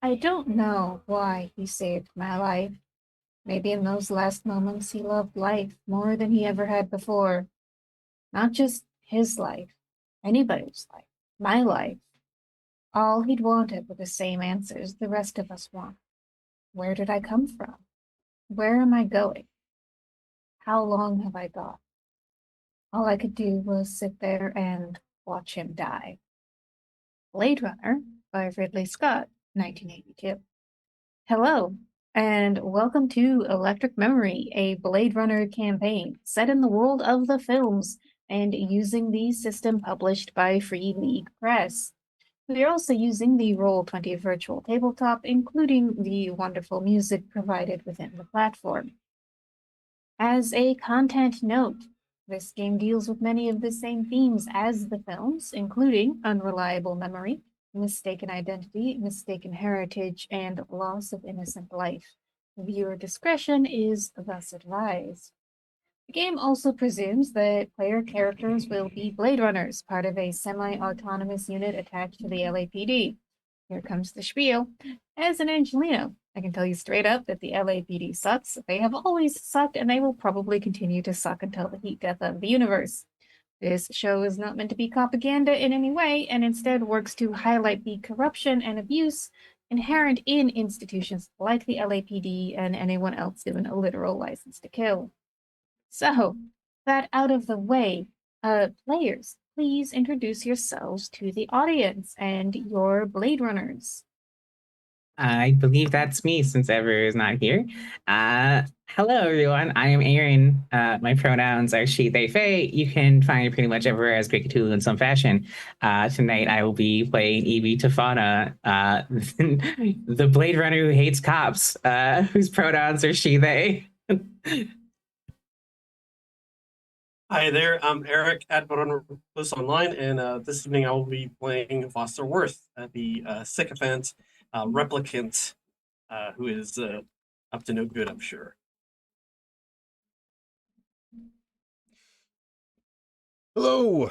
I don't know why he saved my life. Maybe in those last moments he loved life more than he ever had before. Not just his life, anybody's life, my life. All he'd wanted were the same answers the rest of us want. Where did I come from? Where am I going? How long have I got? All I could do was sit there and watch him die. Blade Runner by Ridley Scott, 1982. Hello, and welcome to Electric Memory, a Blade Runner campaign set in the world of the films and using the system published by Free League Press. We are also using the Roll20 virtual tabletop, including the wonderful music provided within the platform. As a content note, this game deals with many of the same themes as the films, including unreliable memory, mistaken identity, mistaken heritage, and loss of innocent life. Viewer discretion is thus advised. The game also presumes that player characters will be Blade Runners, part of a semi-autonomous unit attached to the LAPD. Here comes the spiel. As an Angelino, I can tell you straight up that the LAPD sucks. They have always sucked, and they will probably continue to suck until the heat death of the universe. This show is not meant to be propaganda in any way, and instead works to highlight the corruption and abuse inherent in institutions like the LAPD and anyone else given a literal license to kill. So, that out of the way, players, please introduce yourselves to the audience and your Blade Runners. I believe that's me since Ever is not here. Hello, everyone. I am Aaron. My pronouns are she, they, they. You can find me pretty much everywhere as Great Cthulhu in some fashion. Tonight, I will be playing Evie Tafana, the Blade Runner who hates cops, whose pronouns are she, they. Hi there, I'm Eric at Runner Plus Online, and this evening I will be playing Foster Worth, the sycophant replicant who is up to no good, I'm sure. Hello,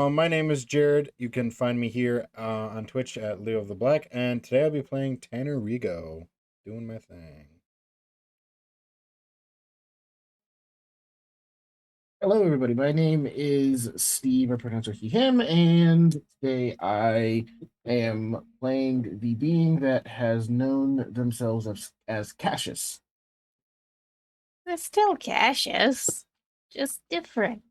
my name is Jared. You can find me here on Twitch at Leo of the Black, and today I'll be playing Tanner Rigo, doing my thing. Hello, everybody. My name is Steve. I pronounce he, him, and today I am playing the being that has known themselves as Cassius. They're still Cassius, just different.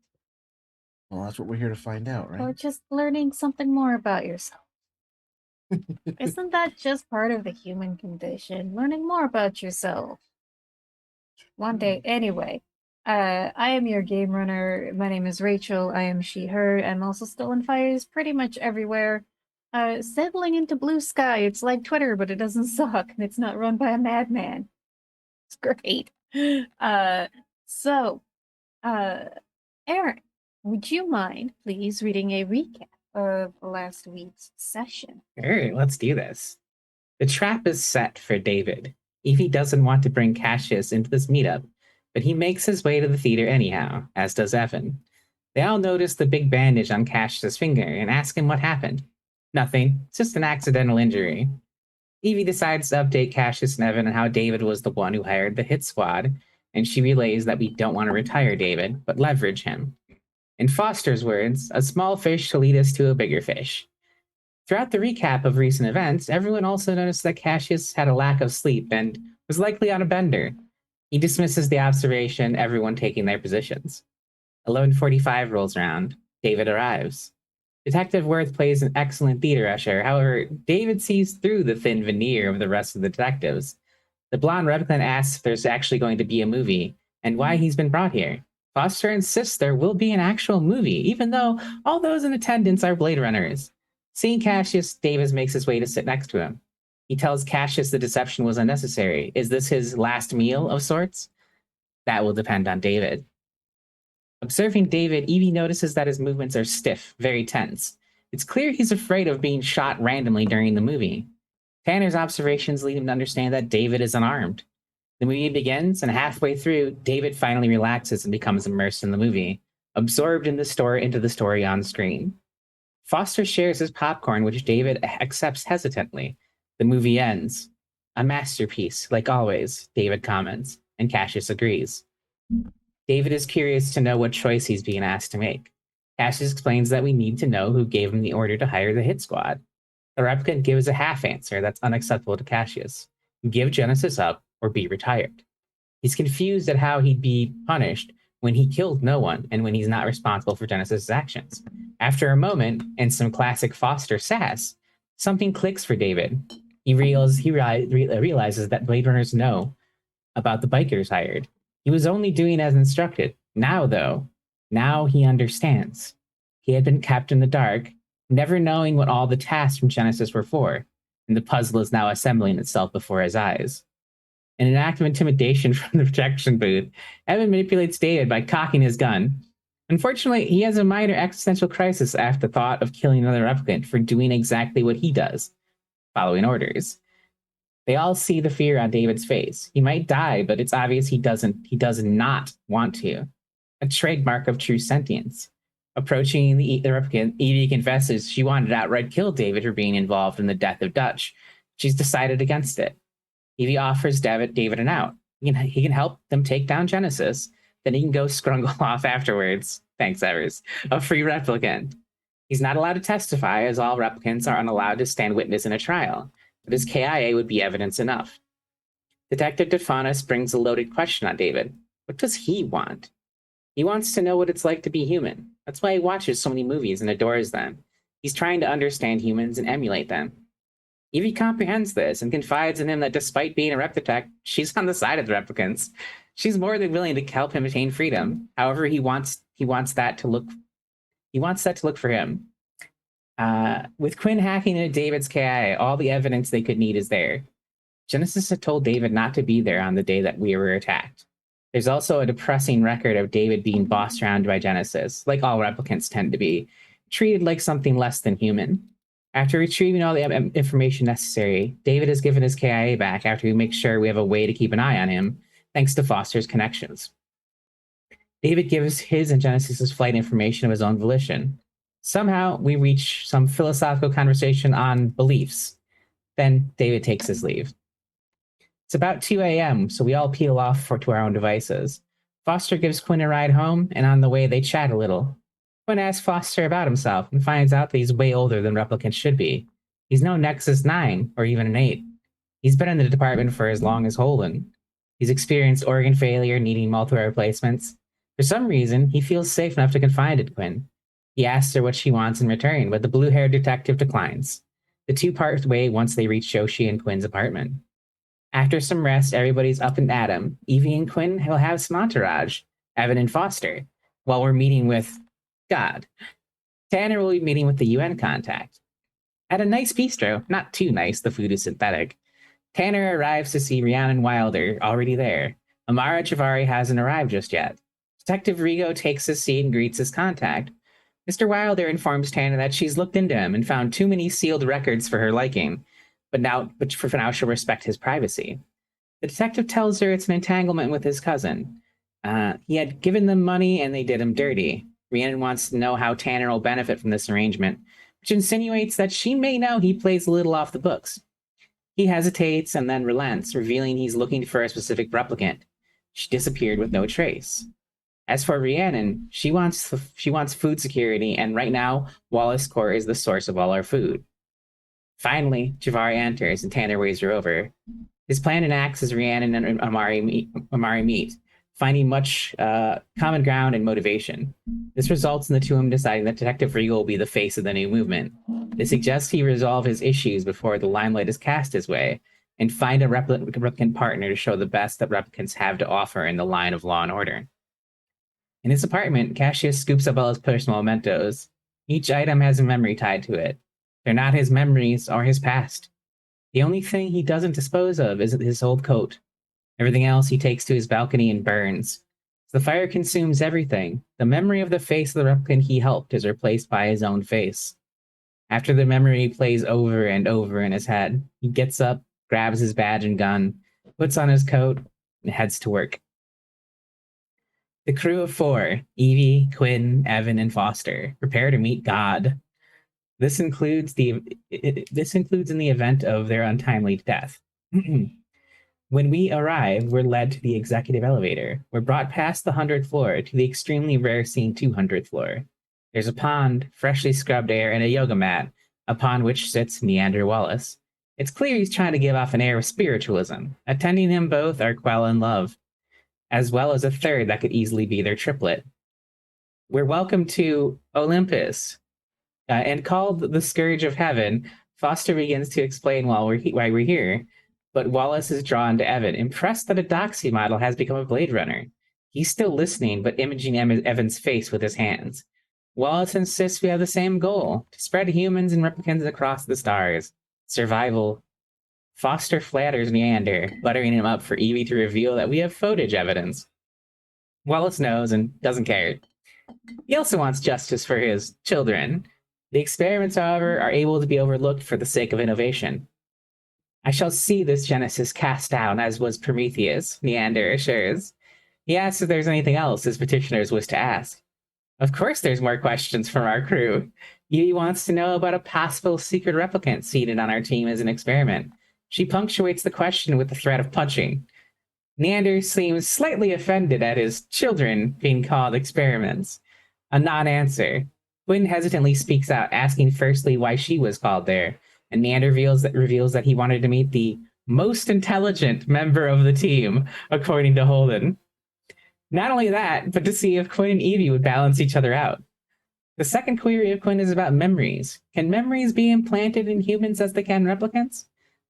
Well, that's what we're here to find out, Or right? just learning something more about yourself. Isn't that just part of the human condition? Learning more about yourself. One day, anyway. I am your game runner. My name is Rachel. I am she, her. I'm also stolen fires pretty much everywhere. Settling into blue sky. It's like Twitter, but it doesn't suck, and it's not run by a madman. It's great. Uh, so, uh, Aaron, would you mind please reading a recap of last week's session? Sure, let's do this. The trap is set for David. Evie doesn't want to bring Cassius into this meetup, but he makes his way to the theater anyhow, as does Evan. They all notice the big bandage on Cassius's finger and ask him what happened. Nothing, it's just an accidental injury. Evie decides to update Cassius and Evan on how David was the one who hired the hit squad, and she relays that we don't want to retire David, but leverage him. In Foster's words, a small fish to lead us to a bigger fish. Throughout the recap of recent events, everyone also noticed that Cassius had a lack of sleep and was likely on a bender. He dismisses the observation, everyone taking their positions. 11:45 rolls around. David arrives. Detective Worth plays an excellent theater usher. However, David sees through the thin veneer of the rest of the detectives. The blonde replicant asks if there's actually going to be a movie and why he's been brought here. Foster insists there will be an actual movie, even though all those in attendance are Blade Runners. Seeing Cassius, Davis makes his way to sit next to him. He tells Cassius the deception was unnecessary. Is this his last meal of sorts? That will depend on David. Observing David, Evie notices that his movements are stiff, very tense. It's clear he's afraid of being shot randomly during the movie. Tanner's observations lead him to understand that David is unarmed. The movie begins, and halfway through, David finally relaxes and becomes immersed in the movie, absorbed in into the story on screen. Foster shares his popcorn, which David accepts hesitantly. The movie ends. A masterpiece, like always, David comments, and Cassius agrees. David is curious to know what choice he's being asked to make. Cassius explains that we need to know who gave him the order to hire the hit squad. The replicant gives a half answer that's unacceptable to Cassius. Give Genesis up or be retired. He's confused at how he'd be punished when he killed no one and when he's not responsible for Genesis' actions. After a moment and some classic Foster sass, something clicks for David. He realizes that Blade Runners know about the bikers hired. He was only doing as instructed. Now, though, now he understands. He had been kept in the dark, never knowing what all the tasks from Genesis were for, and the puzzle is now assembling itself before his eyes. In an act of intimidation from the projection booth, Evan manipulates David by cocking his gun. Unfortunately, he has a minor existential crisis after the thought of killing another replicant for doing exactly what he does, following orders. They all see the fear on David's face. He might die, but it's obvious he does not want to. A trademark of true sentience. Approaching the replicant, Evie confesses she wanted to outright kill David for being involved in the death of Dutch. She's decided against it. Evie offers David an out. He can help them take down Genesis. Then he can go scrungle off afterwards. Thanks, Evers. A free replicant. He's not allowed to testify, as all replicants are unallowed to stand witness in a trial, but his KIA would be evidence enough. Detective DeFaunus brings a loaded question on David. What does he want? He wants to know what it's like to be human. That's why he watches so many movies and adores them. He's trying to understand humans and emulate them. Evie comprehends this and confides in him that despite being a replicant, she's on the side of the replicants. She's more than willing to help him attain freedom. However, he wants that to look for him. With Quinn hacking into David's KIA, all the evidence they could need is there. Genesis had told David not to be there on the day that we were attacked. There's also a depressing record of David being bossed around by Genesis, like all replicants tend to be, treated like something less than human. After retrieving all the information necessary, David is given his KIA back after we make sure we have a way to keep an eye on him, thanks to Foster's connections. David gives his and Genesis's flight information of his own volition. Somehow, we reach some philosophical conversation on beliefs. Then David takes his leave. It's about 2 a.m., so we all peel off to our own devices. Foster gives Quinn a ride home, and on the way they chat a little. Quinn asks Foster about himself and finds out that he's way older than replicants should be. He's no Nexus 9 or even an 8. He's been in the department for as long as Holden. He's experienced organ failure, needing multiple replacements. For some reason, he feels safe enough to confide in Quinn. He asks her what she wants in return, but the blue-haired detective declines. The two part way once they reach Joshi and Quinn's apartment. After some rest, everybody's up and at 'em. Evie and Quinn will have some entourage, Evan and Foster, while we're meeting with God. Tanner will be meeting with the UN contact. At a nice bistro, not too nice, the food is synthetic. Tanner arrives to see Rhiannon Wilder, already there. Amara Javari hasn't arrived just yet. Detective Rigo takes his seat and greets his contact. Mr. Wilder informs Tanner that she's looked into him and found too many sealed records for her liking, but for now she'll respect his privacy. The detective tells her it's an entanglement with his cousin. He had given them money and they did him dirty. Rhiannon wants to know how Tanner will benefit from this arrangement, which insinuates that she may know he plays a little off the books. He hesitates and then relents, revealing he's looking for a specific replicant. She disappeared with no trace. As for Rhiannon, she wants food security, and right now, Wallace Court is the source of all our food. Finally, Javari enters, and Tanner waves her over. His plan enacts as Rhiannon and Amari meet, finding much common ground and motivation. This results in the two of them deciding that Detective Regal will be the face of the new movement. They suggest he resolve his issues before the limelight is cast his way, and find a replicant partner to show the best that replicants have to offer in the line of law and order. In his apartment, Cassius scoops up all his personal mementos. Each item has a memory tied to it. They're not his memories or his past. The only thing he doesn't dispose of is his old coat. Everything else he takes to his balcony and burns. As the fire consumes everything, the memory of the face of the replicant he helped is replaced by his own face. After the memory plays over and over in his head, he gets up, grabs his badge and gun, puts on his coat, and heads to work. The crew of 4, Evie, Quinn, Evan, and Foster, prepare to meet God. This includes this includes in the event of their untimely death. When we arrive, we're led to the executive elevator. We're brought past the 100th floor to the extremely rare scene 200th floor. There's a pond, freshly scrubbed air, and a yoga mat, upon which sits Neander Wallace. It's clear he's trying to give off an air of spiritualism. Attending him both are Quell and Love, as well as a third that could easily be their triplet. We're welcome to Olympus, and called the Scourge of Heaven. Foster begins to explain why we're here, but Wallace is drawn to Evan, impressed that a Doxy model has become a Blade Runner. He's still listening, but imaging Evan's face with his hands. Wallace insists we have the same goal, to spread humans and replicants across the stars. Survival. Foster flatters Neander, buttering him up for Evie to reveal that we have footage evidence. Wallace knows and doesn't care. He also wants justice for his children. The experiments, however, are able to be overlooked for the sake of innovation. I shall see this Genesis cast down, as was Prometheus, Neander assures. He asks if there's anything else his petitioners wish to ask. Of course there's more questions from our crew. Evie wants to know about a possible secret replicant seated on our team as an experiment. She punctuates the question with the threat of punching. Neander seems slightly offended at his children being called experiments. A non-answer. Quinn hesitantly speaks out, asking firstly why she was called there, and Neander reveals that he wanted to meet the most intelligent member of the team, according to Holden. Not only that, but to see if Quinn and Evie would balance each other out. The second query of Quinn is about memories. Can memories be implanted in humans as they can replicants?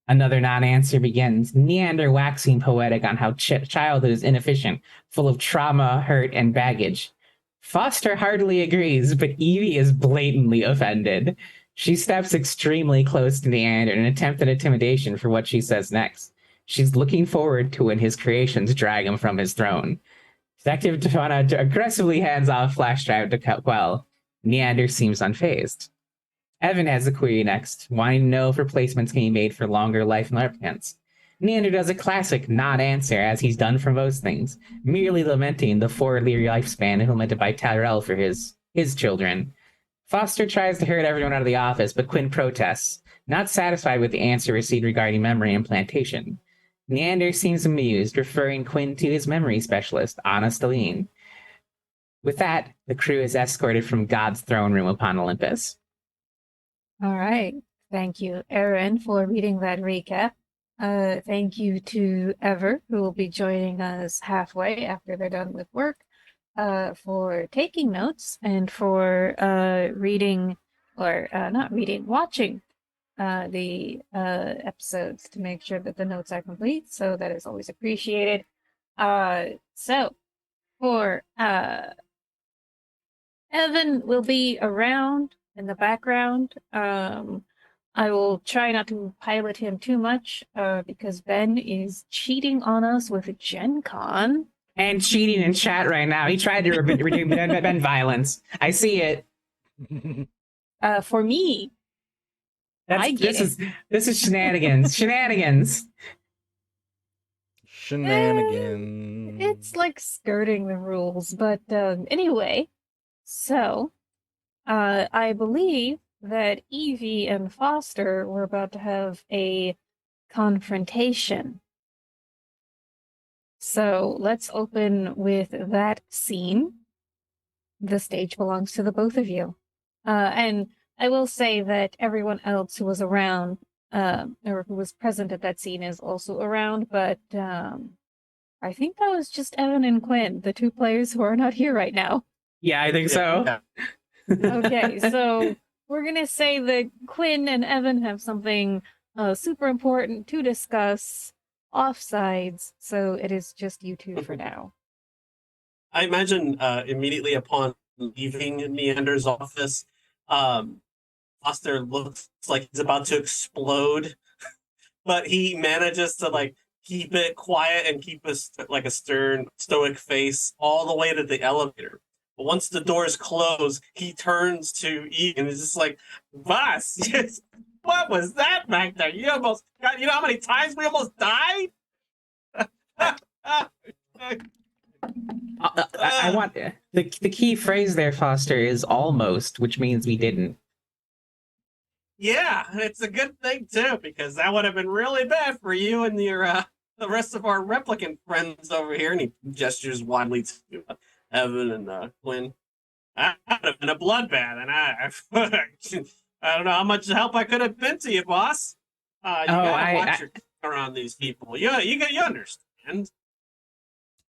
Another non-answer begins, Neander waxing poetic on how childhood is inefficient, full of trauma, hurt, and baggage. Foster heartily agrees, but Evie is blatantly offended. She steps extremely close to Neander in an attempt at intimidation for what she says next. She's looking forward to when his creations drag him from his throne. Detective Tavana aggressively hands off flash drive to Quell. Neander seems unfazed. Evan has a query next, wanting to know if replacements can be made for longer life replicants. Neander does a classic non-answer, as he's done for most things, merely lamenting the 4-year lifespan implemented by Tyrell for his children. Foster tries to herd everyone out of the office, but Quinn protests, not satisfied with the answer received regarding memory implantation. Neander seems amused, referring Quinn to his memory specialist, Anna Stelline. With that, the crew is escorted from God's throne room upon Olympus. All right. Thank you, Erin, for reading that recap. Thank you to Ever, who will be joining us halfway after they're done with work, for taking notes and for reading, or not reading, watching the episodes to make sure that the notes are complete. So that is always appreciated. So for Evan will be around in the background. I will try not to pilot him too much because Ben is cheating on us with Gen Con. And cheating in chat right now. He tried to redeem Ben violence. I see it. For me, This is shenanigans. Shenanigans. Shenanigans. it's like skirting the rules. But anyway, so I believe that Evie and Foster were about to have a confrontation. So let's open with that scene. The stage belongs to the both of you. And I will say that everyone else who was around, or who was present at that scene is also around, but I think that was just Evan and Quinn, the two players who are not here right now. Yeah, I think so. Yeah. Okay, so we're gonna say that Quinn and Evan have something super important to discuss offsides, so it is just you two for now. I imagine immediately upon leaving Neander's office, Foster looks like he's about to explode, but he manages to like keep it quiet and keep a stern, stoic face all the way to the elevator. But once the doors close, he turns to Ian and is just like, "Boss, what was that back there? You almost got, you know how many times we almost died?" I want the key phrase there, Foster, is almost, which means we didn't. Yeah, and it's a good thing too, because that would have been really bad for you and your the rest of our replicant friends over here. And he gestures widely to Evan and Quinn. That would have been a bloodbath, and I don't know how much help I could have been to you, boss. You Oh, gotta watch your around these people. You understand.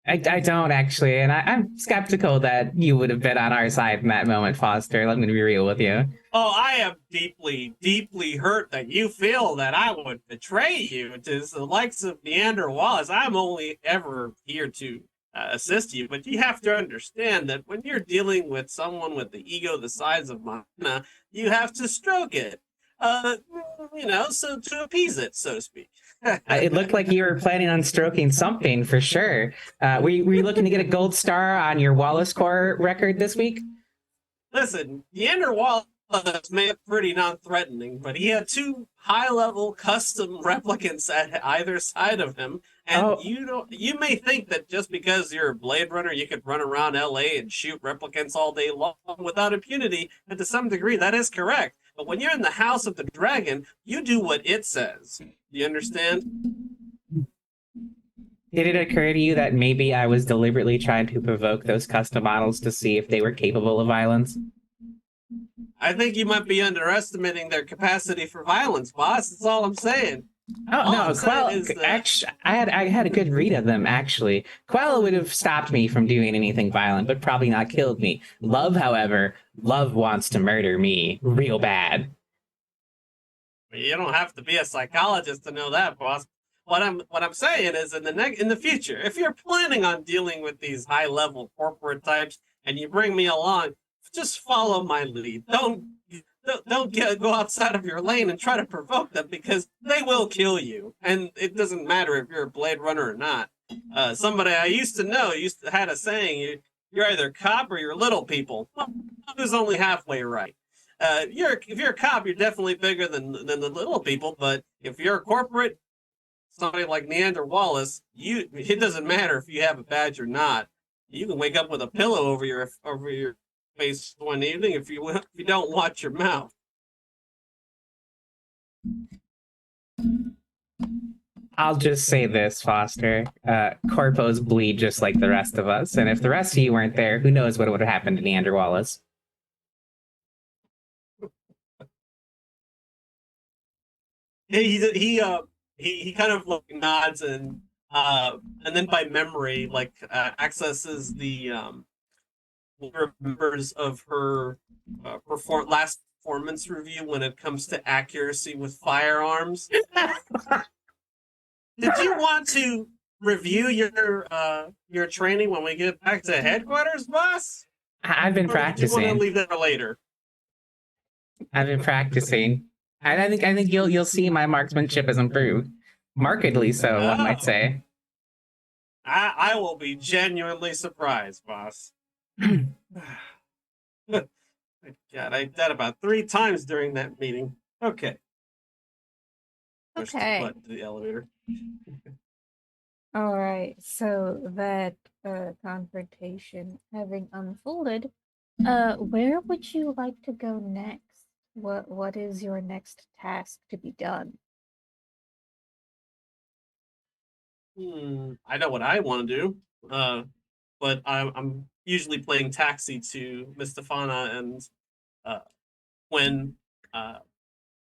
I don't actually, and I'm skeptical that you would have been on our side in that moment, Foster. Let me be real with you. Oh, I am deeply, deeply hurt that you feel that I would betray you to the likes of Neander Wallace. I'm only ever here to assist you, but you have to understand that when you're dealing with someone with the ego the size of mine, you have to stroke it. So to appease it, so to speak. It looked like you were planning on stroking something for sure. Were you looking to get a gold star on your Wallace Core record this week? Listen, Neander Wallace may have pretty non-threatening, but he had two high-level custom replicants at either side of him, and Oh. you may think that just because you're a Blade Runner, you could run around LA and shoot replicants all day long without impunity, and to some degree that is correct. But when you're in the House of the Dragon, you do what it says. Do you understand? Did it occur to you that maybe I was deliberately trying to provoke those custom models to see if they were capable of violence? I think you might be underestimating their capacity for violence, boss. That's all I'm saying. Oh All no, I'm saying Quell. is that- Actually, I had a good read of them. Actually, Quell would have stopped me from doing anything violent, but probably not killed me. Love, however, Love wants to murder me real bad. You don't have to be a psychologist to know that, boss. What I'm saying is in the future, if you're planning on dealing with these high level corporate types and you bring me along, just follow my lead. Don't go outside of your lane and try to provoke them because they will kill you. And it doesn't matter if you're a Blade Runner or not. Somebody I used to know had a saying: you're either cop or you're little people. Well, who's only halfway right? If you're a cop, you're definitely bigger than the little people. But if you're a corporate, somebody like Neander Wallace, it doesn't matter if you have a badge or not. You can wake up with a pillow over your face one evening if you don't watch your mouth. I'll just say this, Foster. Corpos bleed just like the rest of us, and if the rest of you weren't there, who knows what would have happened to Neander Wallace? He kind of like nods and then by memory accesses the members of her last performance review when it comes to accuracy with firearms. Did you want to review your training when we get back to headquarters, boss? I've been Or did you want to practicing. leave that for later? I've been practicing. And I think you'll see my marksmanship has improved. Markedly so, one might Oh. say. I will be genuinely surprised, boss. God, I did that about 3 times during that meeting. Okay. Push the Okay. button to the elevator. All right. So that confrontation having unfolded, where would you like to go next? What is your next task to be done? I know what I want to do, but I'm usually playing taxi to Mistafana and Quinn.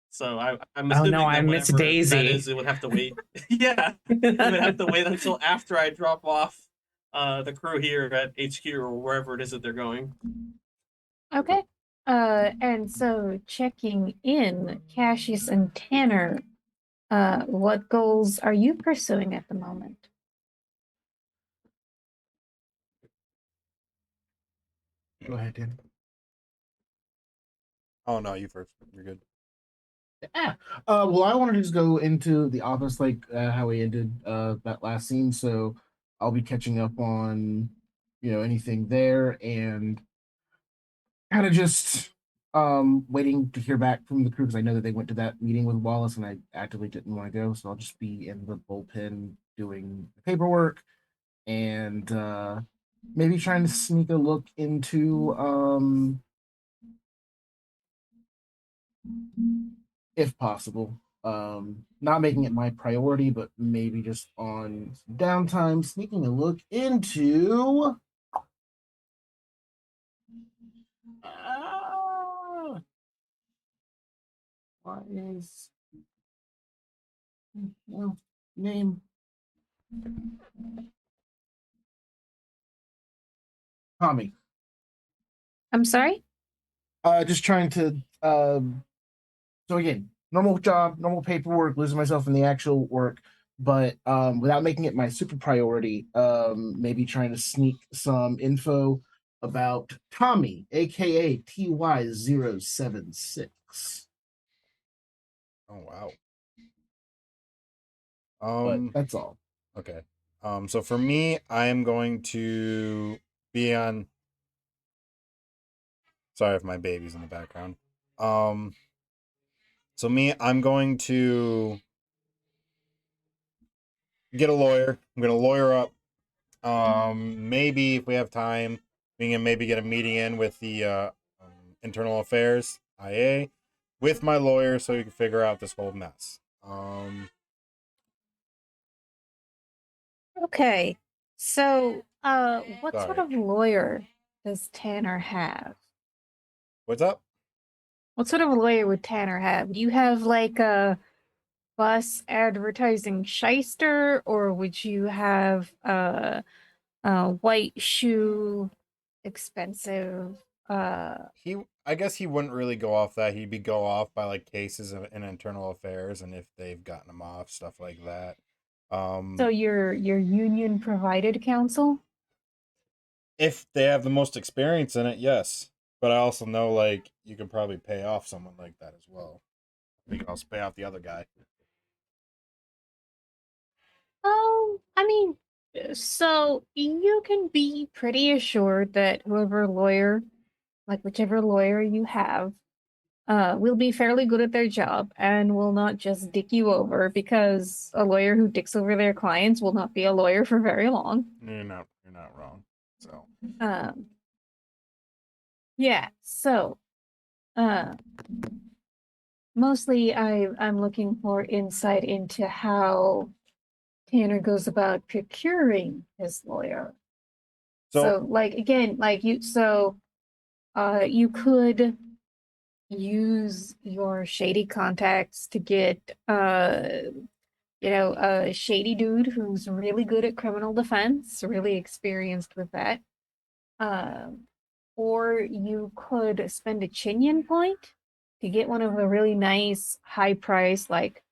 So I'm Oh, assuming no, that I missed whatever Daisy. that is, it would have to wait. Yeah, it would have to wait until after I drop off the crew here at HQ or wherever it is that they're going. Okay. And so checking in, Cassius and Tanner, what goals are you pursuing at the moment? Go ahead, Dan. Oh no, you first. You're good. Well, I wanted to just go into the office like how we ended that last scene, so I'll be catching up on anything there and kind of just waiting to hear back from the crew because I know that they went to that meeting with Wallace and I actively didn't want to go, so I'll just be in the bullpen doing the paperwork and maybe trying to sneak a look into if possible. Not making it my priority, but maybe just on downtime, sneaking a look into. What is well, name? Tommy. I'm sorry? Just trying to. So again, normal job, normal paperwork, losing myself in the actual work, but without making it my super priority. Maybe trying to sneak some info about Tommy, aka TY076. Oh wow. But that's all. Okay. So for me, I am going to be on. Sorry if my baby's in the background. Um, so me, I'm going to get a lawyer. I'm gonna lawyer up. Maybe if we have time, we can maybe get a meeting in with the internal affairs IA with my lawyer so we can figure out this whole mess. Okay. So, what sort Sorry. of lawyer does Tanner have? What's up? What sort of lawyer would Tanner have? Do you have like a bus advertising shyster, or would you have a white shoe, expensive? I guess he wouldn't really go off that. He'd be go off by like cases in internal affairs and if they've gotten him off, stuff like that. So your union provided counsel? If they have the most experience in it, yes. But I also know like you could probably pay off someone like that as well. You can also pay off the other guy. I mean, so you can be pretty assured that whoever lawyer, like whichever lawyer you have, will be fairly good at their job and will not just dick you over, because a lawyer who dicks over their clients will not be a lawyer for very long. You're not wrong. So Um, yeah, so uh mostly I'm looking for insight into how Tanner goes about procuring his lawyer. So like again, like you could use your shady contacts to get a shady dude who's really good at criminal defense, really experienced with that. Um, or you could spend a Chinian point to get one of the really nice, high price, like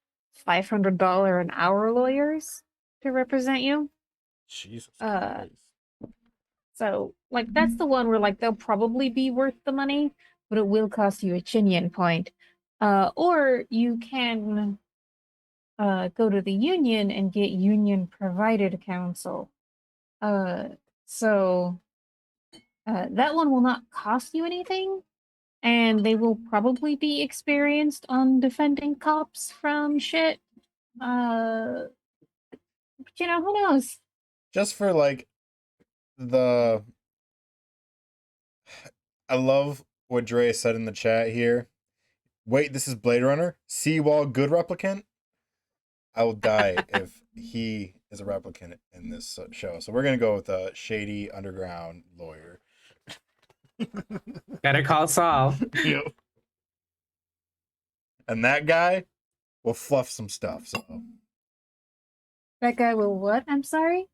$500 an hour lawyers to represent you. Jesus Uh, Christ. so like that's the one where like they'll probably be worth the money, but it will cost you a Chinian point. Or you can go to the union and get union provided counsel. Uh, so that one will not cost you anything, and they will probably be experienced on defending cops from shit. But who knows? Just for like the I love what Dre said in the chat here. Wait, this is Blade Runner? Seawall good replicant? I will die if he is a replicant in this show. So we're gonna go with a shady underground lawyer. Better call Saul. Yep. And that guy will fluff some stuff. So That guy will what? I'm sorry?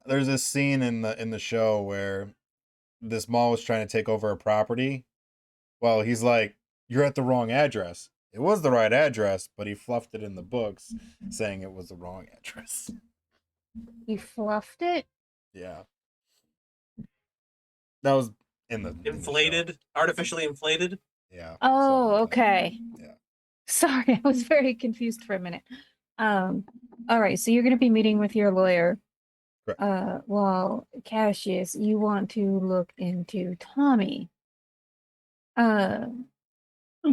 there's this scene in the show where this mall was trying to take over a property. Well, he's like, "You're at the wrong address." It was the right address, but he fluffed it in the books, saying it was the wrong address. You fluffed it? Yeah, that was in the Inflated, artificially inflated. Yeah. Oh, something like that. okay. Yeah. Sorry, I was very confused for a minute. All right, so you're gonna be meeting with your lawyer. Correct. Well, Cassius, you want to look into Tommy. I'm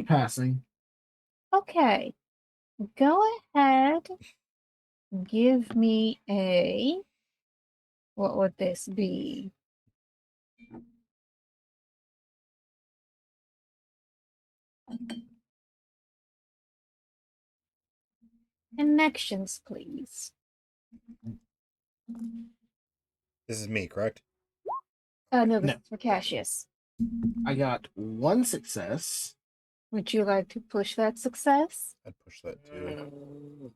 passing. Okay. Go ahead. Give me a, what would this be? connections, please. This is me, correct? No, No. that's for Cassius. I got 1 success. Would you like to push that success? I'd push that too.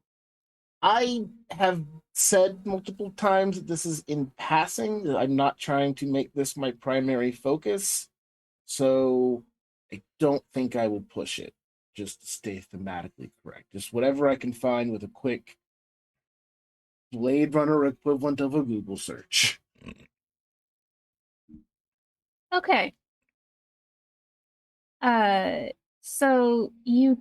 I have said multiple times that this is in passing, that I'm not trying to make this my primary focus. So I don't think I will push it, just to stay thematically correct. Just whatever I can find with a quick Blade Runner equivalent of a Google search. Okay. So you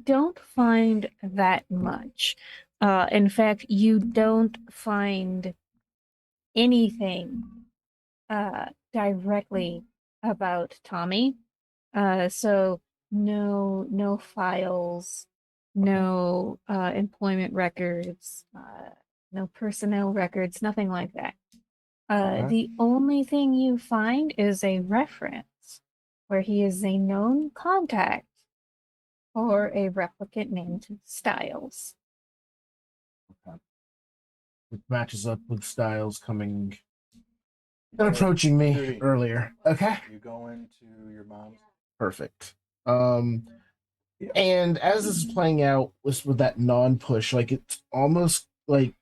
don't find that much. In fact, you don't find anything directly about Tommy. So no files, no employment records, no personnel records, nothing like that. Okay. The only thing you find is a reference where he is a known contact for a replicant named Styles. Which matches up with Styles coming and approaching me Duty. earlier. Okay. You go into your mom's. Perfect. And as this is playing out with that non-push, like it's almost like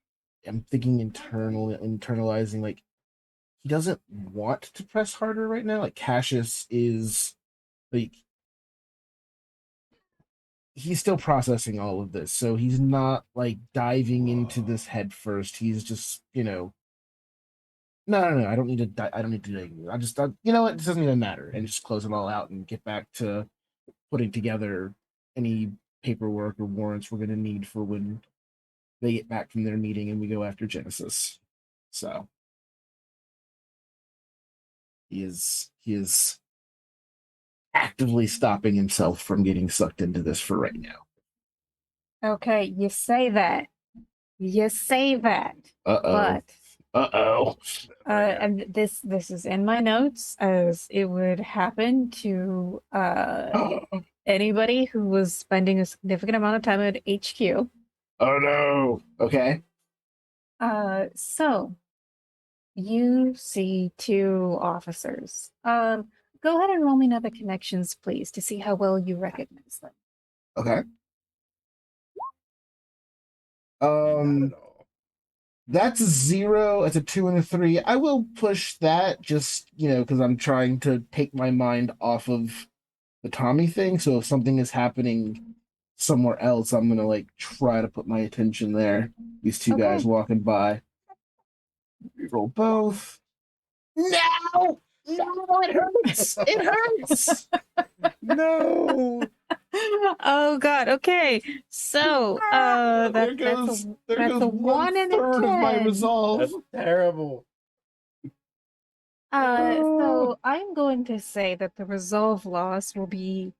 I'm thinking internalizing, like he doesn't want to press harder right now. Like Cassius is like he's still processing all of this, so he's not like diving into this head first. He's just, no, I don't need to. I don't need to. You know what? This doesn't even matter, and just close it all out and get back to putting together any paperwork or warrants we're going to need for when they get back from their meeting and we go after Genesis. So he is actively stopping himself from getting sucked into this for right now. Okay, you say that. You say that. But and this is in my notes as it would happen to anybody who was spending a significant amount of time at HQ. Oh no. Okay. So you see 2 officers. Go ahead and roll me another connections, please, to see how well you recognize them. Okay. That's a 0. It's a 2 and a 3. I will push that just, because I'm trying to take my mind off of the Tommy thing. So if something is happening somewhere else, I'm gonna like try to put my attention there. These 2 guys Okay. walking by. Roll both. No, it hurts. It hurts. No. Oh God. Okay. So there that's a goes 1 and a 1/3 of my 10. resolve. That's terrible. So I'm going to say that the resolve loss will be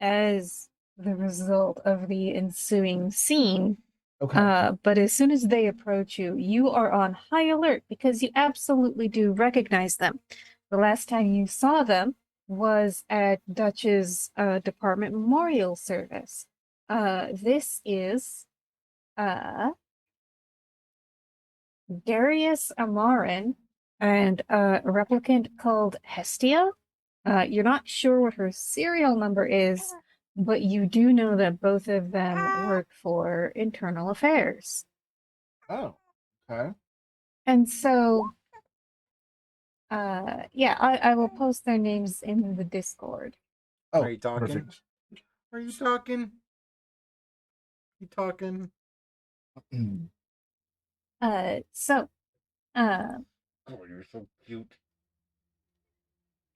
as the result of the ensuing scene. Okay. But as soon as they approach you, you are on high alert because you absolutely do recognize them. The last time you saw them was at Dutch's department memorial service. This is Darius Amarin and a replicant called Hestia. You're not sure what her serial number is, but you do know that both of them work for internal affairs. Oh. Okay. And so, yeah, I will post their names in the Discord. Oh, Are you talking? perfect. Are you talking? You talking? Mm. So, Oh, you're so cute.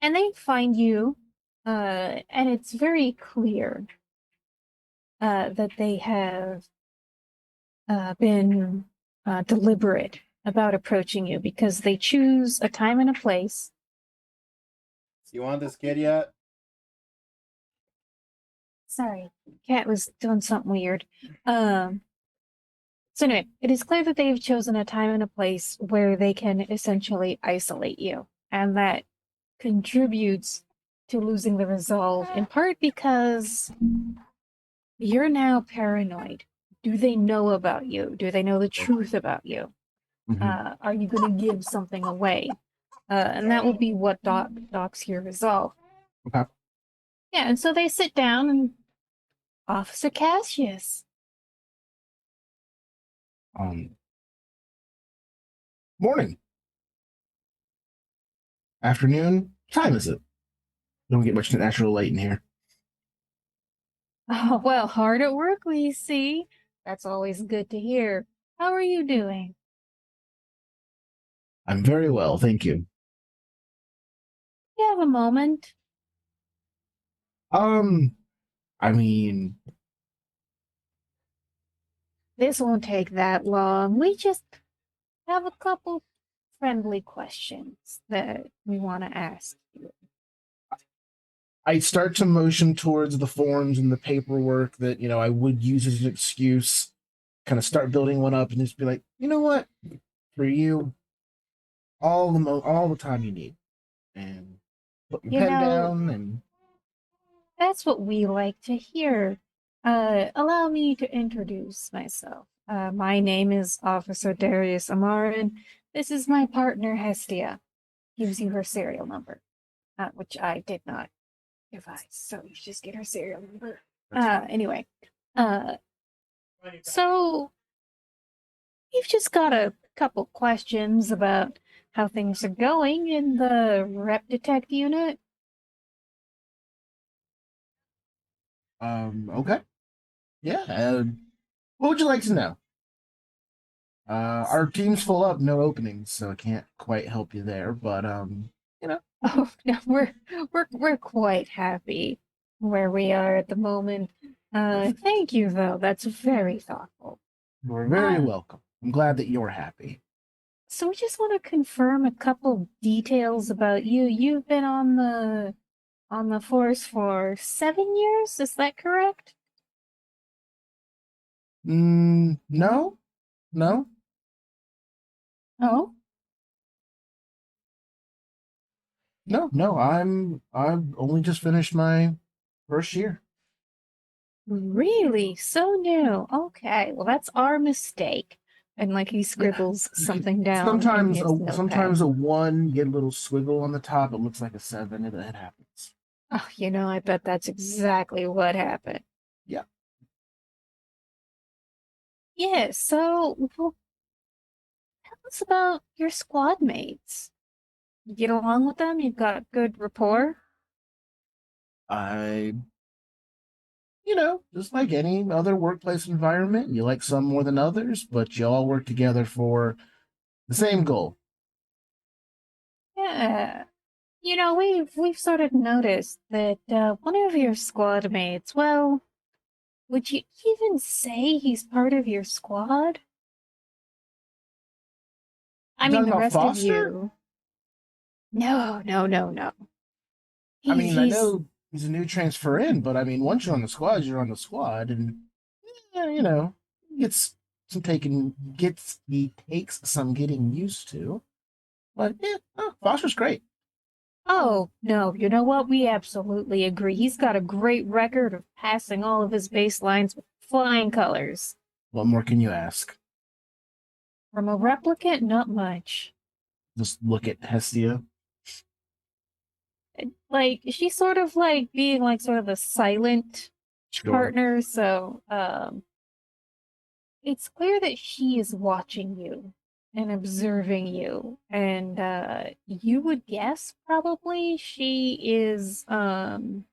and they find you, and it's very clear, that they have, been, deliberate about approaching you because they choose a time and a place. You want this kid yet? Sorry, cat was doing something weird. So anyway, it is clear that they've chosen a time and a place where they can essentially isolate you, and that contributes to losing the resolve in part because You're now paranoid. Do they know about you? Do they know the truth about you? Are you going to give something away? And that will be what Doc's here resolve. Okay. Yeah, and so they sit down and Officer Cassius. Morning. Afternoon. Time is it? Don't get much natural light in here. Oh, well, hard at work, we see. That's always good to hear. How are you doing? I'm very well, thank you. You have a moment? I mean, This won't take that long. We just have a couple friendly questions that we want to ask you. I start to motion towards the forms and the paperwork that, I would use as an excuse. Kind of start building one up and just be like, you know what? For you, all the time you need. And put my You pen know, down and That's what we like to hear. Allow me to introduce myself. My name is Officer Darius Amarin. This is my partner, Hestia. Gives you her serial number, which I did not devise, so you just get her serial number. Anyway, so you've just got a couple questions about how things are going in the Rep Detect unit. okay. Yeah. What would you like to know? Our team's full up, no openings, so I can't quite help you there. But Oh no, we're quite happy where we are at the moment. Thank you though. That's very thoughtful. you're very Uh, welcome. I'm glad that you're happy. So we just want to confirm a couple details about you. You've been on the force for 7 years, is that correct? No, no. Oh, No. I've only just finished my first year. really? So new. Okay, well that's our mistake. And like he scribbles something down in Sometimes his notepad. a one, you get a little squiggle on the top. It looks like a seven. It happens. Oh, I bet that's exactly what happened. Yeah. Yeah, so well, tell us about your squad mates. You get along with them? You've got good rapport? I, just like any other workplace environment, you like some more than others, but you all work together for the same goal. Yeah. We've sort of noticed that one of your squad mates, well, would you even say he's part of your squad? I You mean, talking the about rest of Foster? you. No, no, no, no. I He's mean, I he's know he's a new transfer in, but I mean, once you're on the squad, you're on the squad, and yeah, gets he takes some getting used to. But yeah, Foster's great. Oh, no, you know what? We absolutely agree. He's got a great record of passing all of his baselines with flying colors. What more can you ask? From a replicant, not much. Just look at Hestia. Like, she's sort of like being like sort of a silent Sure. partner, so it's clear that she is watching you and observing you, and you would guess probably she is you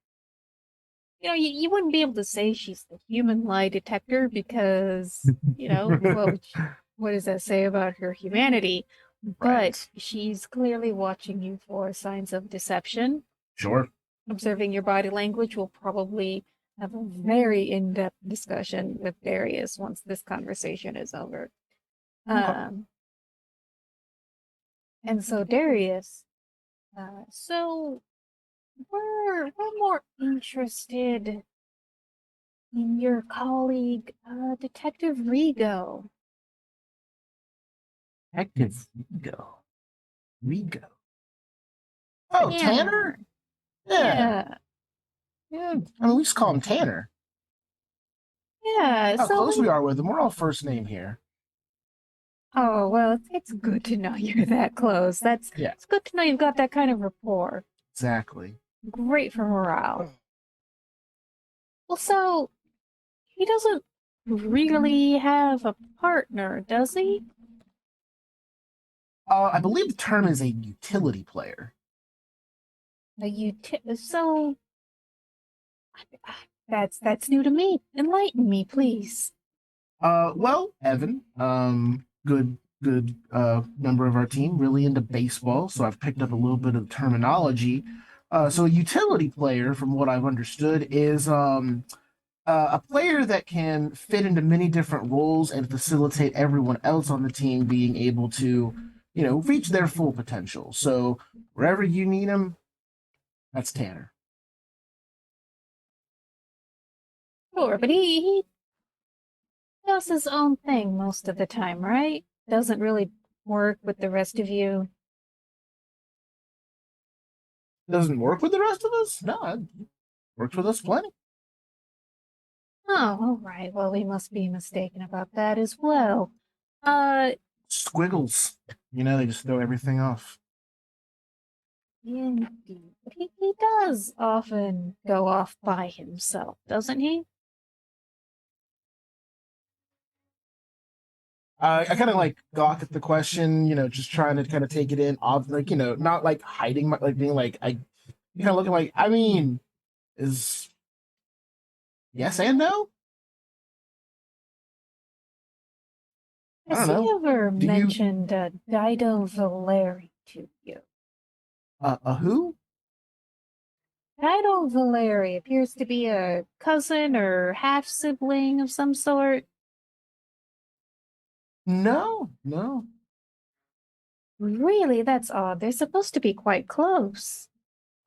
wouldn't be able to say she's the human lie detector because what does that say about her humanity? But Right. she's clearly watching you for signs of deception. Sure. Observing your body language will probably have a very in-depth discussion with Darius once this conversation is over. Okay. And so Darius, so we're more interested in your colleague, Detective Rigo. Detective Rigo. Rigo. Oh, Tanner? Yeah. Yeah. Yeah. I mean, we just call him Tanner. Yeah, How so close we are with him. We're all first name here. oh well, it's good to know you're that close. Yeah. It's good to know you've got that kind of rapport. Exactly. Great for morale. Well, so he doesn't really have a partner, does he? I believe the term is a utility player. So that's new to me. Enlighten me, please. Well, Evan, good member of our team, really into baseball, so I've picked up a little bit of terminology. So a utility player, from what I've understood, is a player that can fit into many different roles and facilitate everyone else on the team being able to, reach their full potential. So wherever you need him, that's Tanner. Sure, but he does his own thing most of the time, right? Doesn't really work with the rest of you. Doesn't work with the rest of us? No, it works with us plenty. Oh, all right. Well, we must be mistaken about that as well. Uh, Squiggles. They just throw everything off. indeed. But he does often go off by himself, doesn't he? I kind of like gawk at the question, just trying to kind of take it in, off, like, not like hiding, like being like, I kind of looking like, I mean, is yes and no? I Has don't he know. ever Do you, mentioned Dido Valeri to you? a who? Dido Valeri appears to be a cousin or half sibling of some sort. No, no. Really, that's odd. They're supposed to be quite close.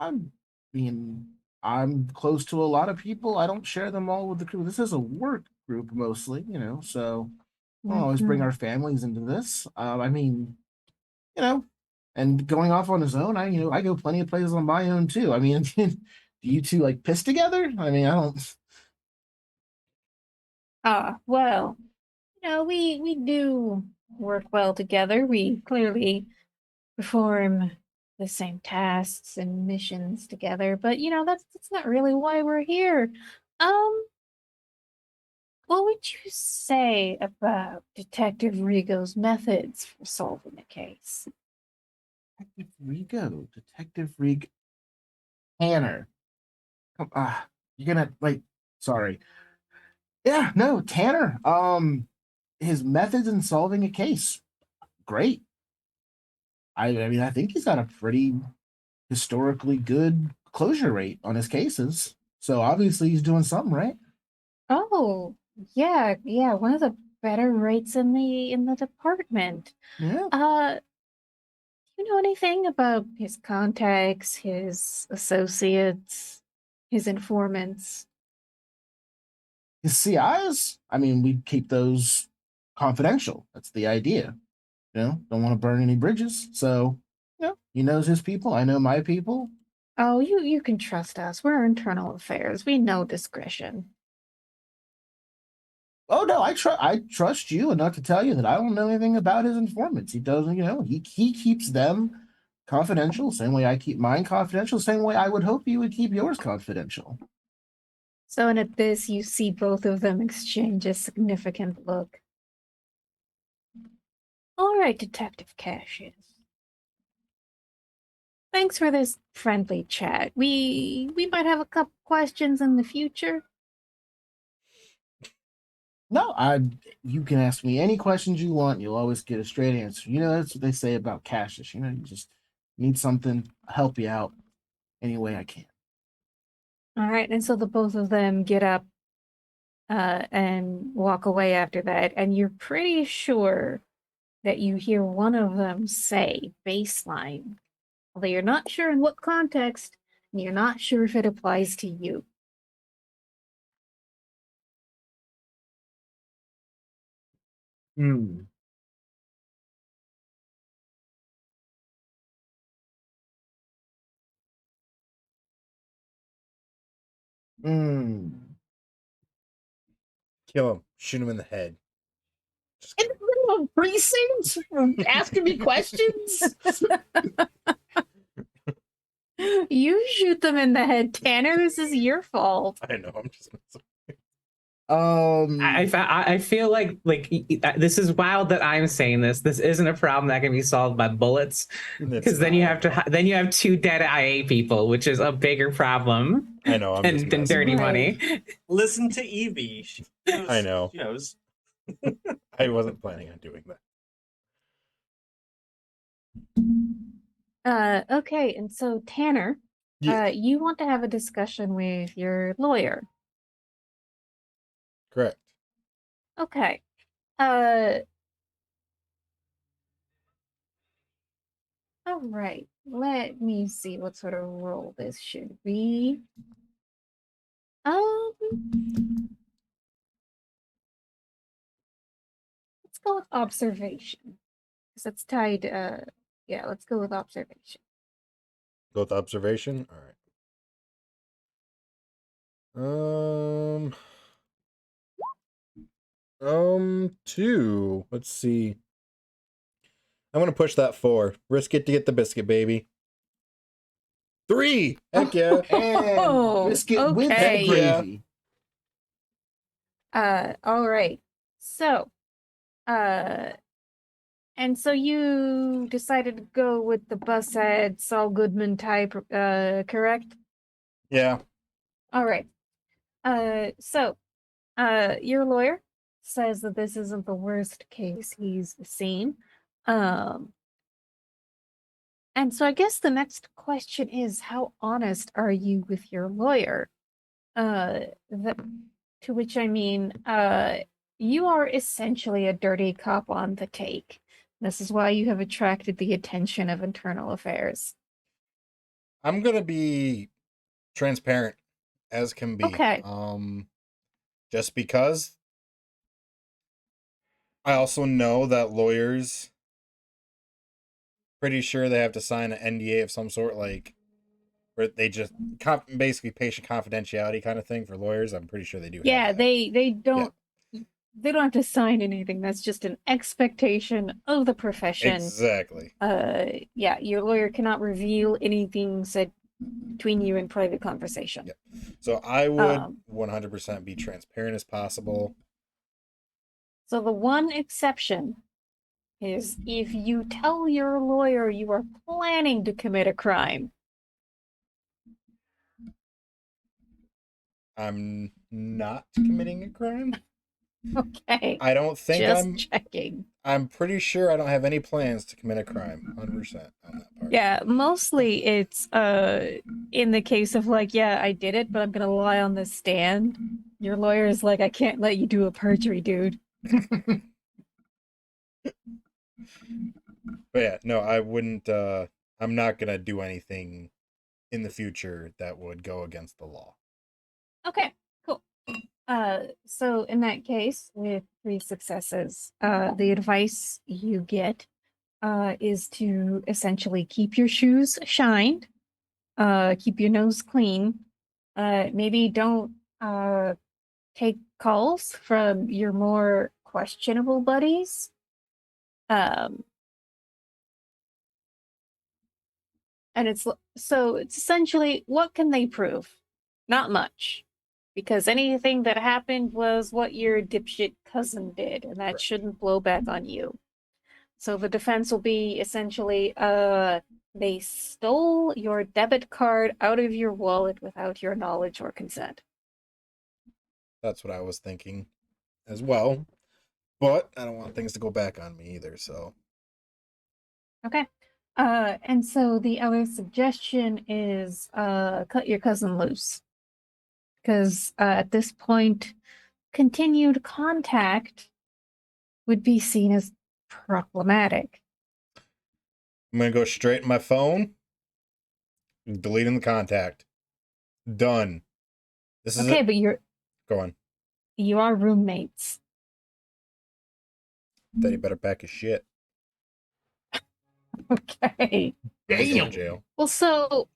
I'm being, I'm close to a lot of people. I don't share them all with the crew. This is a work group mostly, so I don't always bring Mhm. our families into this. I mean, you know, and going off on his own, I go plenty of places on my own too. I mean, do you two like piss together? I mean, I don't. Ah, well, we do work well together. We clearly perform the same tasks and missions together, but that's not really why we're here. Um, what would you say about Detective Rigo's methods for solving a case? Detective Rigo, Detective Rig Tanner. You're gonna like. Sorry. Yeah, no, Tanner. His methods in solving a case, great. I mean, I think he's got a pretty historically good closure rate on his cases. So obviously he's doing something right. Oh, yeah, yeah, one of the better rates in the department. Yeah. Uh, do you know anything about his contacts, his associates, his informants? His CIs, I mean, we keep those confidential. That's the idea. Don't want to burn any bridges. So, he knows his people. I know my people. Oh, you can trust us. We're internal affairs. We know discretion. Oh no, I trust you enough to tell you that I don't know anything about his informants. He doesn't, he keeps them confidential, same way I keep mine confidential, same way I would hope you would keep yours confidential. So, and at this, you see both of them exchange a significant look. All right, Detective Cassius. Thanks for this friendly chat. We might have a couple questions in the future. No, you can ask me any questions you want. You'll always get a straight answer. That's what they say about Cassius. You just need something, I'll help you out any way I can. All right, and so the both of them get up and walk away after that, and you're pretty sure that you hear one of them say baseline, although you're not sure in what context, and you're not sure if it applies to you. Hmm. Hmm. Kill him. Shoot him in the head. Just In the middle of precinct, asking me questions. You shoot them in the head, Tanner. This is your fault. I know. I'm just. I feel like this is wild that I'm saying this. This isn't a problem that can be solved by bullets, because then you have to then you have 2 dead IA people, which is a bigger problem I know. I'm just than messing dirty with Right. money. Listen to Evie. She knows, I know. She knows. you. I wasn't planning on doing that. Okay, and so Tanner, Yeah. you want to have a discussion with your lawyer. Correct. Okay. All right. Let me see what sort of role this should be. Let's go with observation. Because it's tied, yeah, let's go with observation. Go with observation. All right. 2. Let's see. I'm gonna push that 4. Risk it to get the biscuit, baby. 3. Heck yeah. And Oh, biscuit with okay. gravy. All right. So, and so you decided to go with the Bushead Saul Goodman type, correct? Yeah. All right. So, your lawyer says that this isn't the worst case he's seen. And so I guess the next question is, how honest are you with your lawyer? To which I mean, you are essentially a dirty cop on the take. This is why you have attracted the attention of internal affairs. I'm gonna be transparent as can be. Okay. Just because I also know that lawyers, pretty sure they have to sign an NDA of some sort, like where they just basically patient confidentiality kind of thing for lawyers. I'm pretty sure they do. Yeah, have that. they don't they don't have to sign anything. That's just an expectation of the profession. Exactly. Yeah, your lawyer cannot reveal anything said between you in private conversation. Yep. So I would 100% be transparent as possible. So the one exception is if you tell your lawyer you are planning to commit a crime. I'm not committing a crime. Okay. I don't think Just checking. I'm pretty sure I don't have any plans to commit a crime. 100% on that part. Yeah, mostly it's in the case of like, yeah, I did it, but I'm gonna lie on the stand. Your lawyer is like, I can't let you do a perjury, dude. But yeah, no, I wouldn't. I'm not gonna do anything in the future that would go against the law. Okay, cool. So in that case, with 3 successes, the advice you get is to essentially keep your shoes shined, keep your nose clean, maybe don't take calls from your more questionable buddies. And it's essentially, what can they prove? Not much. Because anything that happened was what your dipshit cousin did, and that Correct. shouldn't blow back on you. So the defense will be essentially, they stole your debit card out of your wallet without your knowledge or consent. That's what I was thinking as well. But I don't want things to go back on me either, so. Okay. And so the other suggestion is, cut your cousin loose. Because at this point, continued contact would be seen as problematic. I'm gonna go straight in my phone, deleting the contact. Done. This is Okay, it. but Go on. you are roommates. Then you better pack your shit. Okay. I'll go to Damn. jail. Well, so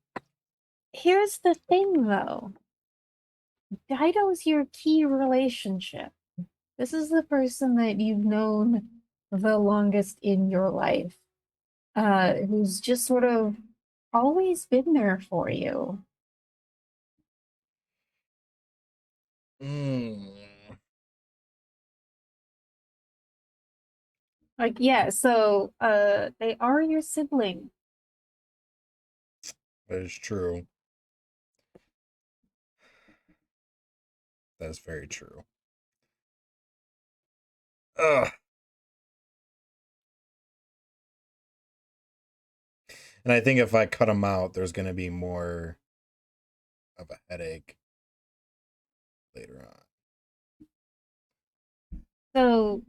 here's the thing, though. Dido's your key relationship. This is the person that you've known the longest in your life, who's just sort of always been there for you. Mm, Like, yeah, so they are your sibling. that is true. That is very true. Ugh. And I think if I cut them out, there's going to be more of a headache later on. So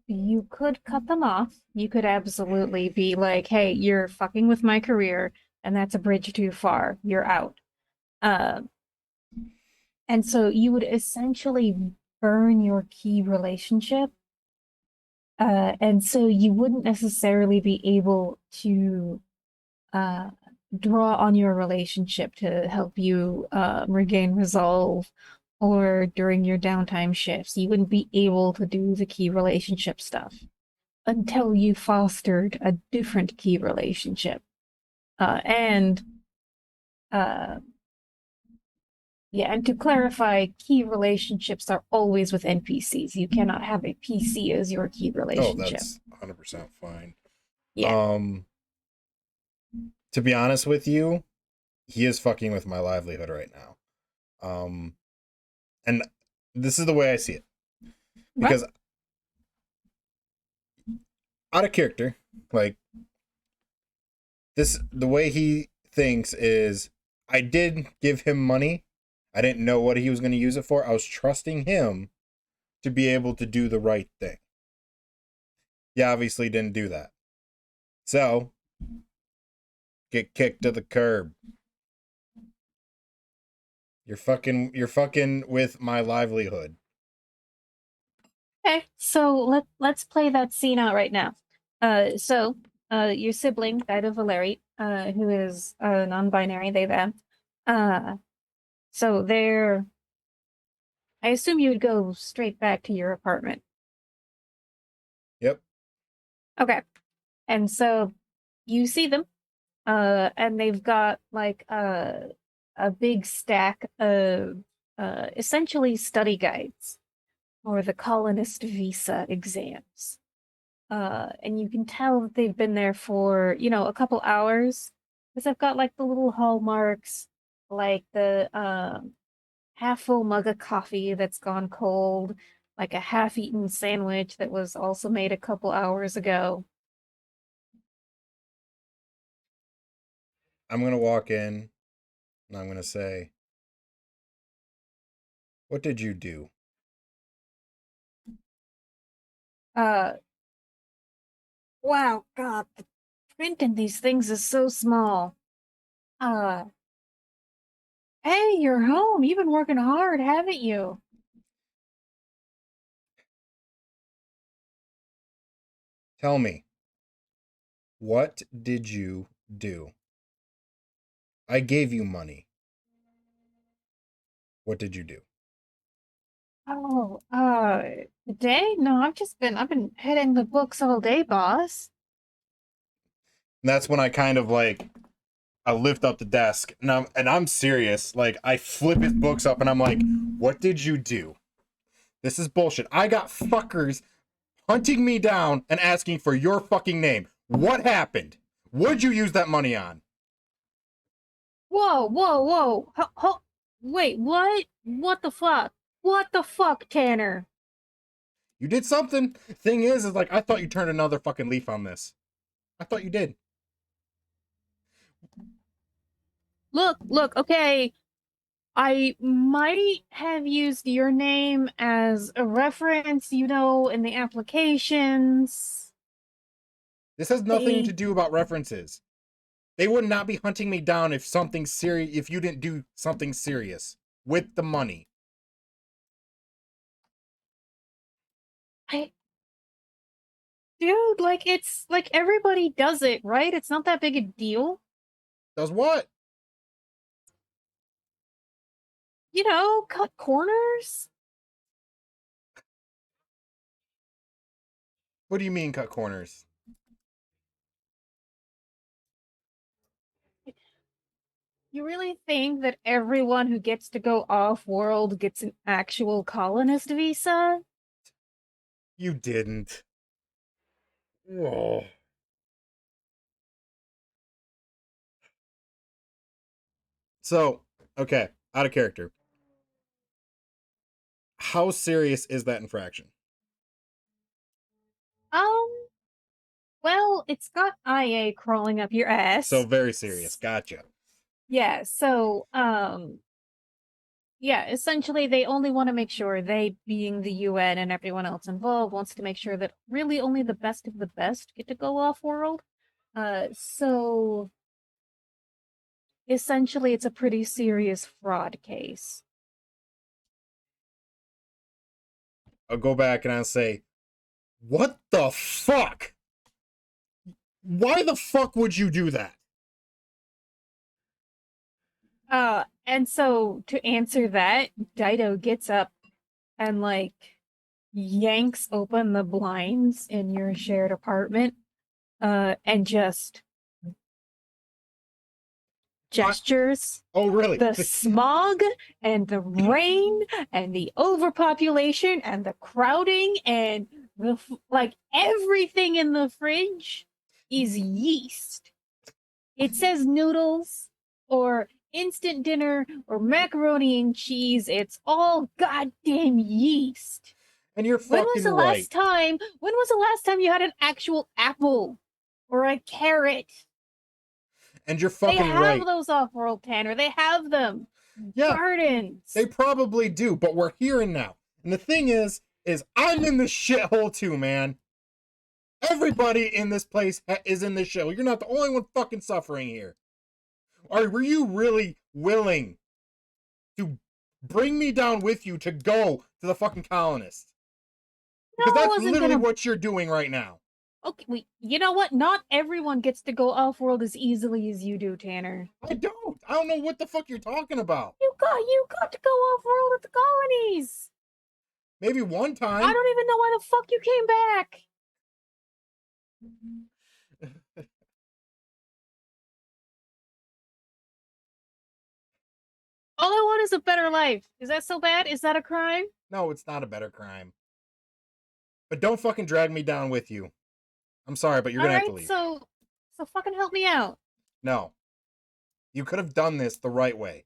you could cut them off. You could absolutely be like, hey, you're fucking with my career, and that's a bridge too far. You're out. Uh, and so you would essentially burn your key relationship. And so you wouldn't necessarily be able to uh, draw on your relationship to help you regain resolve or during your downtime shifts. You wouldn't be able to do the key relationship stuff until you fostered a different key relationship. And yeah, and to clarify, key relationships are always with NPCs. You cannot have a PC as your key Oh, relationship. that's 100% fine. Yeah. To be honest with you, he is fucking with my livelihood right now. And this is the way I see it. Because out of character, like this, the way he thinks is, I did give him money. I didn't know what he was going to use it for. I was trusting him to be able to do the right thing. He obviously didn't do that. So, get kicked to the curb. You're fucking with my livelihood. Okay, so let's play that scene out right now. So your sibling died of Valeri, who is non-binary, they them. So they're. I assume you would go straight back to your apartment. Yep. Okay, and so you see them, and they've got like a big stack of essentially study guides or the colonist visa exams. And you can tell that they've been there for, a couple hours because I've got like the little hallmarks, like the half full mug of coffee that's gone cold, like a half-eaten sandwich that was also made a couple hours ago. I'm going to walk in and I'm going to say, what did you do? Uh, wow, God, the print in these things is so small. Uh, hey, you're home. You've been working hard, haven't you? Tell me, what did you do? I gave you money. What did you do? Oh, today? No, I've been hitting the books all day, boss. And that's when I kind of like I lift up the desk and I'm serious. Like I flip his books up and I'm like, what did you do? This is bullshit. I got fuckers hunting me down and asking for your fucking name. What happened? What'd you use that money on? Whoa, whoa, whoa. Wait, what? What the fuck? What the fuck, Tanner? You did something. Thing is like I thought you turned another fucking leaf on this. I thought you did. Look, okay. I might have used your name as a reference, in the applications. This has nothing to They, do about references. They would not be hunting me down if if you didn't do something serious with the money. I, dude, like it's like everybody does it, right? It's not that big a deal. Does what? Cut corners. What do you mean cut corners? You really think that everyone who gets to go off-world gets an actual colonist visa? You didn't. Oh. So, okay, out of character. How serious is that infraction? Um, well, it's got IA crawling up your ass. So very serious. Gotcha. Yeah, so, yeah, essentially they only want to make sure, they being the UN and everyone else involved, wants to make sure that really only the best of the best get to go off-world. So essentially it's a pretty serious fraud case. I'll go back and I'll say, what the fuck? Why the fuck would you do that? And so to answer that, Dido gets up and like yanks open the blinds in your shared apartment, and just gestures Oh, really? the smog and the rain and the overpopulation and the crowding and like everything in the fridge is yeast. It says noodles or instant dinner or macaroni and cheese. It's all goddamn yeast. And you're When was fucking the right. last time? When was the last time you had an actual apple or a carrot? And you're They fucking have right. those off-world, Tanner. They have them. Yeah, Gardens. they probably do, but we're here and now. And the thing is I'm in the shithole too, man. Everybody in this place is in this shithole. You're not the only one fucking suffering here. Were you really willing to bring me down with you to go to the fucking colonists? Because No, I that's wasn't literally gonna. what you're doing right now. Okay, you know what? Not everyone gets to go off-world as easily as you do, Tanner. I don't know what the fuck you're talking about. You got to go off-world at the colonies. Maybe one I time. don't even know why the fuck you came back. All I want is a better life. Is that so bad? Is that a crime? No, it's not a better crime. But don't fucking drag me down with you. I'm sorry, but you're gonna have to leave. So fucking help me out. No. You could have done this the right way.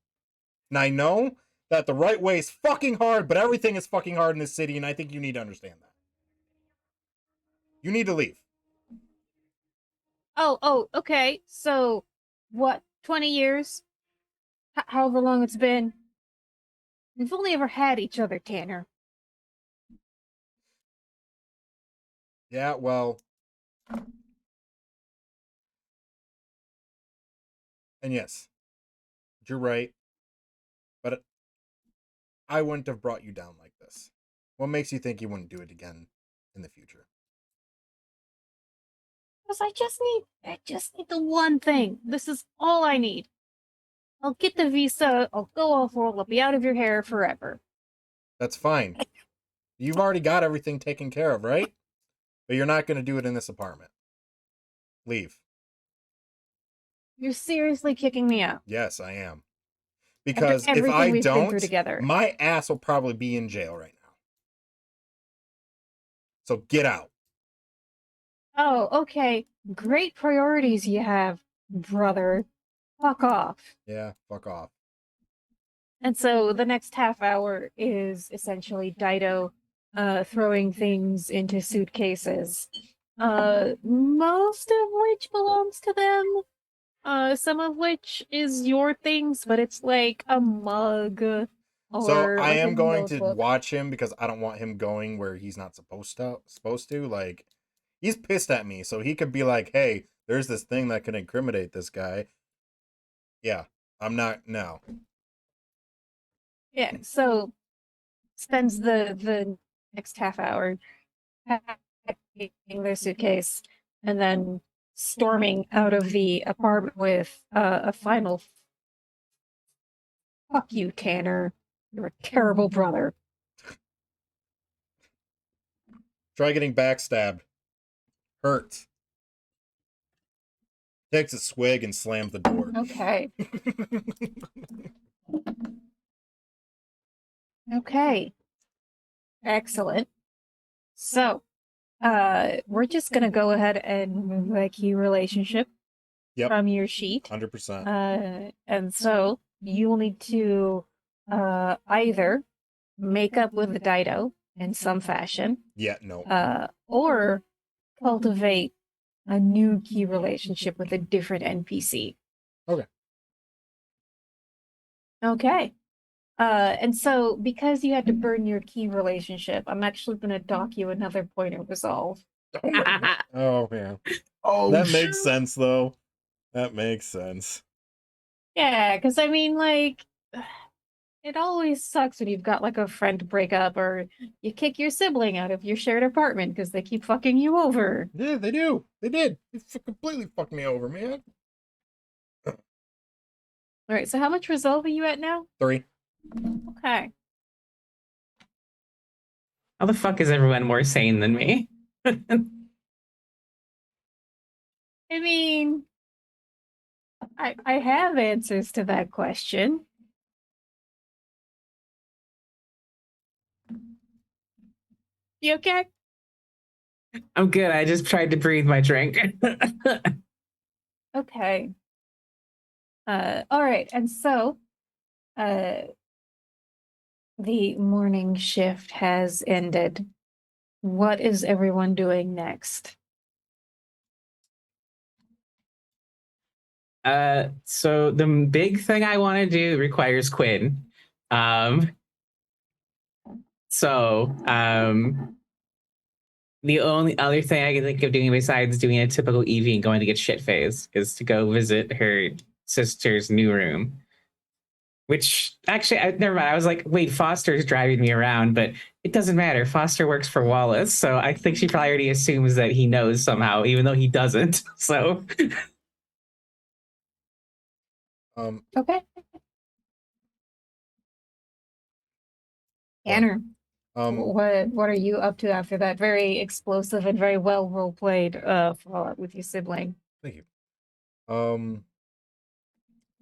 And I know that the right way is fucking hard, but everything is fucking hard in this city, and I think you need to understand that. You need to leave. Oh, okay. So, what, 20 years? However long it's been. We've only ever had each other, Tanner. Yeah, well. And yes, you're right. But I wouldn't have brought you down like this. What makes you think you wouldn't do it again in the future? Because I just need the one thing. This is all I need. I'll get the visa, I'll go off-world, I'll be out of your hair forever. That's fine. You've already got everything taken care of, right? But you're not going to do it in this apartment. Leave. You're seriously kicking me out. Yes, I am. After Because if everything I we've been through don't, together. my ass will probably be in jail right now. So get out. Oh, okay. Great priorities you have, brother. Fuck off. Yeah, fuck off. And so the next half hour is essentially Dido throwing things into suitcases. Most of which belongs to them. Some of which is your things, but it's like a mug. Or So I like am a going to notebook. watch him because I don't want him going where he's not supposed to. Like, he's pissed at me, so he could be like, "Hey, there's this thing that can incriminate this guy." Yeah, I'm not. No. Yeah, so spends the next half hour packing their suitcase and then storming out of the apartment with a final fuck you, Tanner. You're a terrible brother. Try getting backstabbed. Hurt. Takes a swig and slams the door. Okay. Okay. Excellent. So, we're just gonna go ahead and remove that key relationship Yep. from your sheet. 100%. And so you will need to either make up with the Dido in some fashion, Yeah, no. or cultivate a new key relationship with a different NPC. Okay. Okay. And so because you had to burn your key relationship, I'm actually going to dock you another point of resolve. Oh, man. Oh, That makes shoot. sense, though. That makes sense. Yeah, because I mean, like, it always sucks when you've got like a friend break up or you kick your sibling out of your shared apartment because they keep fucking you over. Yeah, they do. They did. They completely fucked me over, man. All right, so how much resolve are you at now? 3. Okay. How the fuck is everyone more sane than me? I mean, I have answers to that question. You okay? I'm good. I just tried to breathe my drink. Okay. All right, and so, uh, the morning shift has ended. What is everyone doing next? So the big thing I want to do requires Quinn. The only other thing I can think of doing besides doing a typical Evie and going to get shit phase is to go visit her sister's new room. Which actually, never mind. I was like, wait, Foster's driving me around, but it doesn't matter. Foster works for Wallace, so I think she probably already assumes that he knows somehow, even though he doesn't. So Okay. Well, Tanner, um, what are you up to after that very explosive and very well role played fallout with your sibling? thank you.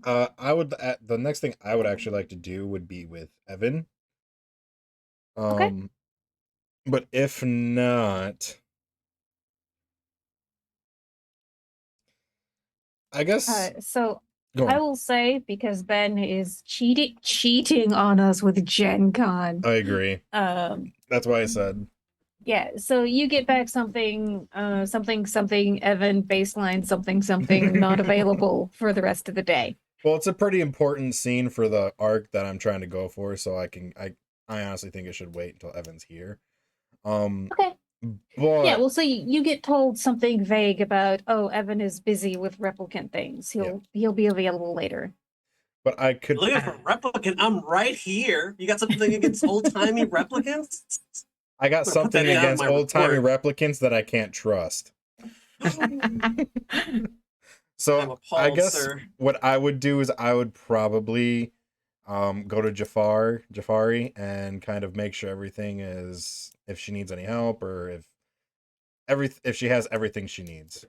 I would the next thing I would actually like to do would be with Evan. Okay. But if not, I guess So go I on. will say because Ben is cheating on us with Gen Con. I agree. That's why I said Yeah, so you get back something something Evan baseline something not available for the rest of the day. well, it's a pretty important scene for the arc that I'm trying to go for, so I honestly think it should wait until Evan's here. Okay. But Yeah, well, so you get told something vague about, oh, Evan is busy with replicant things. He'll be available later. but I could Looking for replicant. I'm right here. You got something against old timey replicants? I got Put something that down in against my old timey report. replicants that I can't trust. I'm So I appalled, guess sir. what I would do is I would probably go to Jafari and kind of make sure everything is, if she needs any help or if she has everything she needs.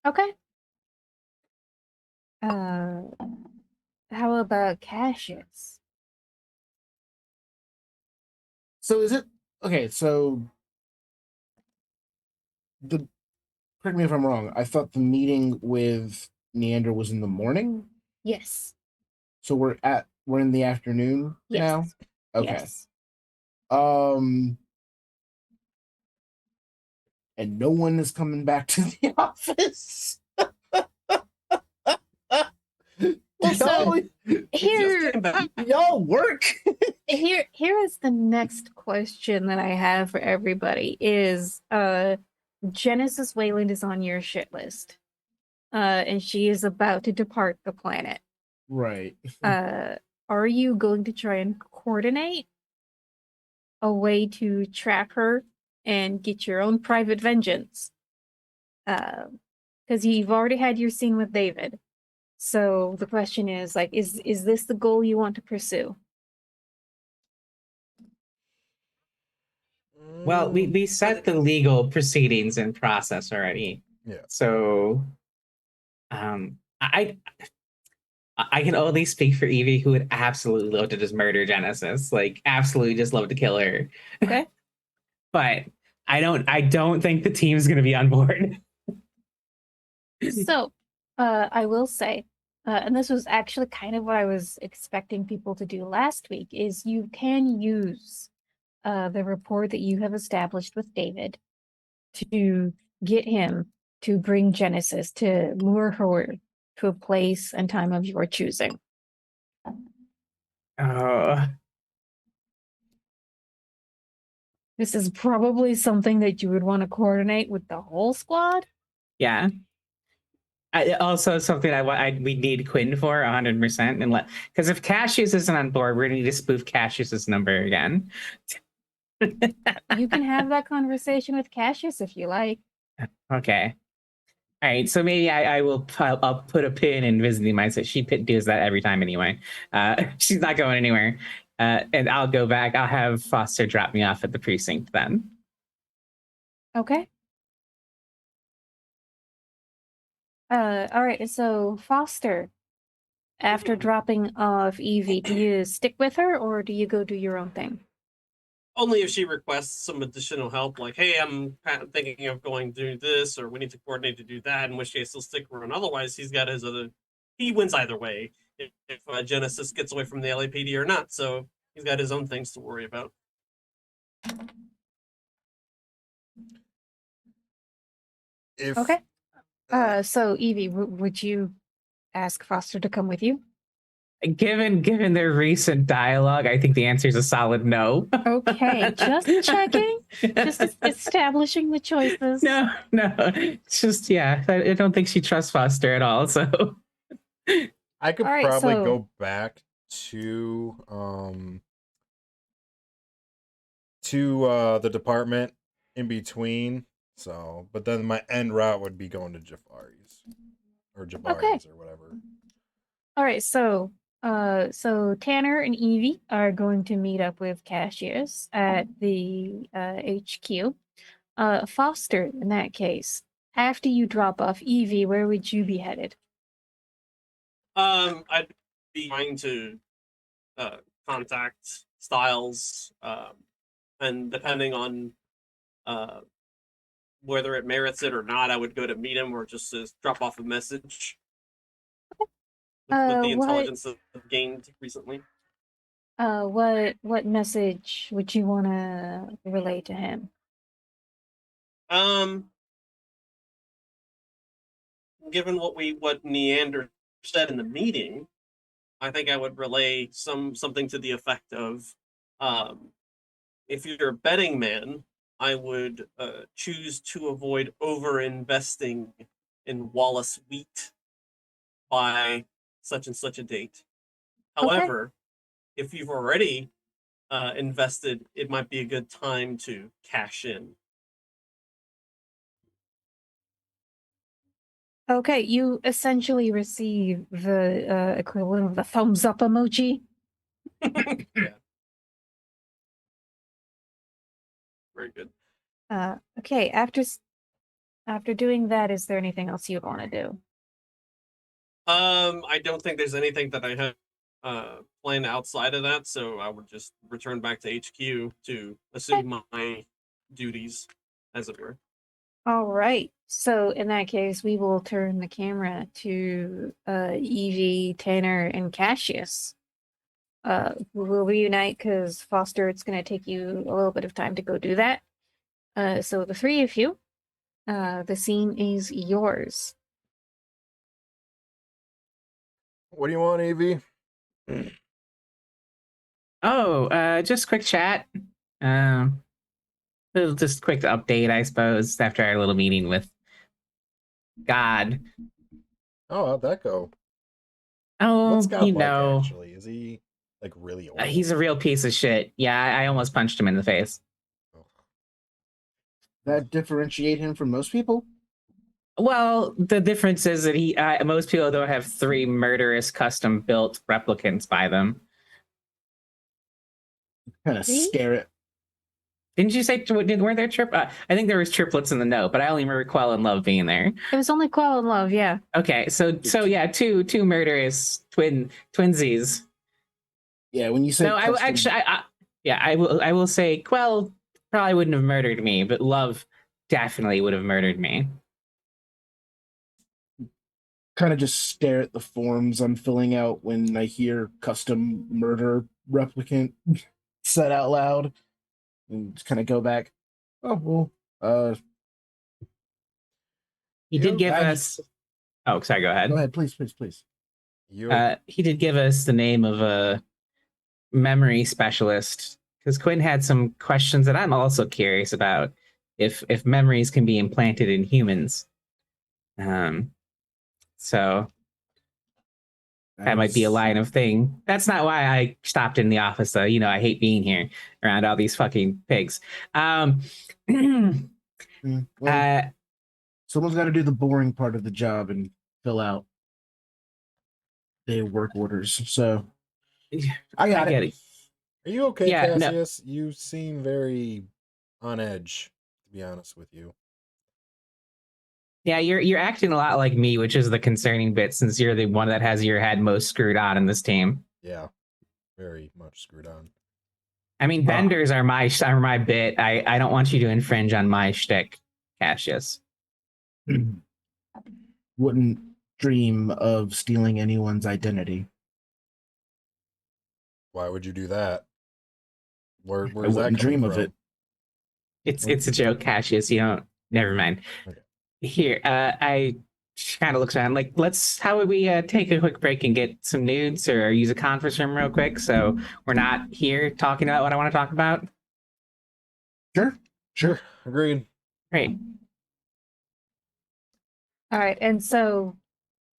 Okay. How about Cassius? So is it okay? So correct me if I'm wrong. I thought the meeting with Neander was in the morning. Yes. So we're in the afternoon now. Yes. Okay. Yes. And no one is coming back to the office. Well, so here, y'all work. here is the next question that I have for everybody is Genesis Wayland is on your shit list. And she is about to depart the planet. Right. Are you going to try and coordinate a way to track her and get your own private vengeance? Because you've already had your scene with David. So the question is, like, is this the goal you want to pursue? Well, we set the legal proceedings in process already. Yeah. So, I can only speak for Evie, who would absolutely love to just murder Genesis, like absolutely just love to kill her. Okay. But I don't think the team's gonna be on board. So, I will say, and this was actually kind of what I was expecting people to do last week, is you can use the rapport that you have established with David to get him to bring Genesis, to lure her to a place and time of your choosing. Oh, This is probably something that you would want to coordinate with the whole squad. yeah. Also, something we need Quinn for 100%, and because if Cassius isn't on board, we're gonna need to spoof Cassius's number again. You can have that conversation with Cassius if you like. Okay. All right, so maybe I'll put a pin in visiting mindset. She does that every time anyway. She's not going anywhere, and I'll go back. I'll have Foster drop me off at the precinct then. Okay. All right. So Foster, after dropping off Evie, do you stick with her or do you go do your own thing? Only if she requests some additional help, like, hey, I'm thinking of going to do this, or we need to coordinate to do that, in which case he'll stick around. Otherwise, he's got his other. He wins either way, if Genesis gets away from the LAPD or not. So he's got his own things to worry about. If Okay. So Evie, would you ask Foster to come with you? Given their recent dialogue, I think the answer is a solid no. Okay, just checking, just establishing the choices. No, it's just I don't think she trusts Foster at all. So I could All right, probably so- go back to the department in between. So, but then my end route would be going to Jafari's or Jabari's or whatever. All right, so Tanner and Evie are going to meet up with Cassius at the HQ. Foster, in that case, after you drop off Evie, where would you be headed? I'd be trying to contact Styles, and depending on whether it merits it or not, I would go to meet him or just drop off a message. With the What- intelligence I've gained recently. What message would you want to relay to him? Given what Neander said in the meeting, I think I would relay something to the effect of, if you're a betting man, I would choose to avoid over investing in Wallace wheat by such and such a date. However, if you've already invested, it might be a good time to cash in. Okay, you essentially receive the equivalent of the thumbs up emoji. Yeah. Very good. Okay, after doing that, is there anything else you'd want to do? I don't think there's anything that I have planned outside of that, so I would just return back to HQ to assume my duties, as it were. All right. So in that case, we will turn the camera to Evie, Tanner, and Cassius. We'll reunite because Foster, it's going to take you a little bit of time to go do that. So the three of you, the scene is yours. What do you want, Evie? just quick chat. Just quick update, I suppose, after our little meeting with God. Oh, how'd that go? Oh, What's God you like, know, actually? Is he like really old? he's a real piece of shit. Yeah, I almost punched him in the face. That differentiate him from most people? Well, the difference is that most people don't have 3 murderous custom-built replicants by them. Kind of See? scare it. Didn't you say were there I think there was triplets in the note, but I only remember Quell and Love being there. It was only Quell and Love, yeah. Okay, so yeah, two murderous twinsies. Yeah, when you say No, I will say Quell probably wouldn't have murdered me, but Love definitely would have murdered me. kind of just stare at the forms I'm filling out when I hear custom murder replicant said out loud, and just kind of go back. Oh well, He You did give I- us. Oh, sorry. Go ahead. go ahead, please. He did give us the name of a memory specialist because Quinn had some questions that I'm also curious about. If memories can be implanted in humans, so that might be a line of thing. That's not why I stopped in the office, though. You know, I hate being here around all these fucking pigs. Well, someone's got to do the boring part of the job and fill out the work orders. So I got get it. it. Are you okay, Yeah, no. Cassius? You seem very on edge, to be honest with you. Yeah, you're acting a lot like me, which is the concerning bit, since you're the one that has your head most screwed on in this team. Yeah, very much screwed on. I mean, Wow. benders are my bit. I don't want you to infringe on my shtick, Cassius. Wouldn't dream of stealing anyone's identity. Why would you do that? Where's I that wouldn't dream coming of from? it. It's a joke, Cassius. You don't. Never mind. Okay. Here, I kind of looks around like, how would we take a quick break and get some nudes or use a conference room real quick so we're not here talking about what I want to talk about? Sure, agreed. Great. All right, and so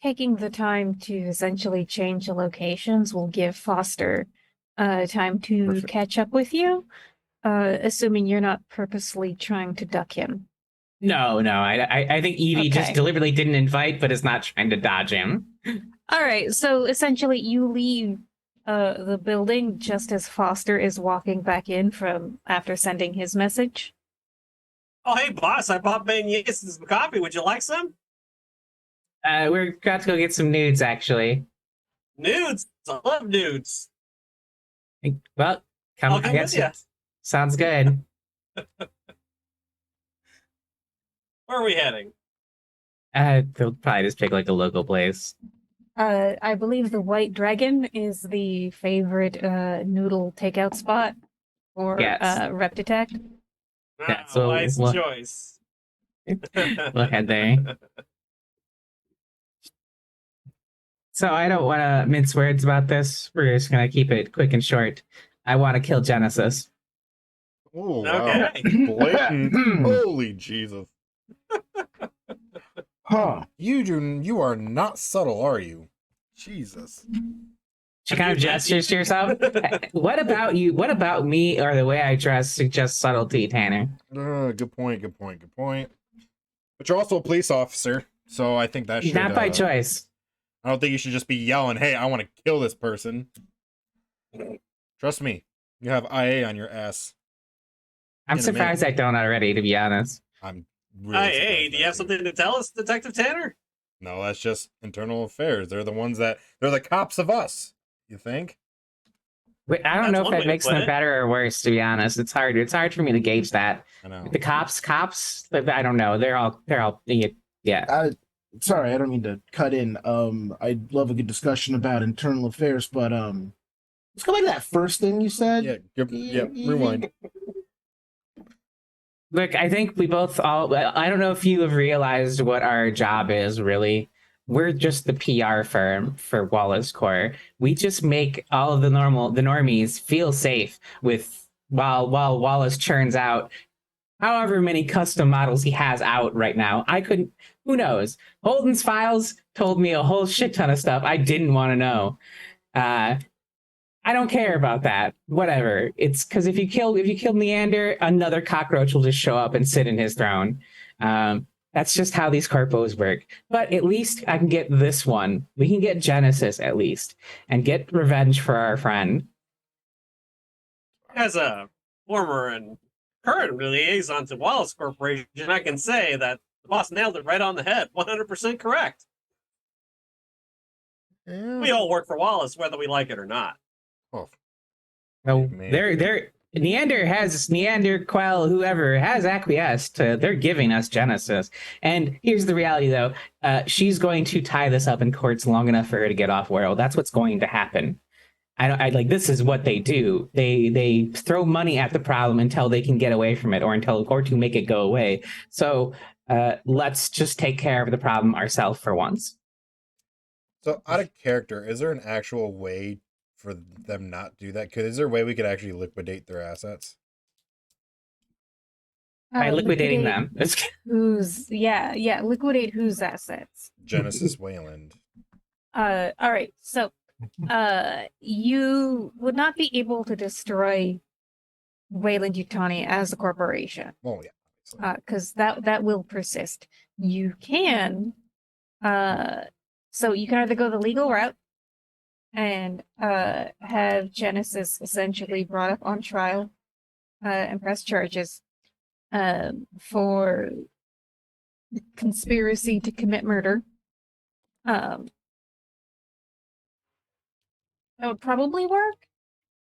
taking the time to essentially change the locations will give Foster time to Perfect. catch up with you, assuming you're not purposely trying to duck him. No, I think Evie just Okay. deliberately didn't invite, but is not trying to dodge him. All right, so essentially you leave the building just as Foster is walking back in from after sending his message. Oh, hey, boss, I bought beignets and some coffee. Would you like some? We're about to go get some nudes, actually. Nudes. I love nudes. Well, come. I'll come I guess with ya. sounds good. Where are we heading? They'll probably just pick like a local place. I believe the White Dragon is the favorite noodle takeout spot for Yes. Rep Detect. Yeah, so Wise what- choice. We'll head there. So I don't want to mince words about this. We're just gonna keep it quick and short. I want to kill Genesis. Oh, wow. Okay. Blatant. Holy Jesus. Huh. You are not subtle, are you? Jesus. She kind of gestures to herself. What about you? What about me or the way I dress suggests subtlety, Tanner? Good point. But you're also a police officer, so I think that should... Not by choice. I don't think you should just be yelling, hey, I want to kill this person. Trust me, you have IA on your ass. I'm in a surprised I don't already, to be honest. I'm really Hey, surprised do you have that something to tell us, Detective Tanner? No, that's just internal affairs. They're the cops of us. You think? Wait, I don't That's know if one way that to makes put them it. better or worse, to be honest. It's hard for me to gauge that. I know. The cops, I don't know. They're all, yeah. Sorry, I don't mean to cut in. I'd love a good discussion about internal affairs, but let's go back to that first thing you said. Yeah, rewind. Look, I think we both I don't know if you have realized what our job is, really. We're just the PR firm for Wallace Core. We just make all of the normies feel safe while Wallace churns out however many custom models he has out right now. Who knows? Holden's files told me a whole shit ton of stuff I didn't want to know. I don't care about that. Whatever. It's because if you kill Neander, another cockroach will just show up and sit in his throne. That's just how these corpos work. But at least I can get this one. We can get Genesis at least and get revenge for our friend. As a former and current liaison to Wallace Corporation, I can say that the boss nailed it right on the head. 100% correct. Yeah. We all work for Wallace, whether we like it or not. Oh, No, man. they're Neanderquell, whoever has acquiesced to, they're giving us Genesis. And here's the reality though, she's going to tie this up in courts long enough for her to get off world. That's what's going to happen. I like, this is what they do. They throw money at the problem until they can get away from it, or to make it go away. So let's just take care of the problem ourselves for once. So out of character, is there an actual way for them not do that? Is there a way we could actually liquidate their assets? By liquidating them. Liquidate whose assets? Genesis Wayland. All right. So, you would not be able to destroy Wayland Yutani as a corporation, Oh yeah. obviously. because that will persist. You can, so you can either go the legal route and have Genesis essentially brought up on trial, and press charges, for conspiracy to commit murder. That would probably work.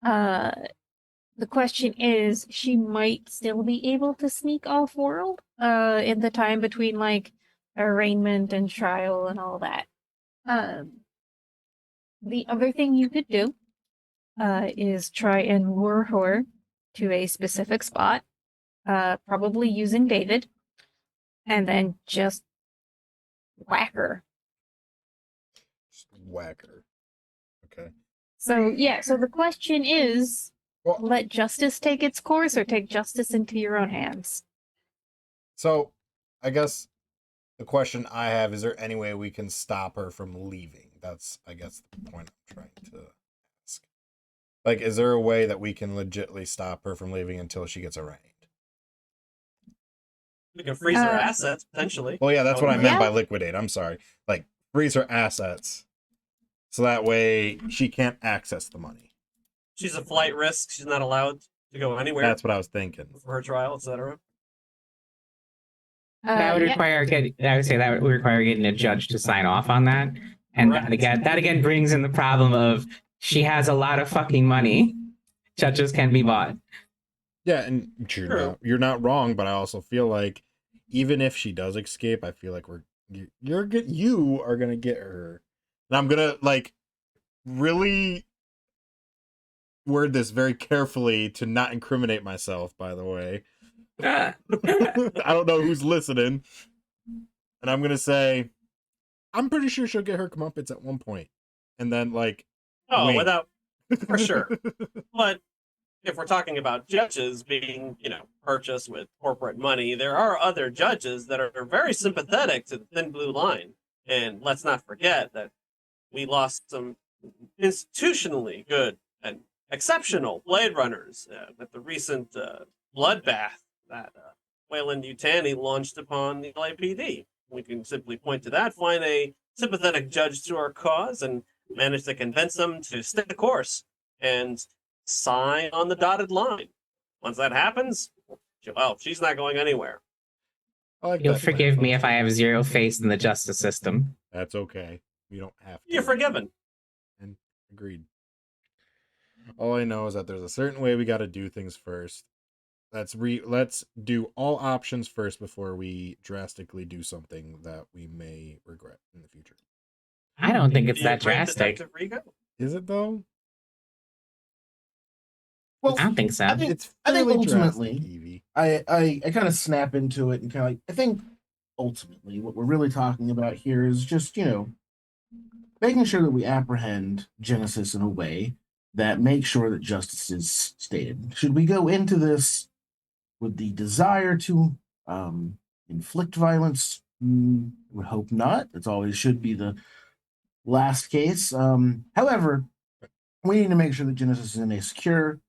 The question is, she might still be able to sneak off world in the time between like arraignment and trial and all that. The other thing you could do is try and lure her to a specific spot, probably using David, and then just whack her. Just whack her. Okay. So the question is, Well, let justice take its course or take justice into your own hands? so I guess the question I have, is there any way we can stop her from leaving? That's, I guess, the point I'm trying to ask. Like, is there a way that we can legitly stop her from leaving until she gets arraigned? We can freeze our Uh, assets, potentially. Well, yeah, that's what I meant Yeah. by liquidate. I'm sorry. Like, freeze her assets. So that way she can't access the money. She's a flight risk. She's not allowed to go anywhere That's what I was thinking. for her trial, etc. That would Yeah. require I would say that would require getting a judge to sign off on that. And Correct. that again brings in the problem of she has a lot of fucking money. Judges can be bought. Yeah, and True. you're not wrong, but I also feel like even if she does escape, I feel like you are gonna get her. And I'm gonna like really word this very carefully to not incriminate myself, by the way. I don't know who's listening. And I'm gonna say I'm pretty sure she'll get her comeuppance at one point. And then like Oh, wait. without for sure. But if we're talking about judges being, purchased with corporate money, there are other judges that are very sympathetic to the thin blue line. And let's not forget that we lost some institutionally good and exceptional Blade Runners with the recent bloodbath that Wayland Yutani launched upon the LAPD. We can simply point to that, find a sympathetic judge to our cause, and manage to convince them to stick the course and sign on the dotted line. Once that happens, well, she's not going anywhere. I like You'll that forgive plan, me if Foster. I have zero faith in the justice system. That's okay. You don't have to. You're forgiven. Agreed. All I know is that there's a certain way we got to do things first. Let's do all options first before we drastically do something that we may regret in the future. I don't think it's Do you that agree, drastic. Detective Rigo? Is it though? Well, I don't think so. I think- It's I think fairly ultimately- drastic, Evie. I kind of snap into it and kind of like, I think ultimately what we're really talking about here is just, making sure that we apprehend Genesis in a way that makes sure that justice is stated. Should we go into this with the desire to inflict violence? I would hope not. That's always should be the last case. However, we need to make sure that Genesis is in a secure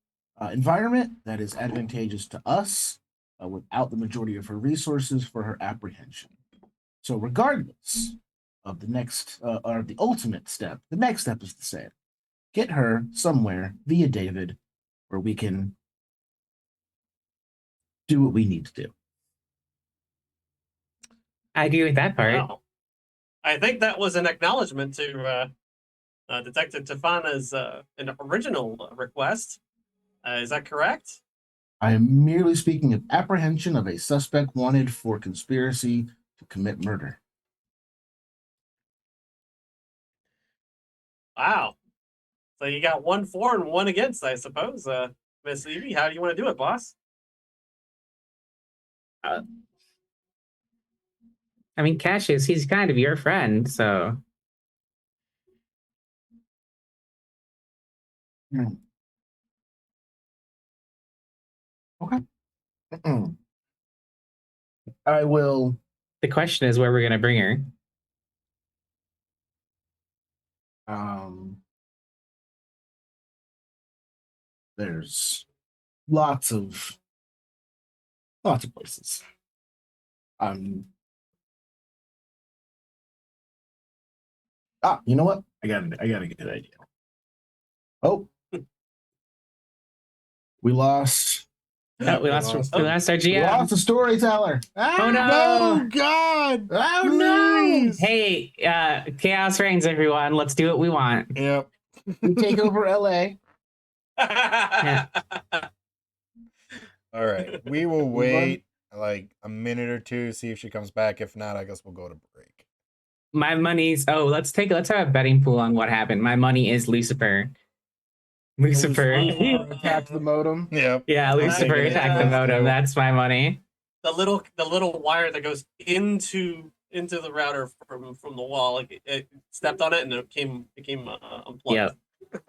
environment that is advantageous to us without the majority of her resources for her apprehension. So, regardless of the next or the ultimate step, the next step is the same: get her somewhere via David, where we can do what we need to do. I agree with that part. Wow. I think that was an acknowledgement to Detective Tafana's an original request. Is that correct? I am merely speaking of apprehension of a suspect wanted for conspiracy to commit murder. Wow. So you got 1 for and 1 against, I suppose. Miss Evie, how do you want to do it, boss? I mean, Cassius, he's kind of your friend, so Okay. I will. the question is where we're gonna bring her. There's lots of places. You know what? I got a good idea. Oh, we lost. Oh, we lost our We GM. lost the storyteller. Oh no! Oh God! Oh no! Please! Hey, chaos reigns, everyone. Let's do what we want. Yep. We take over LA. All right. We will wait like a minute or two, see if she comes back. If not, I guess we'll go to break. My money's. Oh, let's have a betting pool on what happened. My money is Lucifer. Lucifer. Attacked the modem. Yep. Yeah, Lucifer Yeah. attacked the modem. That's my money. the little wire that goes into the router from the wall, like it stepped on it and it became unplugged.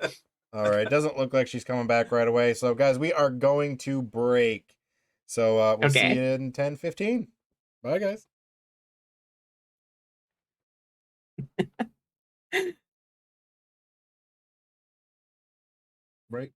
Yep. All right. Doesn't look like she's coming back right away. So, guys, we are going to break. So, we'll see Okay. you in 10:15. Bye, guys. Break.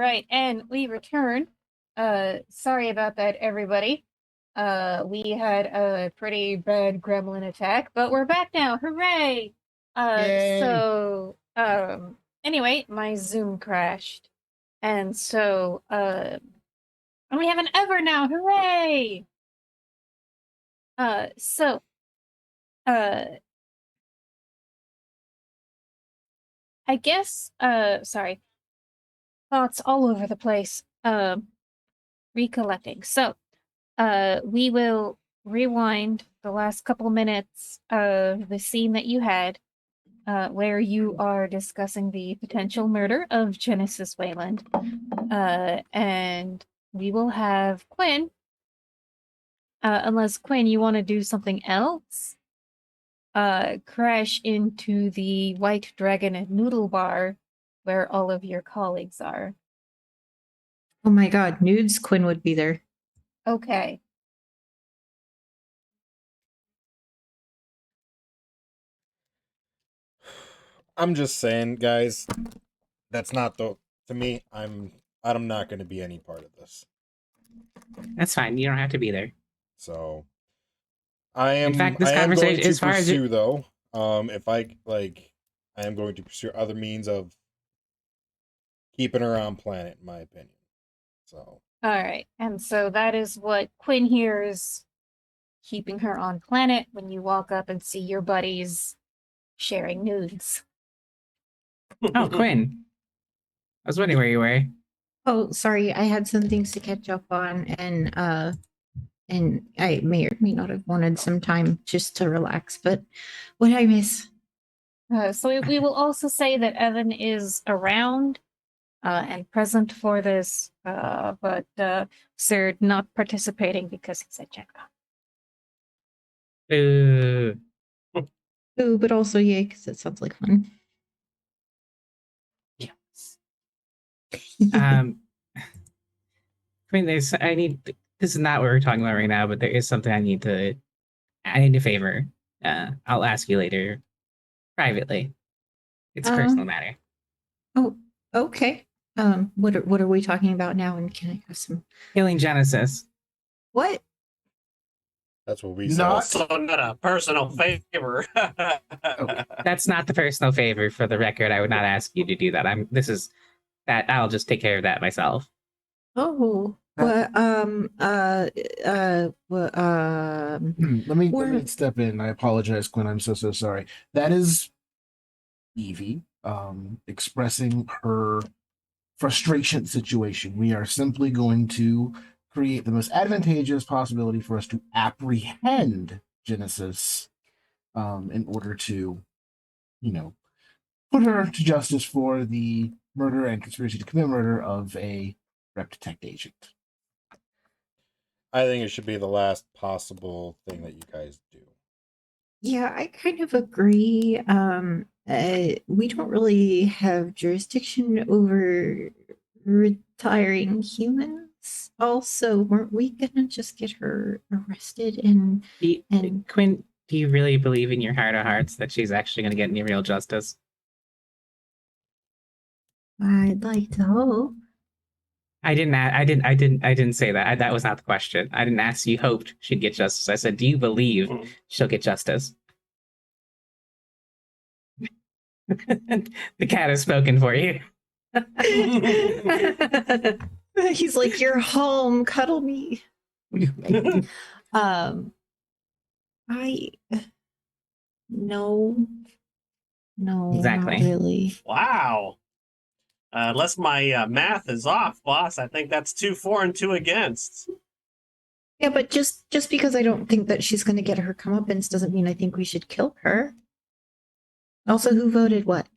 right, and we return. Sorry about that, everybody. We had a pretty bad gremlin attack, but we're back now. Hooray! Yay. Anyway, my Zoom crashed. And so, and we have an Ever now. Hooray! So, I guess, sorry, thoughts all over the place. Recollecting. So, we will rewind the last couple minutes of the scene that you had, where you are discussing the potential murder of Genesis Wayland. And we will have Quinn, unless Quinn, you want to do something else, crash into the White Dragon Noodle Bar where all of your colleagues are. Oh my god, nudes, Quinn would be there. Okay. I'm just saying, guys, that's not the to me, I'm not gonna be any part of this. That's fine. You don't have to be there. So I am fact, this I am going conversation- to as far as pursue though. If I I am going to pursue other means of keeping her on planet, in my opinion. So All right. And so that is what Quinn hears, keeping her on planet when you walk up and see your buddies sharing nudes. Oh, Quinn. I was wondering where you were. Oh, sorry, I had some things to catch up on, and I may or may not have wanted some time just to relax, but what did I miss? So we will also say that Evan is around and present for this, but Sir not participating because he's at Gen Con. Ooh. Ooh, but also yay, because it sounds like fun. Yes. Quinn, this is not what we're talking about right now, but there is something I need a favor. I'll ask you later privately. It's a personal matter. Oh, okay. What are we talking about now? And can I have some? Killing Genesis. What? that's what we Not- saw. Also, not a personal favor. That's not the personal favor. For the record, I would not ask you to do that. I'll just take care of that myself. Oh, well, let me We're- step in. I apologize, Quinn. I'm so sorry. That is Evie expressing her frustration situation. We are simply going to create the most advantageous possibility for us to apprehend Genesis in order to, put her to justice for the murder and conspiracy to commit murder of a rep detect agent. I think it should be the last possible thing that you guys do. Yeah, I kind of agree. We don't really have jurisdiction over retiring humans. Also, weren't we gonna just get her arrested and Quinn, do you really believe in your heart of hearts that she's actually going to get any real justice? I'd like to hope. I didn't say that. That was not the question. I didn't ask you hoped she'd get justice. I said, do you believe she'll get justice? The cat has spoken for you. He's like, "You're home, cuddle me." I no, Exactly. not really. Wow. Unless my math is off, boss, I think that's 2 for and 2 against. Yeah, but just because I don't think that she's going to get her comeuppance doesn't mean I think we should kill her. Also, who voted what?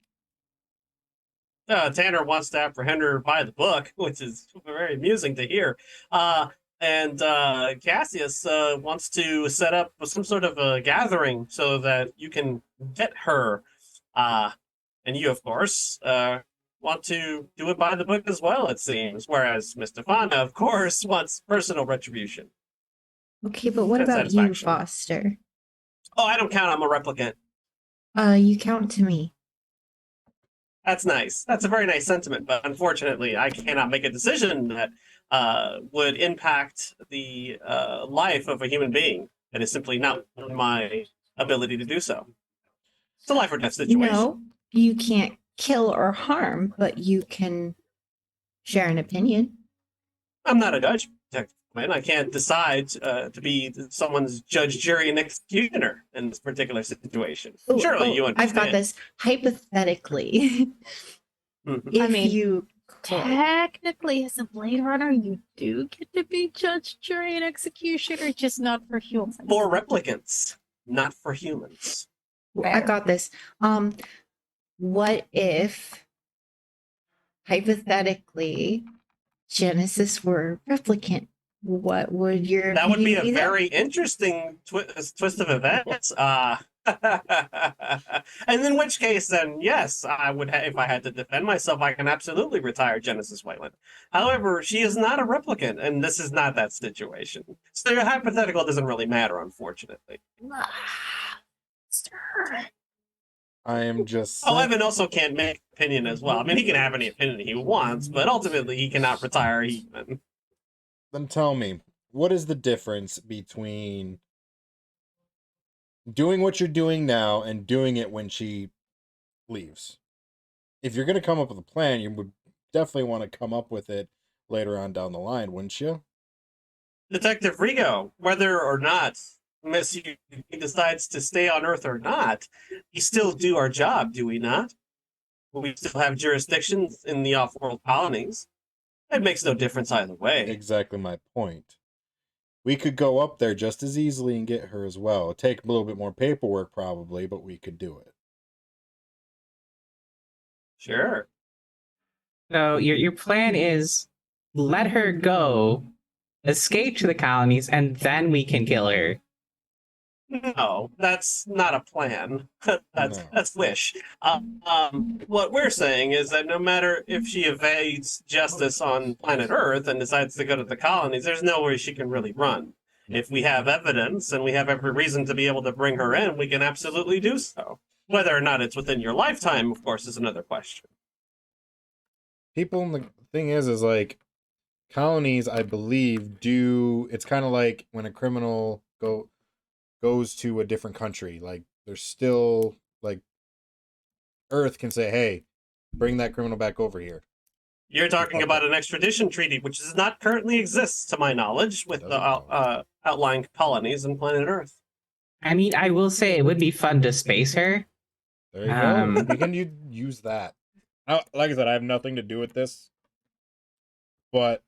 Tanner wants to apprehend her by the book, which is very amusing to hear. And Cassius wants to set up some sort of a gathering so that you can get her. And you, of course, want to do it by the book as well, it seems. Whereas Mr. Fana, of course, wants personal retribution. Okay, but what That's about you, satisfaction. Foster? Oh, I don't count. I'm a replicant. You count to me. That's nice. That's a very nice sentiment, but unfortunately, I cannot make a decision that would impact the life of a human being. It is simply not my ability to do so. It's a life or death situation. No, you can't kill or harm, but you can share an opinion. I'm not a judge, man. I can't decide to be someone's judge, jury, and executioner in this particular situation. Oh, Surely you understand. I've got this. Hypothetically, Mhm. if I mean, you could, Technically, as a Blade Runner, you do get to be judge, jury, and executioner, just not for humans. For replicants, not for humans. I got this. What if hypothetically Genesis were a replicant? What would your That would be opinion a then? very interesting twist of events. And in which case, then yes, I would. If I had to defend myself, I can absolutely retire Genesis Wayland. However, she is not a replicant, and this is not that situation. So your hypothetical doesn't really matter, unfortunately. I am just. Oh, Evan also can't make opinion as well. I mean, he can have any opinion he wants, but ultimately, he cannot retire even. Then tell me, what is the difference between doing what you're doing now and doing it when she leaves? If you're going to come up with a plan, you would definitely want to come up with it later on down the line, wouldn't you? Detective Rigo, whether or not Miss Yu decides to stay on Earth or not, we still do our job, do we not? We still have jurisdictions in the off-world colonies. It makes no difference either way. Exactly my point. We could go up there just as easily and get her as well. It'd take a little bit more paperwork probably, but we could do it. Sure. So your plan is let her go, escape to the colonies, and then we can kill her. No, that's not a plan. No. That's wish. What we're saying is that no matter if she evades justice on planet Earth and decides to go to the colonies, there's nowhere she can really run. If we have evidence and we have every reason to be able to bring her in, we can absolutely do so. Whether or not it's within your lifetime, of course, is another question. People, the thing is like, colonies, I believe, do. It's kind of like when a criminal goes to a different country. Like, there's still like Earth can say, "Hey, bring that criminal back over here." You're talking about an extradition treaty, which does not currently exist, to my knowledge, with the outlying colonies on planet Earth. I mean, I will say it would be fun to space her. There you go. We can use that. Like I said, I have nothing to do with this, but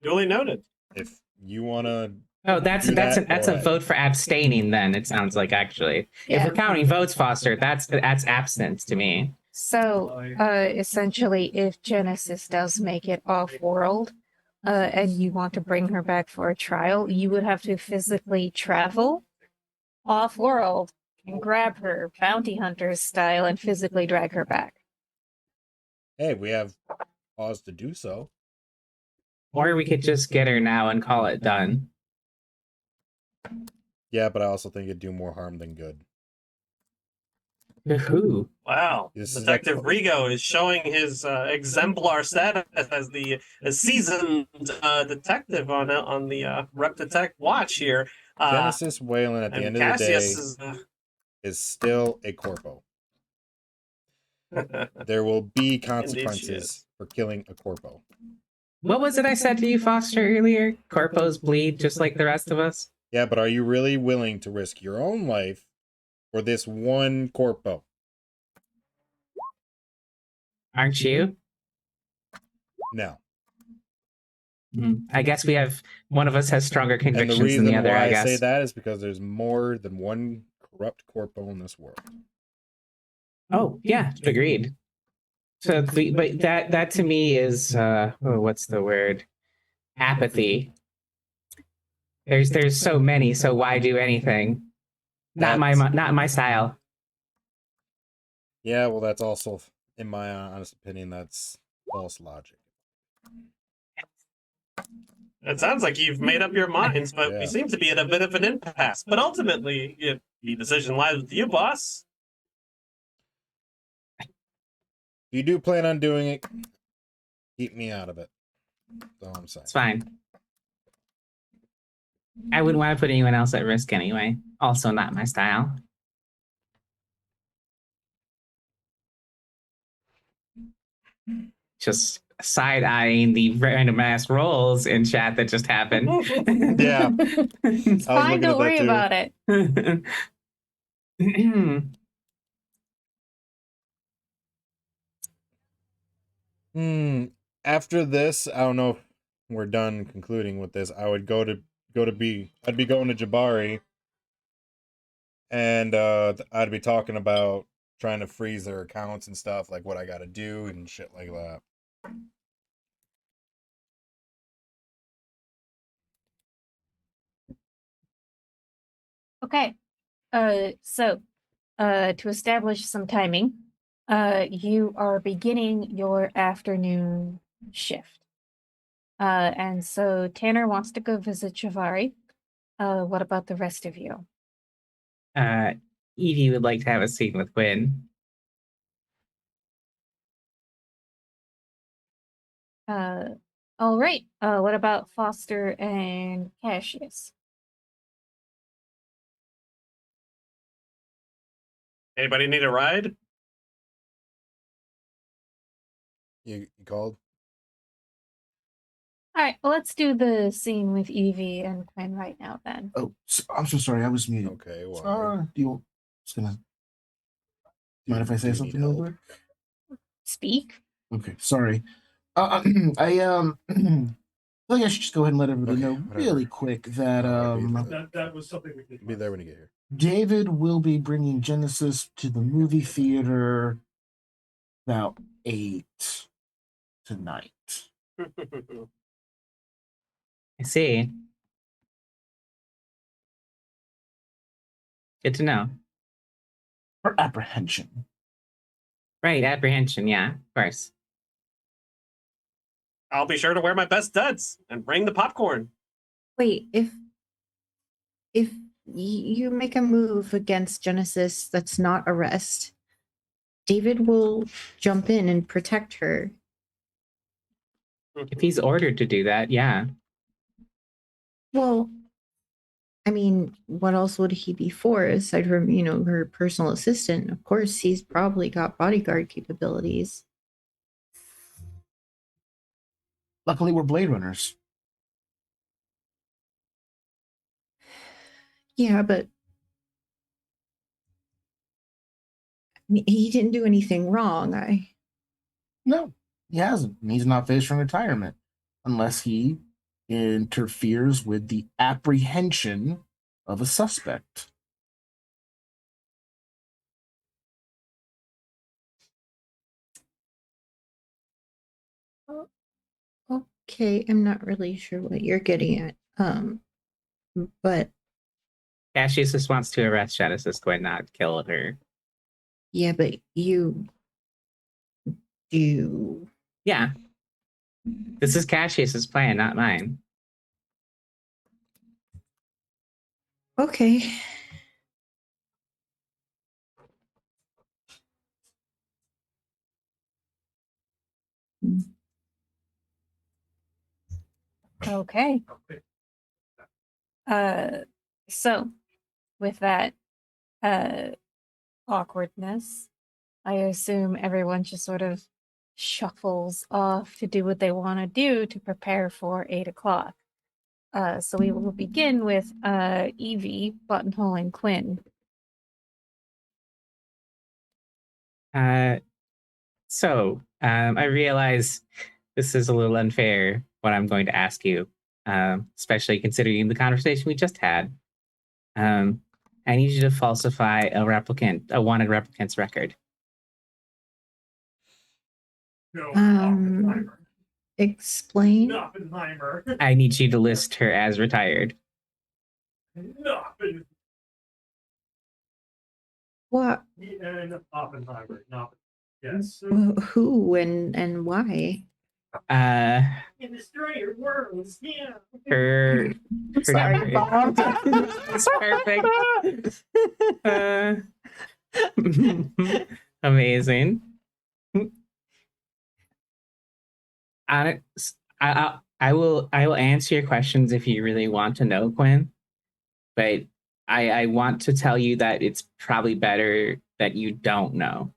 Duly noted. if you want to, Oh, that's a vote for abstaining. Then it sounds like actually, if we're counting votes, Foster, that's abstinence to me. So, essentially, if Genesis does make it off-world, and you want to bring her back for a trial, you would have to physically travel off-world and grab her, bounty hunters style, and physically drag her back. hey, we have cause to do so. Or we could just get her now and call it done. Yeah, but I also think it'd do more harm than good. Who? Wow. This is Detective excellent. Rigo is showing his exemplar status as the seasoned detective on the Rep Detect watch here. Genesis Wayland at the and end of the day Cassius is still a corpo. There will be consequences is. for killing a corpo. What was it I said to you, Foster, earlier? Corpos bleed just like the rest of us. Yeah, but are you really willing to risk your own life for this one corpo? Aren't you? No. I guess we have one of us has stronger And the convictions reason than the other. why I I guess. say that is because there's more than one corrupt corpo in this world. Oh yeah, agreed. So, but that to me is what's the word? Apathy. There's so many, so why do anything? Not my style. Yeah, well, that's also, in my honest opinion, that's false logic. It sounds like you've made up your minds, but Yeah. we seem to be at a bit of an impasse. But ultimately, the decision lies with you, boss. If you do plan on doing it, keep me out of it. That's all I'm saying. It's fine. I wouldn't want to put anyone else at risk anyway. Also, not my style. Just side eyeing the random ass rolls in chat that just happened. Yeah. It's I was fine, looking at don't worry that too. about it. After this, I don't know if we're done concluding with this. I would I'd be going to Jabari, and I'd be talking about trying to freeze their accounts and stuff, like what I got to do and shit like that. Okay. So, to establish some timing, you are beginning your afternoon shift. And so Tanner wants to go visit Javari. What about the rest of you? Evie would like to have a scene with Quinn. All right. What about Foster and Cassius? Anybody need a ride? You called? All right. Well, let's do the scene with Evie and Quinn right now then. Oh, I'm so sorry. I was muted. Okay, why? Do you mind if I say Do you something need real help? quick? Speak. Okay, sorry. I think I should just go ahead and let everybody Okay, know whatever. really quick that That was something we did. Be there when you get here. David will be bringing Genesis to the movie theater about 8 tonight. I see. Good to know. For apprehension. Right, apprehension. Yeah, of course. I'll be sure to wear my best duds and bring the popcorn. Wait, if you make a move against Genesis that's not arrest, David will jump in and protect her. If he's ordered to do that, yeah. Well, I mean, what else would he be for aside from, her personal assistant? Of course, he's probably got bodyguard capabilities. Luckily, we're Blade Runners. Yeah, but he didn't do anything wrong. No, he hasn't. He's not faced from retirement unless he interferes with the apprehension of a suspect. Okay, I'm not really sure what you're getting at. But Cassius just wants to arrest Genesis, Quinn, not kill her. yeah, but you do. Yeah. This is Cassius's plan, not mine. Okay. Okay. So with that awkwardness, I assume everyone just sort of shuffles off to do what they want to do to prepare for 8 o'clock. So we will begin with Evie, Buttonhole, and Quinn. I realize this is a little unfair what I'm going to ask you, especially considering the conversation we just had. I need you to falsify a wanted replicant's record. Explain. Oppenheimer. I need you to list her as retired. What? And Oppenheimer. Yes. Who and why? Destroyer worlds. Yeah. Her Sorry, Bob. That's perfect. Amazing. I will answer your questions if you really want to know, Quinn. But I want to tell you that it's probably better that you don't know.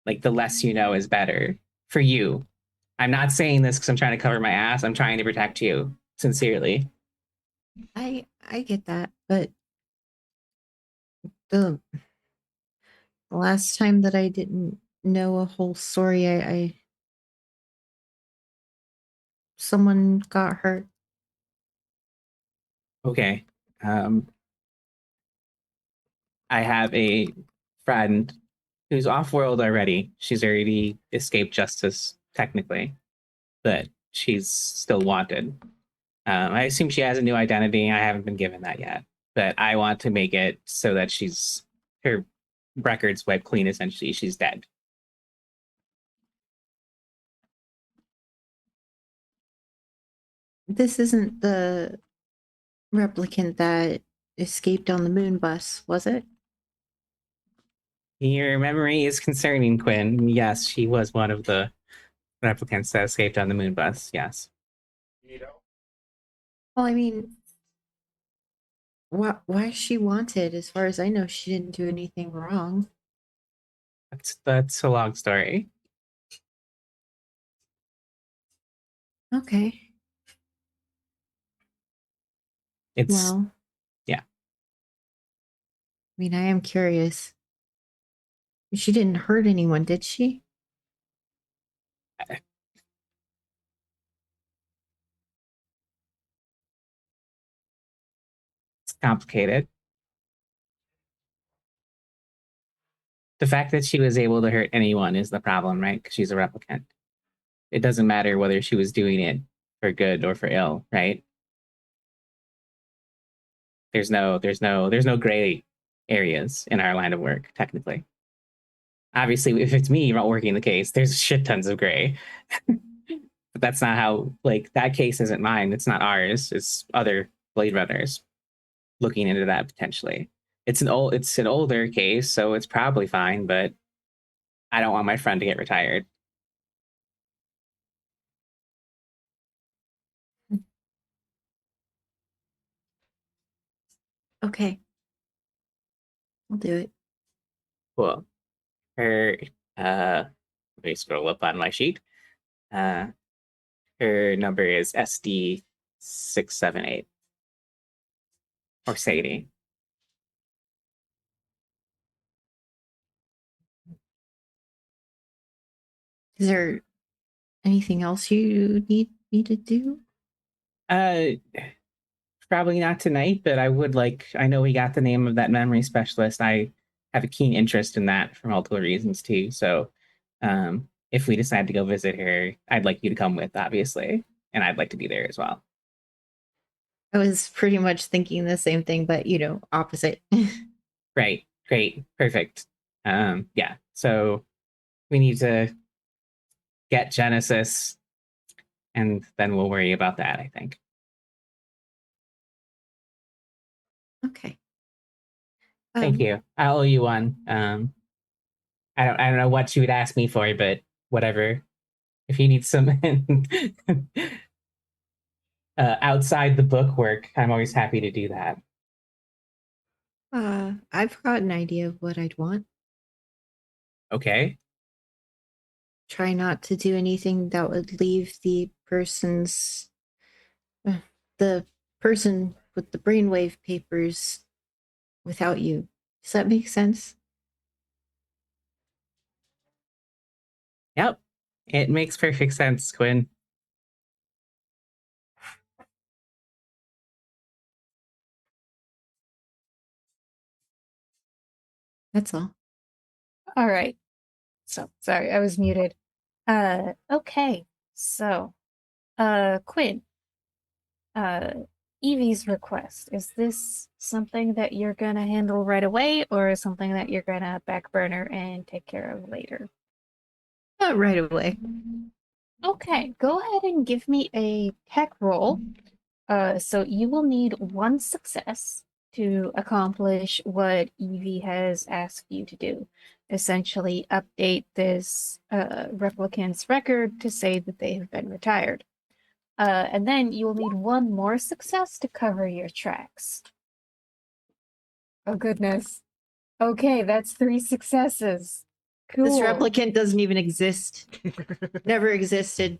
Like the less you know is better for you. I'm not saying this because I'm trying to cover my ass. I'm trying to protect you sincerely. I get that, but the last time that I didn't know a whole story, I someone got hurt. Okay. I have a friend who's off world already. She's already escaped justice, technically, but she's still wanted. I assume she has a new identity. I haven't been given that yet, but I want to make it so that her record's wiped clean. Essentially, she's dead. This isn't the replicant that escaped on the moon bus, was it? Your memory is concerning, Quinn. Yes, she was one of the replicants that escaped on the moon bus. Yes. Well, I mean, why is she wanted? As far as I know, she didn't do anything wrong. That's a long story. Okay. It's Well, yeah. I mean, I am curious. She didn't hurt anyone, did she? It's complicated. The fact that she was able to hurt anyone is the problem, right? Because she's a replicant. It doesn't matter whether she was doing it for good or for ill, right? There's no gray areas in our line of work, technically. Obviously, if it's me working the case, there's shit tons of gray. But that's not how, like, that case isn't mine. It's not ours. It's other Blade Runners looking into that potentially. It's an older case, so it's probably fine, but I don't want my friend to get retired. Okay, I'll do it. Cool. Her let me scroll up on my sheet. Uh her number is SD678. Or Sadie. Is there anything else you need me to do? Uh Probably not tonight, but I know we got the name of that memory specialist. I have a keen interest in that for multiple reasons too. So if we decide to go visit her, I'd like you to come with, obviously. And I'd like to be there as well. I was pretty much thinking the same thing, but opposite. Right. Great. Perfect. Yeah. So we need to get Genesis and then we'll worry about that, I think. Okay. Thank you. I owe you one. I don't know what you would ask me for, but whatever. If you need some outside the book work, I'm always happy to do that. I've got an idea of what I'd want. Okay. Try not to do anything that would leave the person with the brainwave papers without you. Does that make sense? Yep. It makes perfect sense, Quinn. That's all. All right. So sorry, I was muted. Okay. So, Quinn, uh, Evie's request, is this something that you're gonna handle right away or something that you're gonna back burner and take care of later? Not right away. Okay, go ahead and give me a tech roll. So you will need one success. to accomplish what Evie has asked you to do. Essentially, update this replicant's record to say that they have been retired. And then you will need one more success to cover your tracks. Oh, goodness. Okay, that's 3 successes. Cool. This replicant doesn't even exist. Never existed.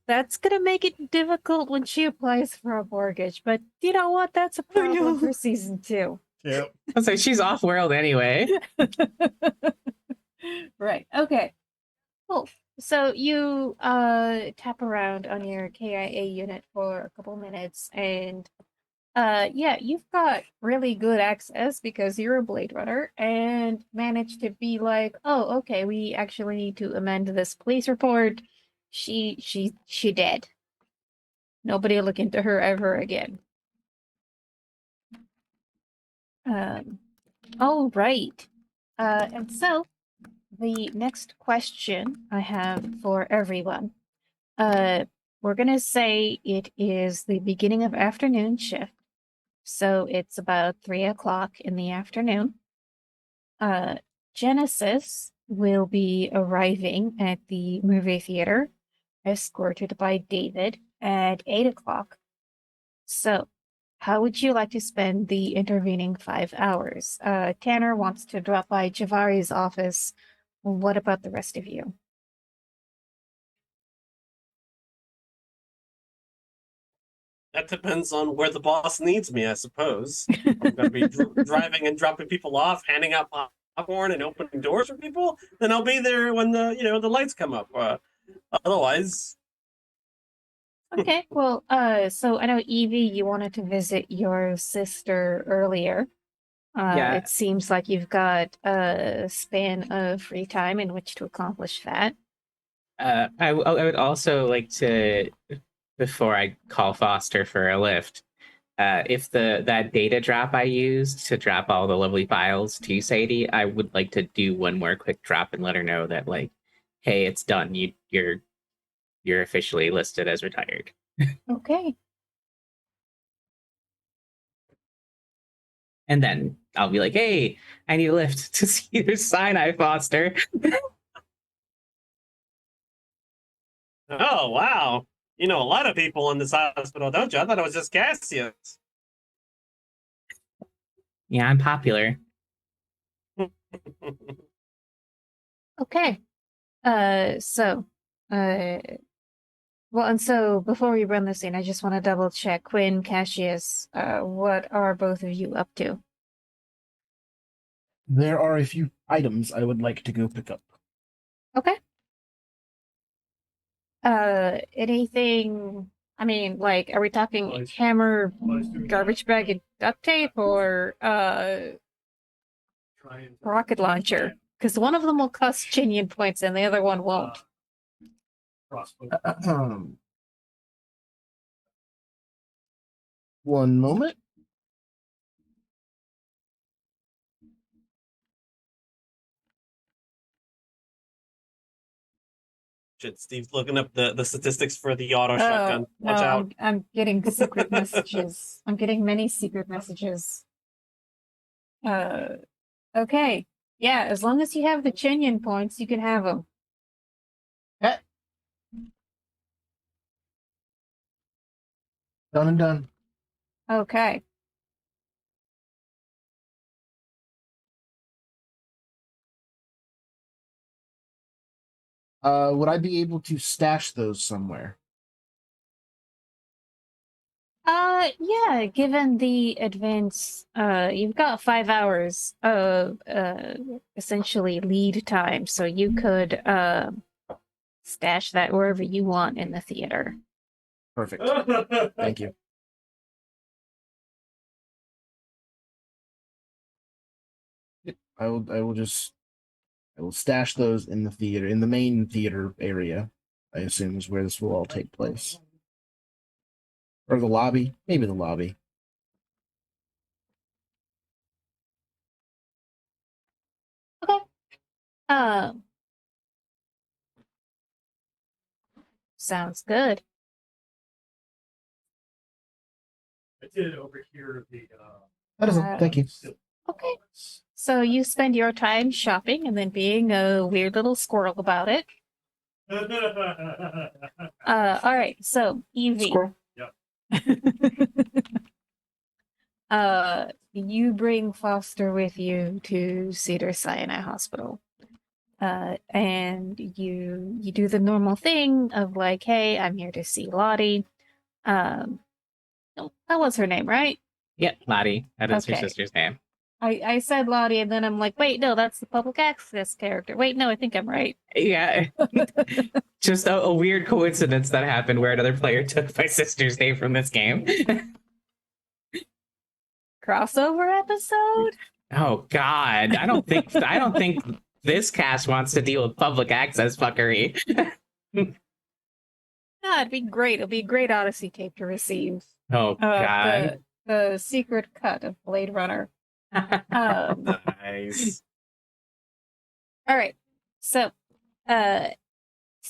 That's gonna make it difficult when she applies for a mortgage, but you know what? That's a problem no. for season 2. Yep. I was like, she's off world anyway. Right. Okay. Cool. So you tap around on your KIA unit for a couple minutes, and yeah, you've got really good access because you're a Blade Runner, and manage to be like, oh, okay, we actually need to amend this police report. She dead. Nobody will look into her ever again. All right. And so the next question I have for everyone. We're gonna say it is the beginning of afternoon shift. So it's about 3 o'clock in the afternoon. Genesis will be arriving at the movie theater, escorted by David at 8 o'clock. So, how would you like to spend the intervening 5 hours? Tanner wants to drop by Javari's office. What about the rest of you? That depends on where the boss needs me, I suppose. I'm going to be driving and dropping people off, handing out popcorn and opening doors for people. Then I'll be there when the lights come up. Otherwise, Okay, well, so I know Evie, you wanted to visit your sister earlier. Yeah. It seems like you've got a span of free time in which to accomplish that. I would also like to, before I call Foster for a lift, if that data drop I used to drop all the lovely files to Sadie, I would like to do one more quick drop and let her know that, like, hey, it's done. You're officially listed as retired. Okay. And then I'll be like, hey, I need a lift to see your Sinai, Foster. oh wow, you know a lot of people in this hospital, don't you? I thought it was just Cassius. Yeah, I'm popular. Okay. So, well, and so before we run this in, I just want to double check. Quinn, Cassius, what are both of you up to? There are a few items I would like to go pick up. Okay. Anything, I mean, like, are we talking hammer, garbage bag, and duct tape, or, rocket launcher? Because one of them will cost Chinian points and the other one won't. One moment. Shit, Steve's looking up the statistics for the auto shotgun. No, Watch out. I'm getting secret messages. I'm getting many secret messages. Okay. Yeah, as long as you have the Chinian points, you can have them. Done and done. Okay. Would I be able to stash those somewhere? Yeah, given the advance, you've got 5 hours of, essentially lead time, so you could, stash that wherever you want in the theater. Perfect. Thank you. I will stash those in the theater, in the main theater area, I assume is where this will all take place. Or the lobby, maybe the lobby. Okay. Um, sounds good. did overhear the. That is all. Thank you. Okay. So you spend your time shopping and then being a weird little squirrel about it. All right. So Evie, Squirrel. you bring Foster with you to Cedar Sinai Hospital. And you do the normal thing of like, hey, I'm here to see Lottie. No, that was her name, right? Yep, Lottie. That is her Okay. sister's name. I said Lottie, and then I'm like, wait, no, that's the public access character. Wait, no, I think I'm right. Yeah. Just a weird coincidence that happened where another player took my sister's name from this game. Crossover episode? Oh God. I don't think this cast wants to deal with public access fuckery. Yeah, it'd be great. It'll be a great Odyssey tape to receive. Oh God. The secret cut of Blade Runner. Nice. All right. So, so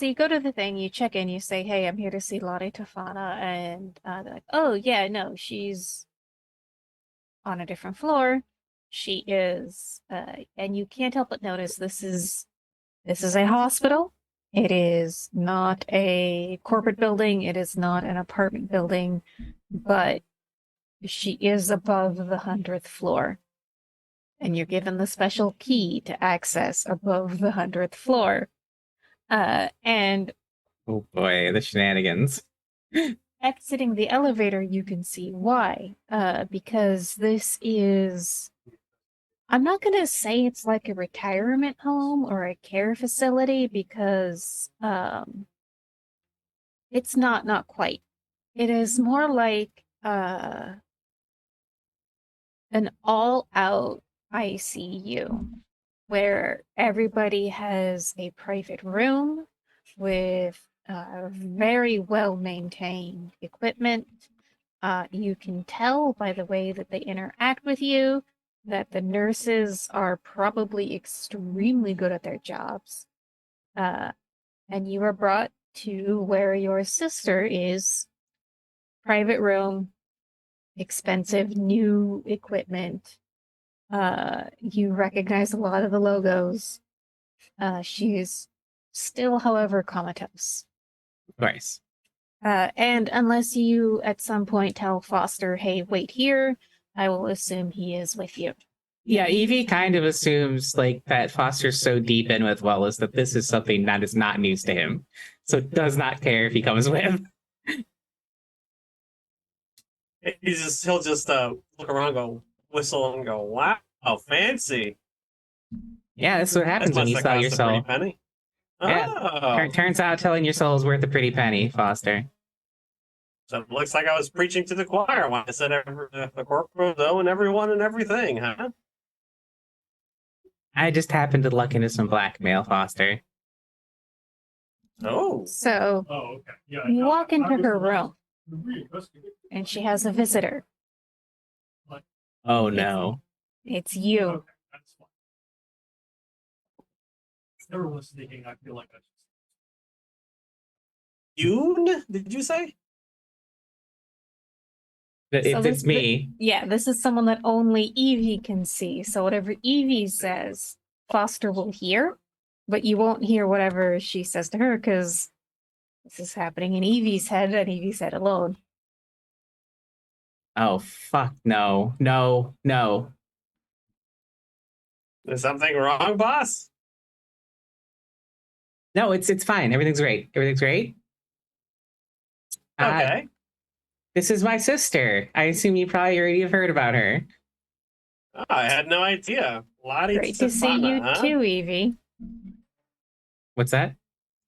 you go to the thing, you check in, you say, "Hey, I'm here to see Lottie Tofana," and they're like, "Oh yeah, no, she's on a different floor. She is," and you can't help but notice this is a hospital. It is not a corporate building. It is not an apartment building, but she is above the 100th floor. And you're given the special key to access above the 100th floor. And Oh boy, the shenanigans. exiting the elevator, you can see why. Because this is, I'm not going to say it's like a retirement home or a care facility because it's not quite. It is more like an all-out ICU where everybody has a private room with very well-maintained equipment. You can tell by the way that they interact with you that the nurses are probably extremely good at their jobs. And you are brought to where your sister is. Private room, expensive new equipment. You recognize a lot of the logos. She is still, however, comatose. Of course. And unless you at some point tell Foster, hey, wait here, I will assume he is with you. Yeah, Evie kind of assumes like that Foster's so deep in with Wallace that this is something that is not news to him. So does not care if he comes with. He'll just look around, go whistle, and go, "Wow, fancy!" Yeah, that's what happens when Must you have sell cost your a soul. pretty penny. Yeah. Oh, Turns out telling your soul is worth a pretty penny, Foster. so it looks like I was preaching to the choir when I said the corporate though and everyone and everything, huh? I just happened to luck into some blackmail, Foster. Oh, So Oh, okay. Yeah. you walk into was her the one room, who reinvestigated. and she has a visitor. Oh no. It's you. Okay, that's fine. Everyone's thinking. I feel like I should. Yoon? Did you say? It's me. Yeah, this is someone that only Evie can see. So whatever Evie says, Foster will hear, but you won't hear whatever she says to her because this is happening in Evie's head and Evie's head alone. Oh fuck no. No. No. Is something wrong, boss? No, it's fine. Everything's great. Everything's great. Okay. This is my sister. I assume you probably already have heard about her. Oh, I had no idea. Lottie Great to see you Tofana, huh? too, Evie. What's that?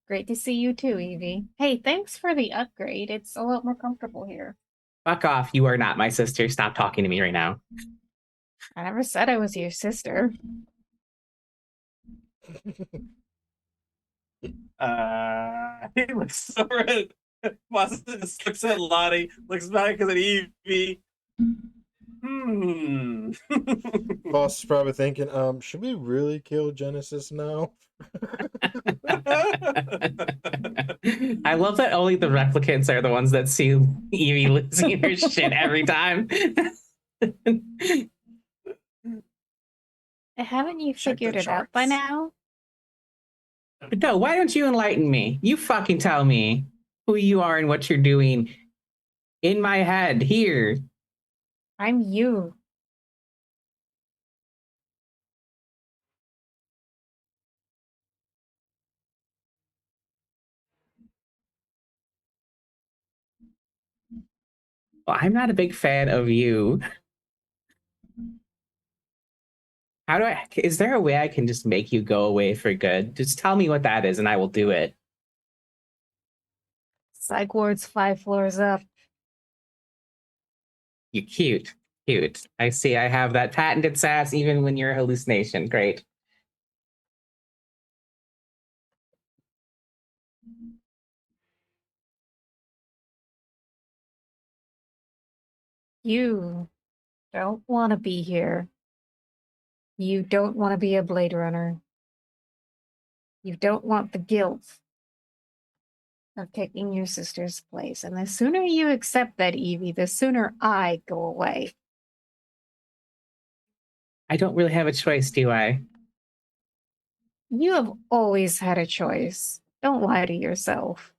Great to see you too, Evie. Hey, thanks for the upgrade. It's a lot more comfortable here. Fuck off. You are not my sister. Stop talking to me right now. I never said I was your sister. He looks so red. Boss just looks at Lottie, looks back at Evie. Boss is probably thinking, should we really kill Genesis now? I love that only the replicants are the ones that see Evie losing her shit every time. Haven't you Check the figured it out by charts. now? No, why don't you enlighten me? You fucking tell me who you are and what you're doing in my head here. I'm you. Well, I'm not a big fan of you. How do I? Is there a way I can just make you go away for good? Just tell me what that is, and I will do it. Psych ward's 5 floors up. You cute, cute. I see. I have that patented sass even when you're a hallucination. Great. You don't want to be here. You don't want to be a Blade Runner. You don't want the guilt of taking your sister's place. And the sooner you accept that, Evie, the sooner I go away. I don't really have a choice, do I? You have always had a choice. Don't lie to yourself.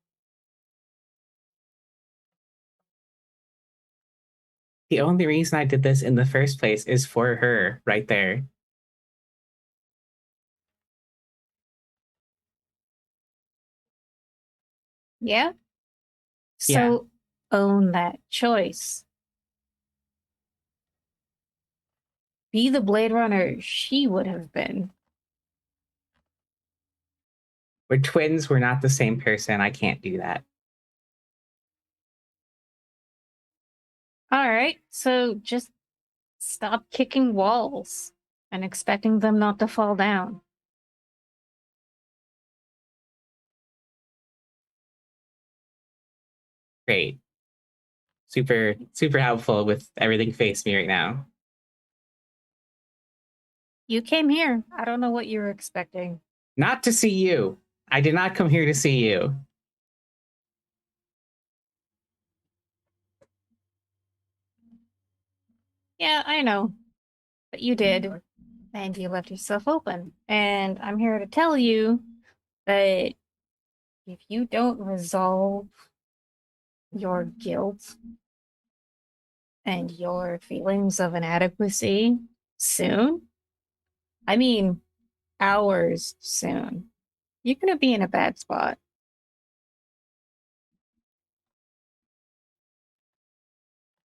The only reason I did this in the first place is for her, right there. Yeah? So own that choice. Be the Blade Runner she would have been. We're twins. We're not the same person. I can't do that. All right, so just stop kicking walls and expecting them not to fall down. Great. Super, super helpful with everything facing me right now. You came here. I don't know what you were expecting. Not to see you. I did not come here to see you. Yeah, I know. But you did. And you left yourself open. And I'm here to tell you that if you don't resolve your guilt and your feelings of inadequacy soon, I mean hours soon, you're going to be in a bad spot.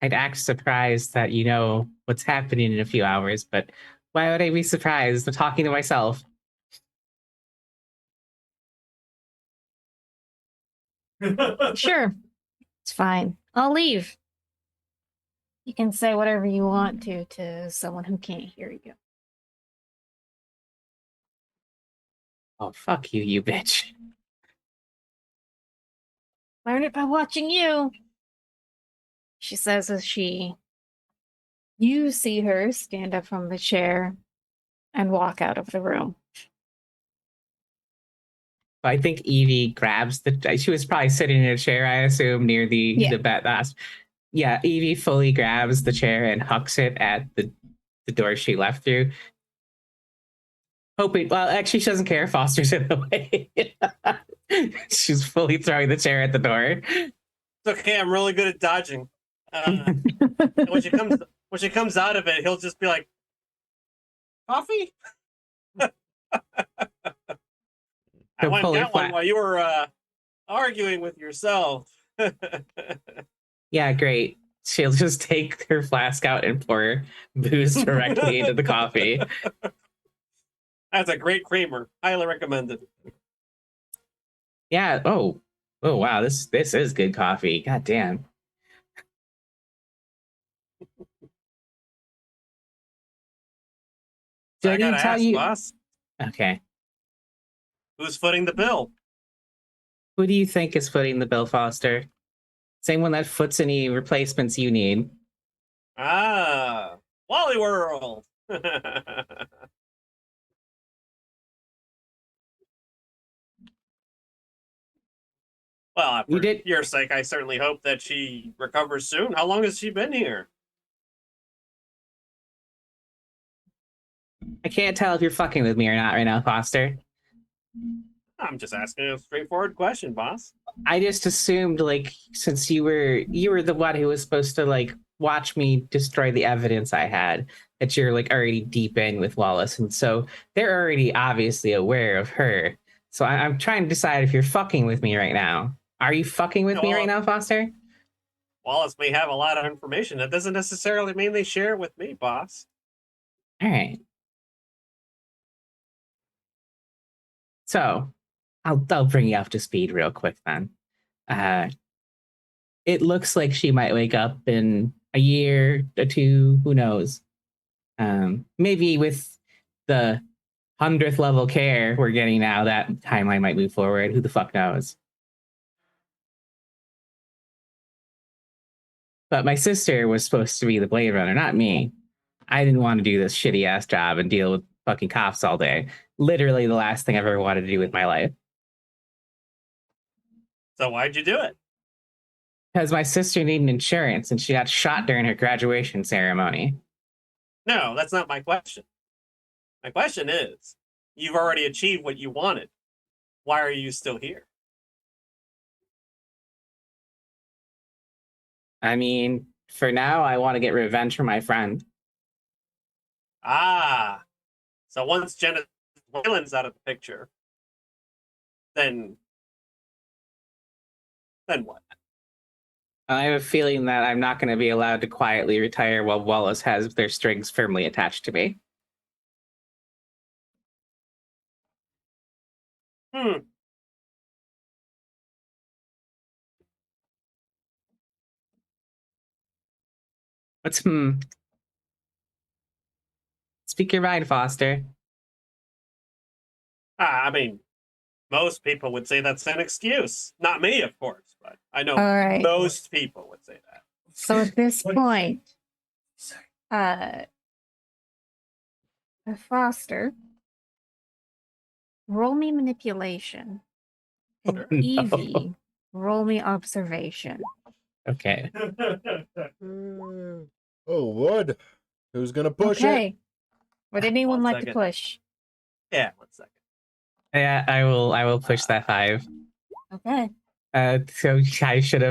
I'd act surprised that you know what's happening in a few hours, but why would I be surprised? I'm talking to myself. Sure, it's fine. I'll leave. You can say whatever you want to someone who can't hear you. Oh, fuck you, you bitch. Learn it by watching you, she says as you see her stand up from the chair and walk out of the room. I think Evie grabs the. She was probably sitting in a chair, I assume, near the bed last. Yeah, Evie fully grabs the chair and hucks it at the door she left through. Hoping, well, actually, she doesn't care. Foster's in the way. She's fully throwing the chair at the door. It's okay. I'm really good at dodging. When she comes out of it, he'll just be like, "Coffee." I went and got one while you were arguing with yourself. Yeah, great. She'll just take her flask out and pour booze directly into the coffee. That's a great creamer. Highly recommended. Yeah. Oh, wow. This is good coffee. God damn. So I gotta ask, boss. Okay. Who's footing the bill? Who do you think is footing the bill, Foster? Same one that foots any replacements you need. Ah, Wally World. Well, You for did- your sake, I certainly hope that she recovers soon. How long has she been here? I can't tell if you're fucking with me or not right now, Foster. I'm just asking a straightforward question, boss. I just assumed, like, since you were the one who was supposed to like watch me destroy the evidence I had, that you're like already deep in with Wallace, and so they're already obviously aware of her. So I'm trying to decide if you're fucking with me right now. Are you fucking with me Well, right now, Foster? Wallace may have a lot of information. That doesn't necessarily mean they share it with me, boss. All right. So I'll bring you up to speed real quick then. It looks like she might wake up in a year or two. Who knows? Maybe with the 100th level care we're getting now, that timeline might move forward. Who the fuck knows? But my sister was supposed to be the Blade Runner, not me. I didn't want to do this shitty ass job and deal with fucking cops all day. Literally the last thing I've ever wanted to do with my life. So why'd you do it? Because my sister needed insurance and she got shot during her graduation ceremony. No, that's not my question. My question is, you've already achieved what you wanted. Why are you still here? I mean, for now, I want to get revenge for my friend. Ah, so once Jenna Whalen's out of the picture, then what? I have a feeling that I'm not going to be allowed to quietly retire while Wallace has their strings firmly attached to me. Hmm. What's Speak your mind, Foster. I mean, most people would say that's an excuse. Not me, of course, but I know All right. most people would say that. So at this point, Foster, roll me manipulation. And Sure. Evie, roll me observation. Okay. Oh Lord, who's gonna push it? Okay. Would anyone 1 like to second. push? Yeah, 1 second. Yeah, I will push that 5. Okay. So I should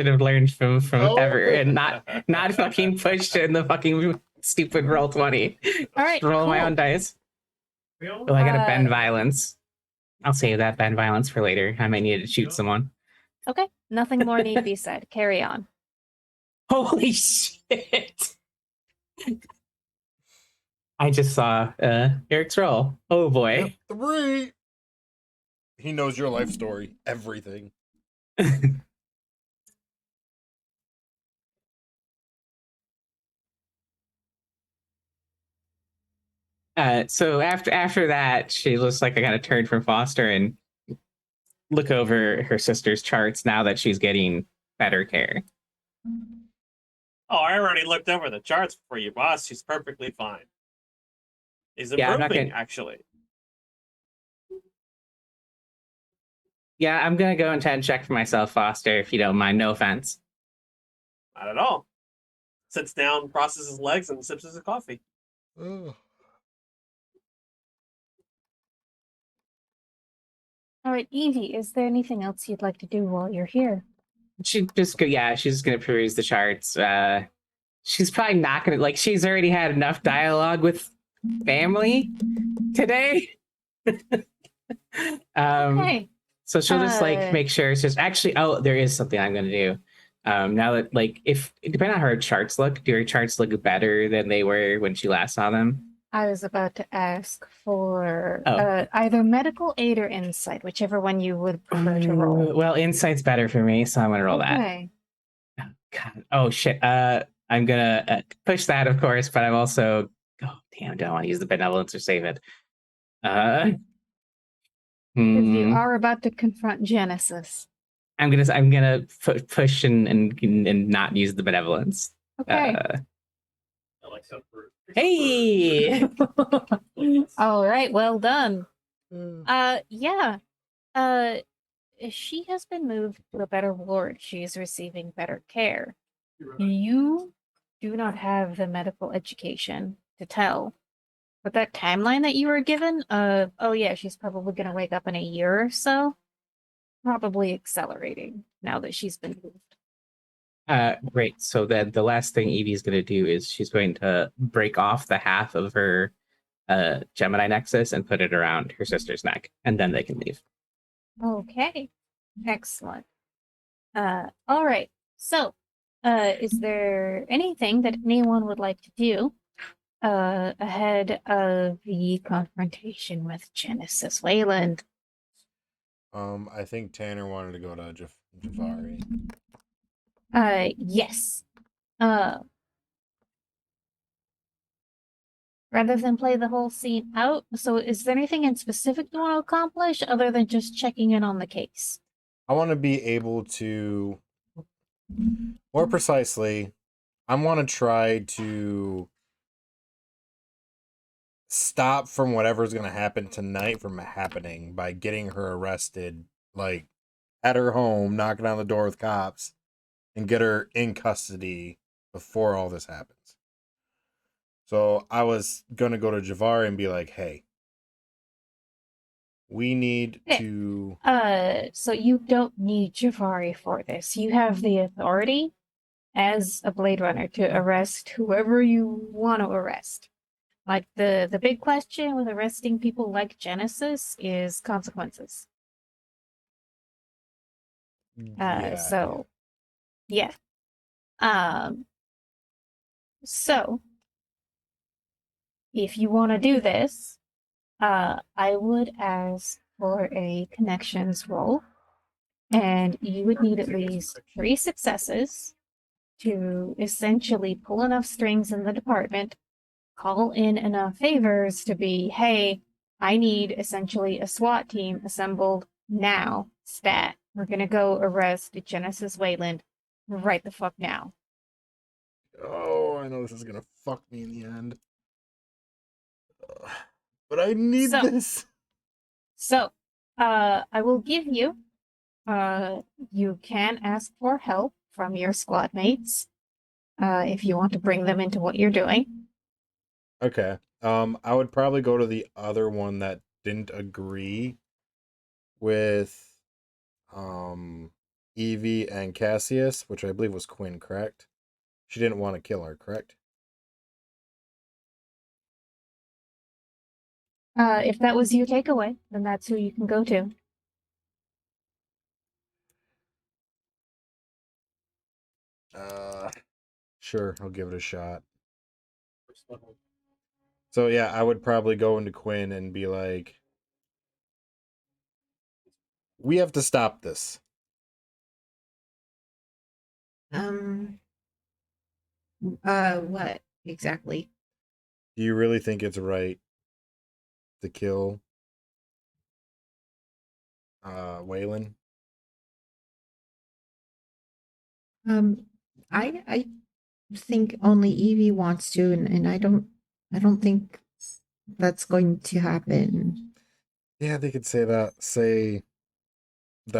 have learned from Oh. Ever and not fucking pushed in the fucking stupid roll 20. All right. Roll my cool. own dice. We all- Oh, I got to bend Uh, violence. I'll save that bend violence for later. I might need to shoot someone. Okay. Nothing more need to be said. Carry on. Holy shit! I just saw Eric's roll. Oh boy. Yep, 3. He knows your life story, everything. So after that, she looks like I got to turn from Foster and look over her sister's charts now that she's getting better care. Oh, I already looked over the charts for you, boss. She's perfectly fine. He's Yeah, I'm not improving, gonna- actually. Yeah, I'm gonna go and check for myself, Foster, if you don't mind. No offense. Not at all. Sits down, crosses his legs, and sips his coffee. Ugh. All right, Evie, is there anything else you'd like to do while you're here? She's just gonna peruse the charts. She's probably not gonna she's already had enough dialogue with family today. Okay. So she'll just Uh, make sure it's just actually. Oh, there is something I'm gonna do. Now that if depending on how her charts look, do her charts look better than they were when she last saw them? I was about to ask for Oh. either medical aid or insight, whichever one you would prefer to roll. Well, insight's better for me, so I'm gonna roll that. Okay. God. Oh shit. I'm gonna push that, of course, but I'm also. Oh damn! Do I want to use the benevolence or save it? Because you hmm. are about to confront Genesis. I'm gonna push and not use the benevolence. Okay. I like that fruit. Hey. All right. Well done. Mm. Yeah. she has been moved to a better ward. She is receiving better care. You do not have the medical education to tell. But that timeline that you were given, oh yeah, she's probably gonna wake up in a year or so. Probably accelerating now that she's been moved. Great. So then the last thing Evie's going to do is she's going to break off the half of her Gemini Nexus and put it around her sister's neck, and then they can leave. Okay. Excellent. All right. So, is there anything that anyone would like to do ahead of the confrontation with Genesis Wayland? I think Tanner wanted to go to Jafari. Yes. Rather than play the whole scene out, so is there anything in specific you want to accomplish other than just checking in on the case? I want to be able to, more precisely, I want to try to stop from whatever's going to happen tonight from happening by getting her arrested, like at her home, knocking on the door with cops, and get her in custody before all this happens. So I was going to go to Javari and be like, hey, we need Yeah. to... So you don't need Javari for this. You have the authority as a Blade Runner to arrest whoever you want to arrest. Like the big question with arresting people like Genesis is consequences. So yeah. So if you want to do this, I would ask for a connections roll, and you would need at least 3 successes to essentially pull enough strings in the department, call in enough favors to be, hey, I need essentially a SWAT team assembled now, stat. We're gonna go arrest Genesis Wayland right the fuck now. Oh, I know this is gonna fuck me in the end. But I need So- this. So, I will give you, you can ask for help from your squad mates, if you want to bring them into what you're doing. Okay. I would probably go to the other one that didn't agree with Evie and Cassius, which I believe was Quinn, correct? She didn't want to kill her, correct? If that was your takeaway, then that's who you can go to. Sure, I'll give it a shot. So yeah, I would probably go into Quinn and be like, we have to stop this. What exactly? Do you really think it's right to kill Waylon? I think only Evie wants to, and I don't think that's going to happen. Yeah, they could say that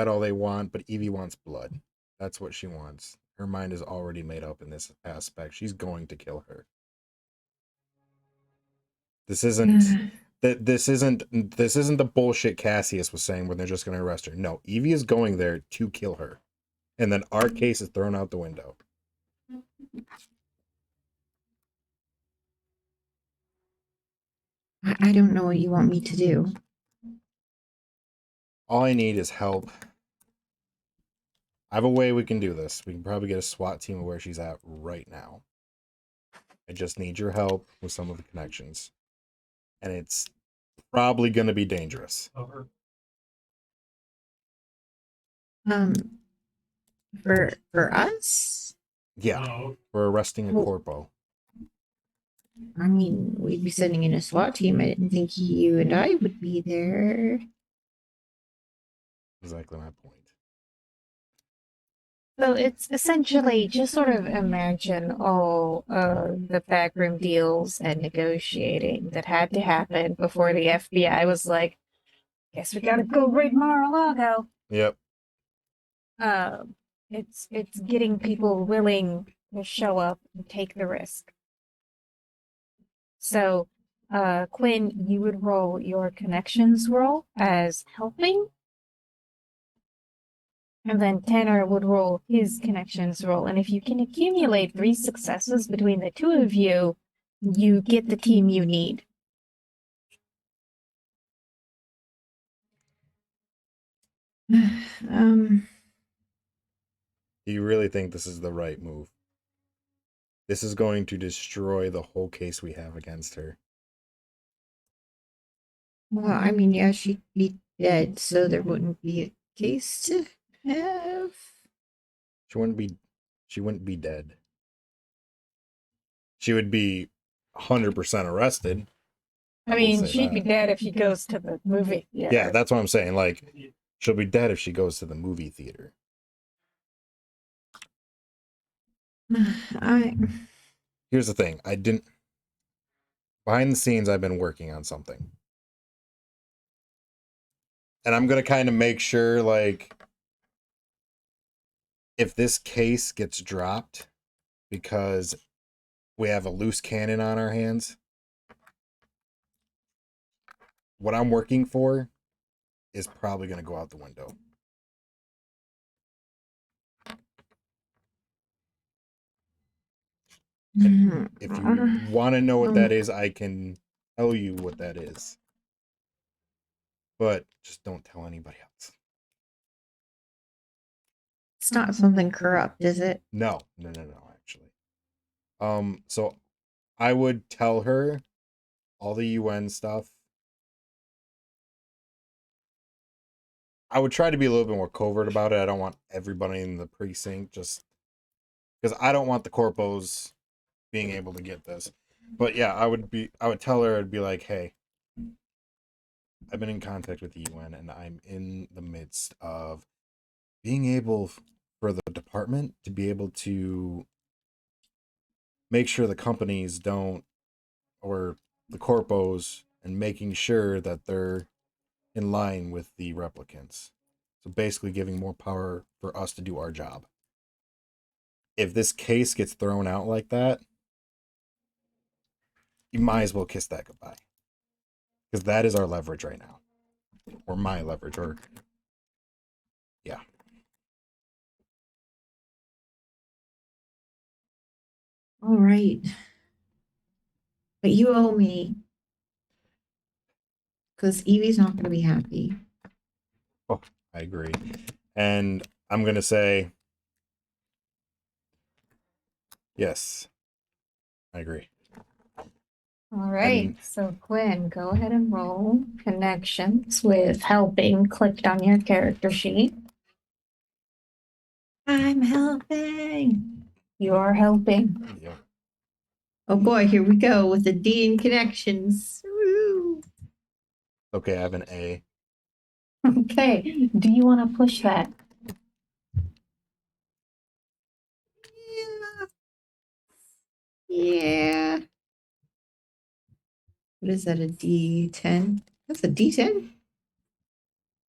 all they want, but Evie wants blood. That's what she wants. Her mind is already made up in this aspect. She's going to kill her. This isn't this isn't the bullshit Cassius was saying when they're just going to arrest her. No, Evie is going there to kill her. And then our case is thrown out the window. I don't know what you want me to do. All I need is help. I have a way we can do this. We can probably get a SWAT team of where she's at right now. I just need your help with some of the connections. And it's probably going to be dangerous. Over. For us? Yeah, No. we're arresting a Well- corpo. I mean, we'd be sending in a SWAT team. I didn't think you and I would be there. Exactly my point. So it's essentially just sort of imagine all the backroom deals and negotiating that had to happen before the FBI was like, guess we gotta go raid Mar-a-Lago. Yep. It's getting people willing to show up and take the risk. So, Quinn, you would roll your connections roll as helping. And then Tanner would roll his connections roll. And if you can accumulate 3 successes between the two of you, you get the team you need. um, Do you really think this is the right move? This is going to destroy the whole case we have against her. well, I mean, yeah, she'd be dead, so there wouldn't be a case to have. She wouldn't be dead. She would be 100% arrested. I mean, say she'd be that. dead if she goes to the movie. Yeah, that's what I'm saying. Like, she'll be dead if she goes to the movie theater. I Here's the thing. Behind the scenes, I've been working on something. And I'm going to kind of make sure, like, if this case gets dropped because we have a loose cannon on our hands, what I'm working for is probably going to go out the window. If you want to know what that is, I can tell you what that is. But just don't tell anybody else. It's not something corrupt, is it? No, actually. So I would tell her all the UN stuff. I would try to be a little bit more covert about it. I don't want everybody in the precinct, just because I don't want the corpos being able to get this. But yeah, I would tell her, I'd be like, hey, I've been in contact with the UN and I'm in the midst of being able for the department to be able to make sure the companies don't, or the corpos, and making sure that they're in line with the replicants. So basically giving more power for us to do our job. If this case gets thrown out like that, you might as well kiss that goodbye. Because that is our leverage right now. Or my leverage, or yeah. All right. But you owe me. Because Evie's not going to be happy. Oh, I agree. And I'm going to say, yes, I agree. All right. So Quinn, go ahead and roll connections with helping clicked on your character sheet. I'm helping. You are helping. Yeah. Oh boy, here we go with the D in connections. Woo. Okay, I have an A. Okay. Do you want to push that? Yeah. What is that, a D10? That's a D10?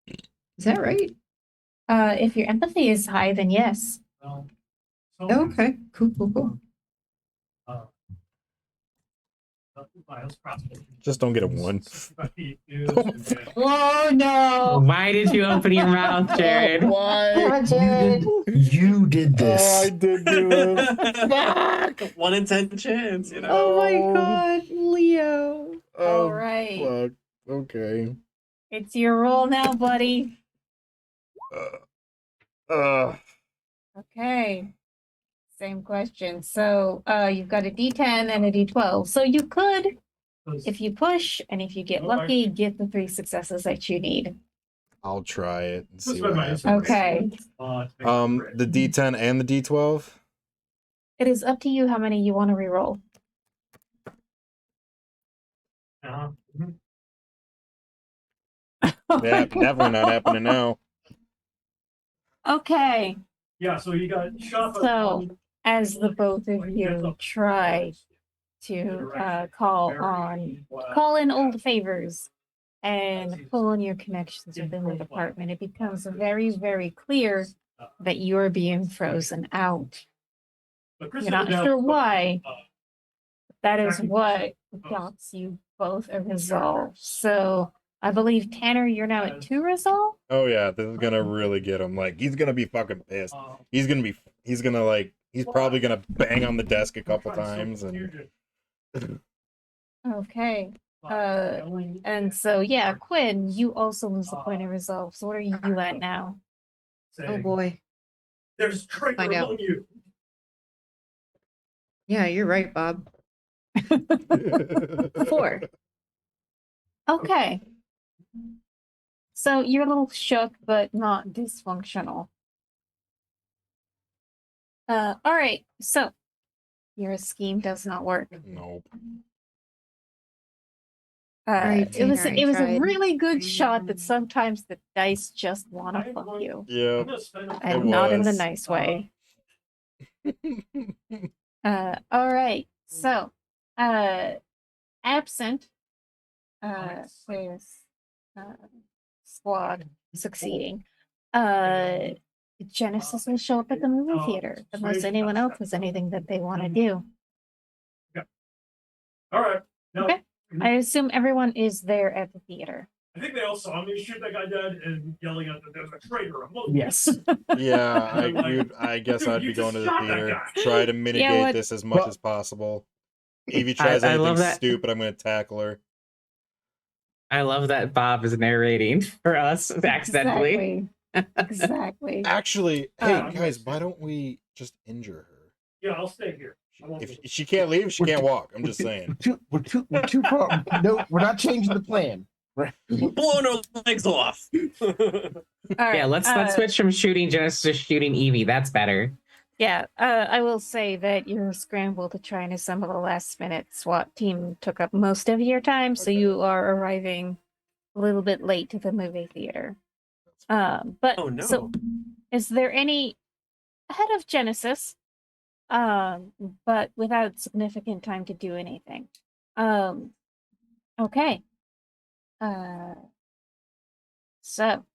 Is that right? If your empathy is high, then yes. Well, Oh, okay. Cool. uh, Miles Crossbow. Just don't get a 1. Oh no! Why did you open your mouth, Jared? Why? Jared. You did Oh, this. I did do it. 1 in 10 chance, you know. Oh my god, Leo. All right. Fuck. Okay. It's your roll now, buddy. Okay. Same question. So you've got a D10 and a D12. So you could, if you push and if you get lucky, get the 3 successes that you need. I'll try it and see That's what what happens. Okay. The D10 and the D12? It is up to you how many you want to reroll. Yeah, definitely not happening now. Okay. Yeah, so you got shot. So, as the both of you try to call in old favors and pull on your connections within the department, it becomes very, very clear that you're being frozen out. But Chris You're not now- sure why. That is Tracking what post. got you both a resolve. So I believe Tanner, you're now at 2 resolve. Oh yeah, this is gonna really get him. Like he's gonna be fucking pissed. He's gonna like he's probably gonna bang on the desk a couple times and Okay. And so yeah, Quinn, you also lose a point of resolve. So what are you at now? Oh boy. There's traitor Find out. among you. Yeah, you're right, Bob. 4. Okay. So you're a little shook, but not dysfunctional. All right. So your scheme does not work. Nope. Right, It was Tanner, I it was a tried. really good shot, but sometimes the dice just want to fuck you, Yeah. I'm gonna spend a- and not in the was. nice way. All right. So, absent, with squad succeeding, Genesis will show up at the movie theater unless anyone else has anything that they want to do. All right. No, Okay. I assume everyone is there at the theater. I think they all saw me shoot that guy dead and yelling at them, there's a traitor among you. Yes. Yeah, Like, I guess dude, I'd you be going to just the shot that theater. guy. Try to mitigate what? this as much Well- as possible. Evie tries I anything love that. stupid, I'm gonna tackle her. I love that Bob is narrating for us accidentally. Exactly. Actually, hey Um, guys, why don't we just injure her? Yeah, I'll stay here. I won't If move. she can't leave, she We're can't too- walk. I'm just saying. We're too far. No, we're not changing the plan. Blowing her legs off. All right. Yeah, let's switch from shooting Genesis to shooting Evie. That's better. Yeah, I will say that your scramble to try and assemble a last minute SWAT team took up most of your time, so Okay. you are arriving a little bit late to the movie theater. But Oh, no. so is there any ahead of Genesis? But without significant time to do anything. Okay. So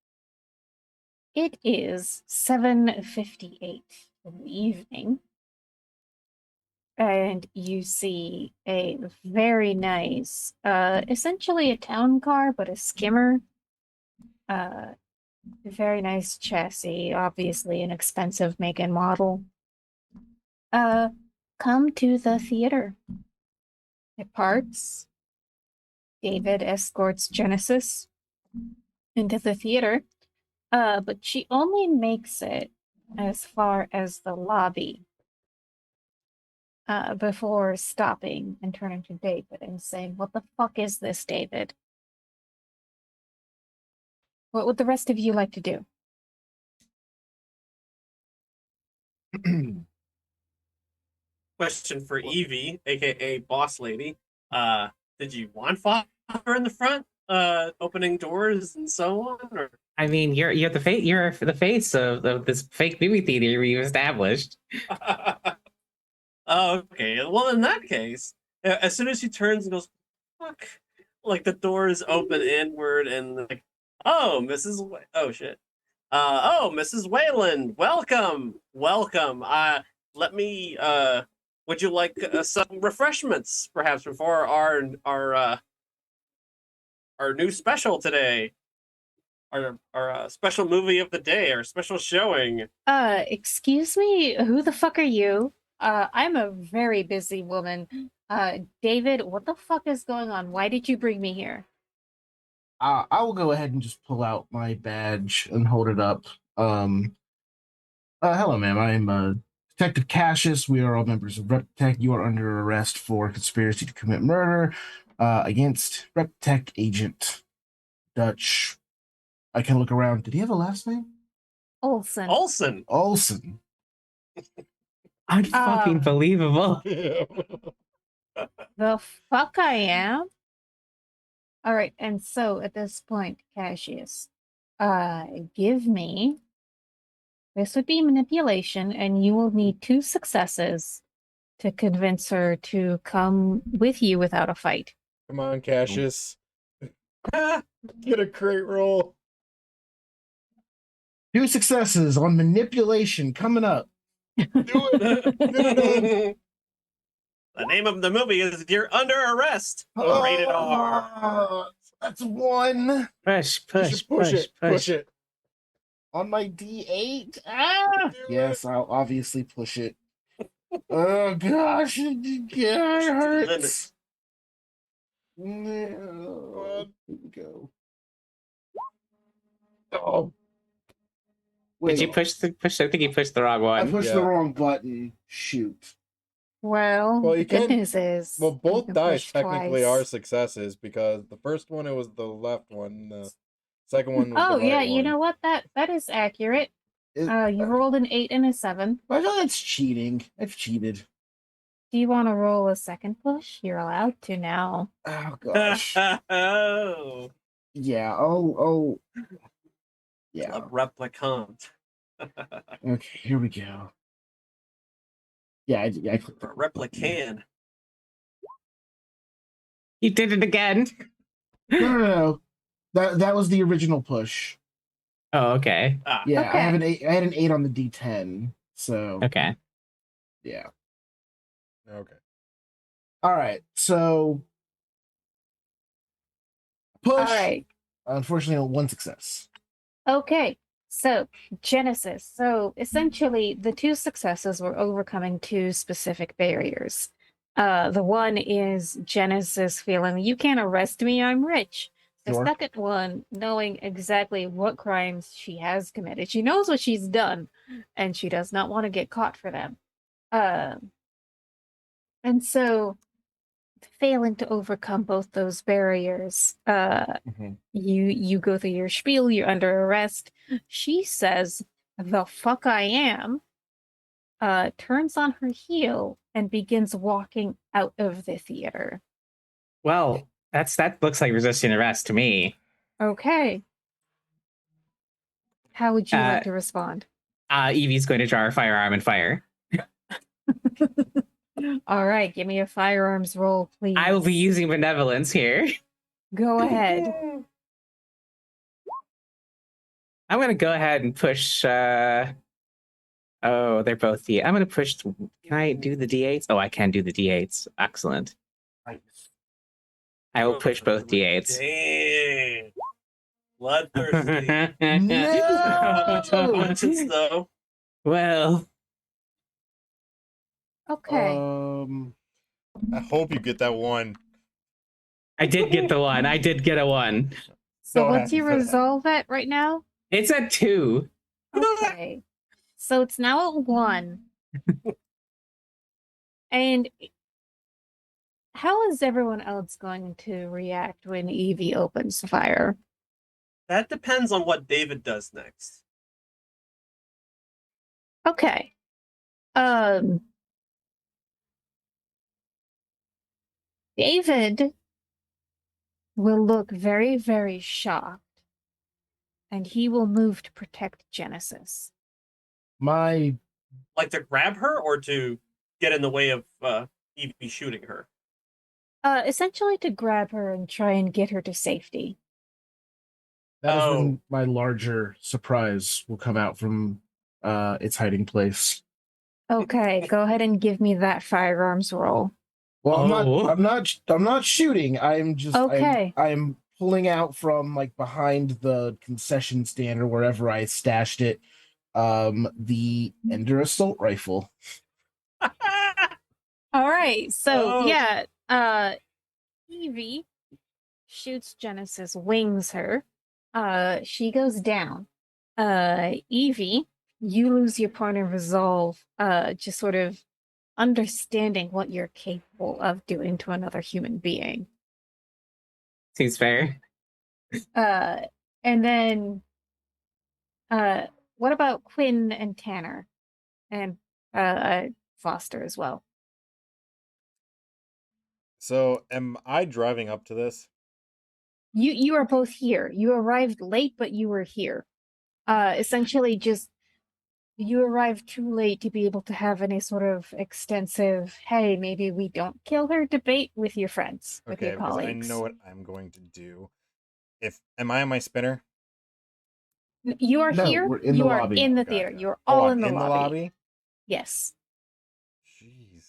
it is 7:58 in the evening. And you see a very nice, essentially a town car, but a skimmer. A very nice chassis, obviously an expensive make and model. Come to the theater. It parks. David escorts Genesis into the theater. But she only makes it as far as the lobby. Before stopping and turning to David and saying, "What the fuck is this, David? What would the rest of you like to do?" Question for Evie, aka Boss Lady. Did you want father in the front, opening doors and so on, or? I mean, you're the face. You're the face of this fake movie theater we established. Oh, okay. Well, in that case, as soon as she turns and goes, "Fuck!" Like the doors open inward, and like, oh, oh shit. Oh, Mrs. Wayland, welcome, welcome. Let me. Would you like some refreshments, perhaps, before our new special today? Our special movie of the day, our special showing. Excuse me, who the fuck are you? I'm a very busy woman. David, what the fuck is going on? Why did you bring me here? I will go ahead and just pull out my badge and hold it up. Hello, ma'am. I'm Detective Cassius. We are all members of RepTech. You are under arrest for conspiracy to commit murder against RepTech agent Dutch. I can look around. Did he have a last name? Olson. Olson. Olson. Unfucking believable. The fuck I am? Alright, and so at this point, Cassius, give me. This would be manipulation, and you will need 2 successes to convince her to come with you without a fight. Come on, Cassius. Get a crate roll. 2 successes on manipulation coming up. Do it. The name of the movie is You're Under Arrest. Rated R. Oh, that's 1. Push, Push push, push. it. On my D8. Ah! Do Yes, I'll obviously push it. Oh gosh, it hurts. No. Here we go. Oh. Did you push the push? I think you pushed the wrong I one. pushed Yeah. the wrong button. Shoot. Well, Well, the you good can- news is Well, you both can dice push technically twice. are successes because the first one it was the left one, the second one was Oh the right yeah, one. you know what? That is accurate. You rolled an 8 and a 7. I know that's cheating. I've cheated. Do you want to roll a second push? You're allowed to now. Oh gosh. Oh, Yeah. Oh. Yeah. Club replicant. Okay. Here we go. Yeah. I clicked the Or wrong button. replicant. You did it again. No. That was the original push. Oh, okay. Ah, Yeah. Okay. I had an 8 on the D10. So Okay. yeah. Okay. All right. So push. All right. Unfortunately, 1 success. Okay. So, Genesis. So, essentially, the 2 successes were overcoming 2 specific barriers. The one is Genesis feeling, you can't arrest me, I'm rich. The Sure. second one, knowing exactly what crimes she has committed. She knows what she's done, and she does not want to get caught for them. And so, failing to overcome both those barriers, Mhm. you go through your spiel, you're under arrest. She says, "The fuck I am," turns on her heel and begins walking out of the theater. Well, that looks like resisting arrest to me. Okay. How would you Uh, like to respond? Evie's going to draw her firearm and fire. All right, give me a firearms roll, please. I will be using benevolence here. Go ahead. I'm going to go ahead and push. Oh, they're both D. I'm going to push. Can I do the D8s? Oh, I can do the D8s. Excellent. Nice. I will push both D8s. Dang. Bloodthirsty. No! Punches, though. Well, Okay. I hope you get that 1. I did get the 1. I did get a 1. So so what's your happy for that. resolve at right now? It's a 2. Okay. So it's now at 1. And how is everyone else going to react when Evie opens fire? That depends on what David does next. Okay. David will look very, very shocked, and he will move to protect Genesis. My Like to grab her or to get in the way of Evie shooting her? Essentially to grab her and try and get her to safety. that is Oh. when my larger surprise will come out from its hiding place. Okay, go ahead and give me that firearms roll. Well, Oh. I'm not shooting. I'm just Okay. I'm pulling out from like behind the concession stand or wherever I stashed it. The Ender assault rifle. All right, so Oh. yeah, Evie shoots Genesis, wings her. She goes down. Evie, you lose your point of resolve, just sort of understanding what you're capable of doing to another human being. Seems fair. And then, what about Quinn and Tanner? And Foster as well. So, am I driving up to this? You are both here. You arrived late, but you were here. Essentially just you arrived too late to be able to have any sort of extensive, hey, maybe we don't kill her debate with your friends, with Okay, your because I colleagues. know what I'm going to do. Am I on my spinner? You are No, here. we're in You the are lobby. in the Okay, theater. okay. You're Oh, all I'm in the lobby. Yes. Jeez.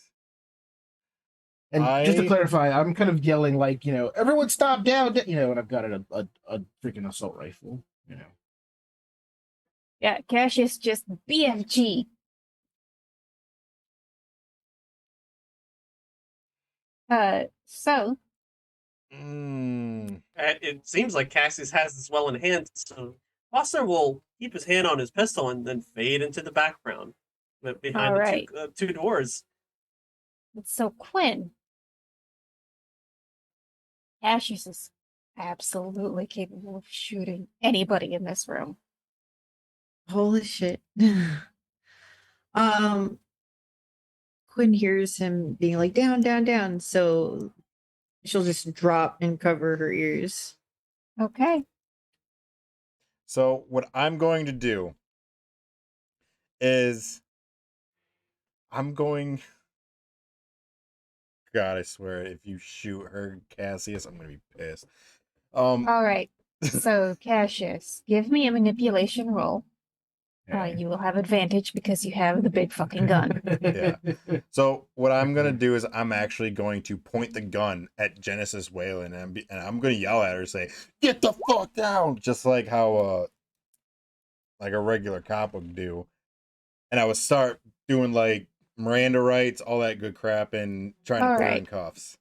And just to I- clarify, I'm kind of yelling like, everyone stop down, and I've got a freaking assault rifle, Yeah, Cassius just BFG. So And it seems like Cassius has this well in hand, so Foster will keep his hand on his pistol and then fade into the background behind All the right. two doors. so Quinn. Cassius is absolutely capable of shooting anybody in this room. Holy shit. Quinn hears him being like, down, down, down. So she'll just drop and cover her ears. Okay. So what I'm going to do is I'm going. God, I swear, if you shoot her, Cassius, I'm gonna be pissed. All right. So Cassius, give me a manipulation roll. You will have advantage because you have the big fucking gun. Yeah. So what I'm gonna do is I'm actually going to point the gun at Genesis Whalen and I'm gonna yell at her, say, "Get the fuck down!" Just like how like a regular cop would do. And I would start doing like Miranda rights, all that good crap, and trying to All put her right. in cuffs.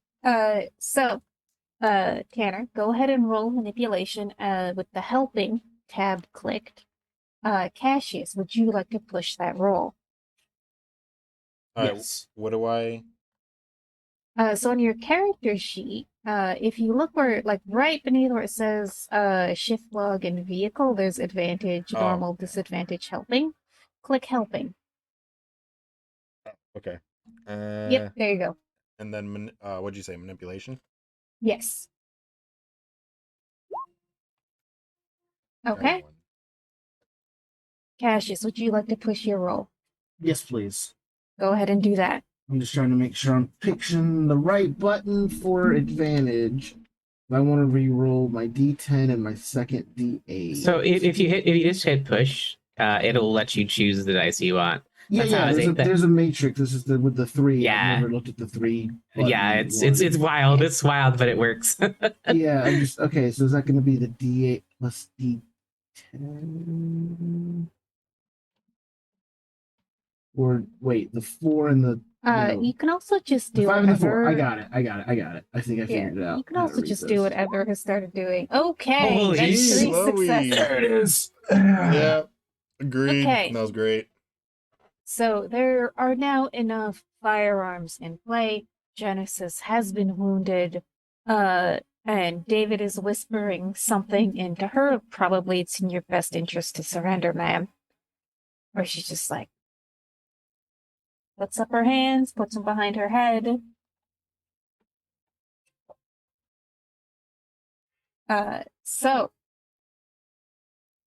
Tanner, go ahead and roll manipulation with the helping tab clicked. Cassius, would you like to push that roll? All right, Yes. what do I? So on your character sheet, if you look where, like, right beneath where it says shift log and vehicle, there's advantage, Oh, normal, okay. disadvantage, helping. Click helping. Okay. Yep, there you go. And then what'd you say? Manipulation. Yes. Got Okay. one. Cassius, would you like to push your roll? Yes, please. Go ahead and do that. I'm just trying to make sure I'm picking the right button for advantage. I want to re-roll my D10 and my second D8. So if you just hit push, it'll let you choose the dice you want. yeah, that's how I there's a think that- there's a matrix. This is with the three. Yeah. I've never looked at the three. Yeah, button it's one. wild. It's wild, but it works. Yeah, I'm just okay. So is that going to be the D8 plus D10? Or wait, the 4 and the no. You can also just The do 5 and the 4. whatever. I got it. I think I Yeah, figured it out. you can how to also read just this. do whatever has started doing. Okay, Holy that's shit. 3 Chloe. successes. There it is. Yeah, agreed. Okay. That was great. So there are now enough firearms in play. Genesis has been wounded. And David is whispering something into her. Probably it's in your best interest to surrender, ma'am. Or she's just like, puts up her hands, puts them behind her head. So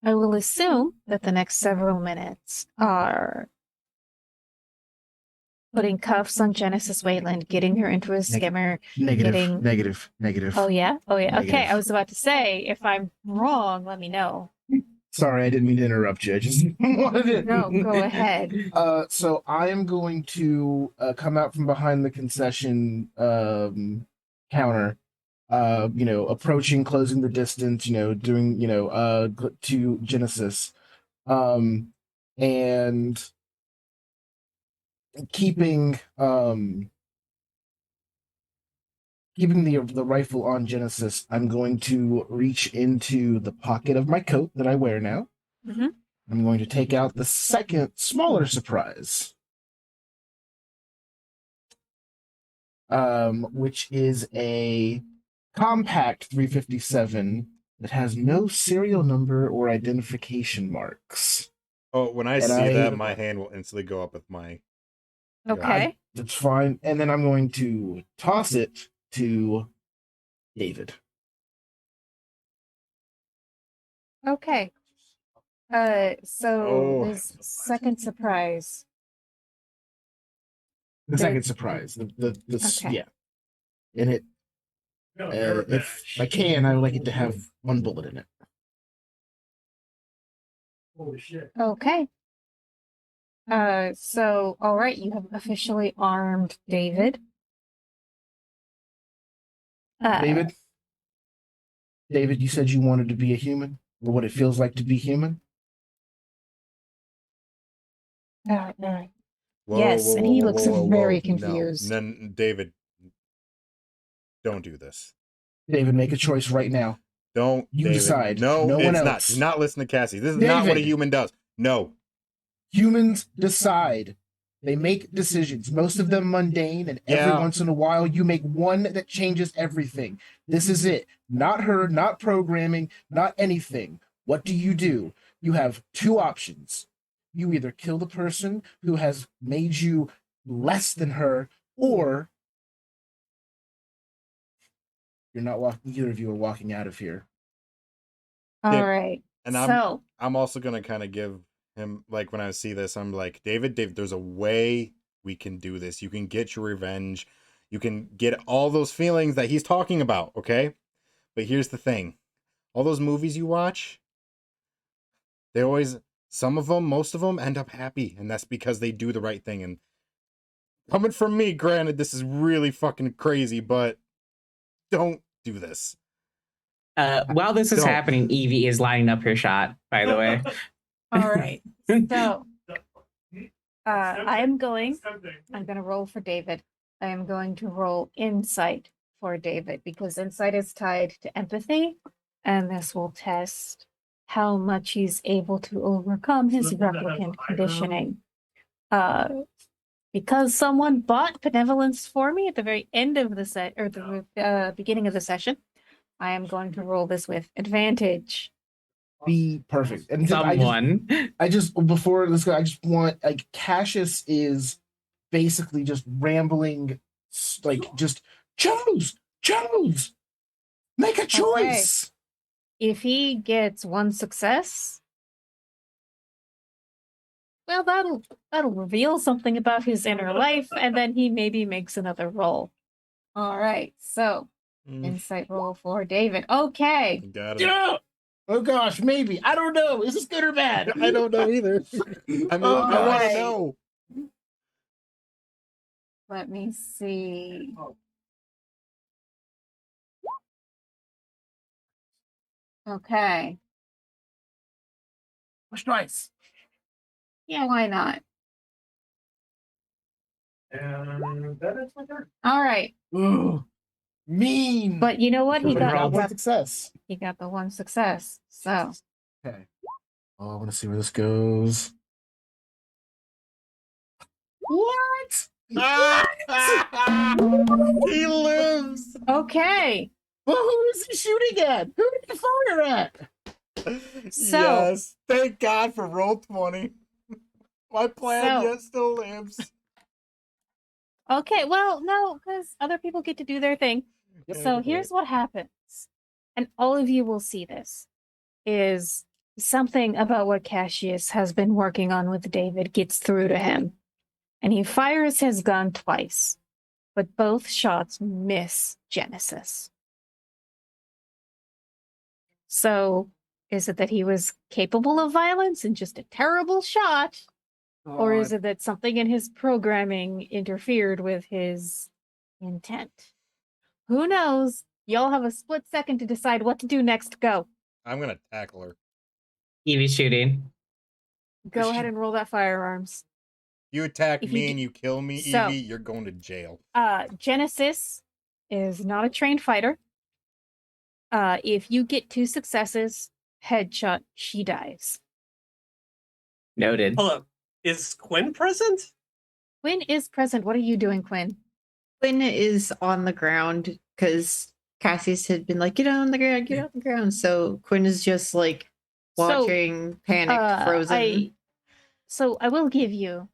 I will assume that the next several minutes are putting cuffs on Genesis Wayland, getting her into a skimmer. Getting- Negative. Oh yeah? Oh yeah. Okay, Negative. I was about to say, if I'm wrong, let me know. Sorry, I didn't mean to interrupt you. I just wanted to. No, go ahead. So I am going to come out from behind the concession counter. Approaching, closing the distance. Doing to Genesis, and keeping the rifle on Genesis. I'm going to reach into the pocket of my coat that I wear now. Mhm. I'm going to take out the second smaller surprise, which is a compact 357 that has no serial number or identification marks. Oh, when I And see that, I- my hand will instantly go up with my. Okay. That's fine. And then I'm going to toss it to David. Okay. So Oh. this second surprise. The second surprise. The Okay. yeah. And it, No, you're a if bitch. I can, I would like it to have one bullet in it. Holy shit. Okay. So, all right, you have officially armed David. David, you said you wanted to be a human, or what it feels like to be human. All right. Whoa, Yes, whoa, and whoa, he whoa, looks whoa, whoa, very whoa. confused. No, David, don't do this. David, make a choice right now. Don't, You David. decide. No, No one it's not. else. Do not listen to Cassie. This is not what a David. human does. No. Humans decide. They make decisions, most of them mundane, and every Yeah. once in a while you make one that changes everything. This is it. Not her, not programming, not anything. What do? You have two options. You either kill the person who has made you less than her, or you're not walking, either of you are walking out of here. All Dave, right. and So, I'm also gonna kind of give him, like, when I see this, I'm like, David, there's a way we can do this. You can get your revenge. You can get all those feelings that he's talking about, okay? But here's the thing. All those movies you watch, they always, some of them, most of them end up happy, and that's because they do the right thing. And coming from me, granted, this is really fucking crazy, but don't do this. While this is Don't. happening, Evie is lining up her shot, by the way. all right. So, I'm going Tempting. to roll for David. I am going to roll insight for David because insight is tied to empathy, and this will test how much he's able to overcome his Something that has replicant eyebrows. conditioning. Because someone bought benevolence for me at the very end of the set or the beginning of the session, I am going to roll this with advantage. Be perfect. And Someone. I just before let's go. I just want, like, Cassius is basically just rambling, like, just choose, make a choice. If he gets one success, well, that'll reveal something about his inner life, and then he maybe makes another roll. All right, so insight roll for David. Okay. Got it. Yeah. Oh gosh, maybe. I don't know. Is this good or bad? I don't know either. I mean, I want to Alright. know. Let me see. Okay. Push twice. Yeah, why not? And that is my turn. All right. Ooh, mean. But you know what? He But got, round he one got success. he got the one success. So Okay. Oh, I want to see where this goes. What? He lives. okay. Well, who is he shooting at? Who did he fire at? So- yes, thank God for roll 20. My plan So- yet still lives. Okay, well, no, because other people get to do their thing. So here's what happens, and all of you will see this, is something about what Cassius has been working on with David gets through to him. And he fires his gun twice, but both shots miss Genesis. So is it that he was capable of violence and just a terrible shot? Or is it that something in his programming interfered with his intent? Who knows? Y'all have a split second to decide what to do next. Go. I'm gonna tackle her. Evie shooting. Go ahead and roll that firearms. You attack If you me d- and you kill me, So- Evie, you're going to jail. Genesis is not a trained fighter. If you get 2 successes, headshot, she dies. Noted. Hold up. Is Quinn present? Quinn is present. What are you doing, Quinn? Quinn is on the ground because Cassius had been like, get on the ground, get on the ground. So Quinn is just like So, watching, panicked, frozen. I will give you,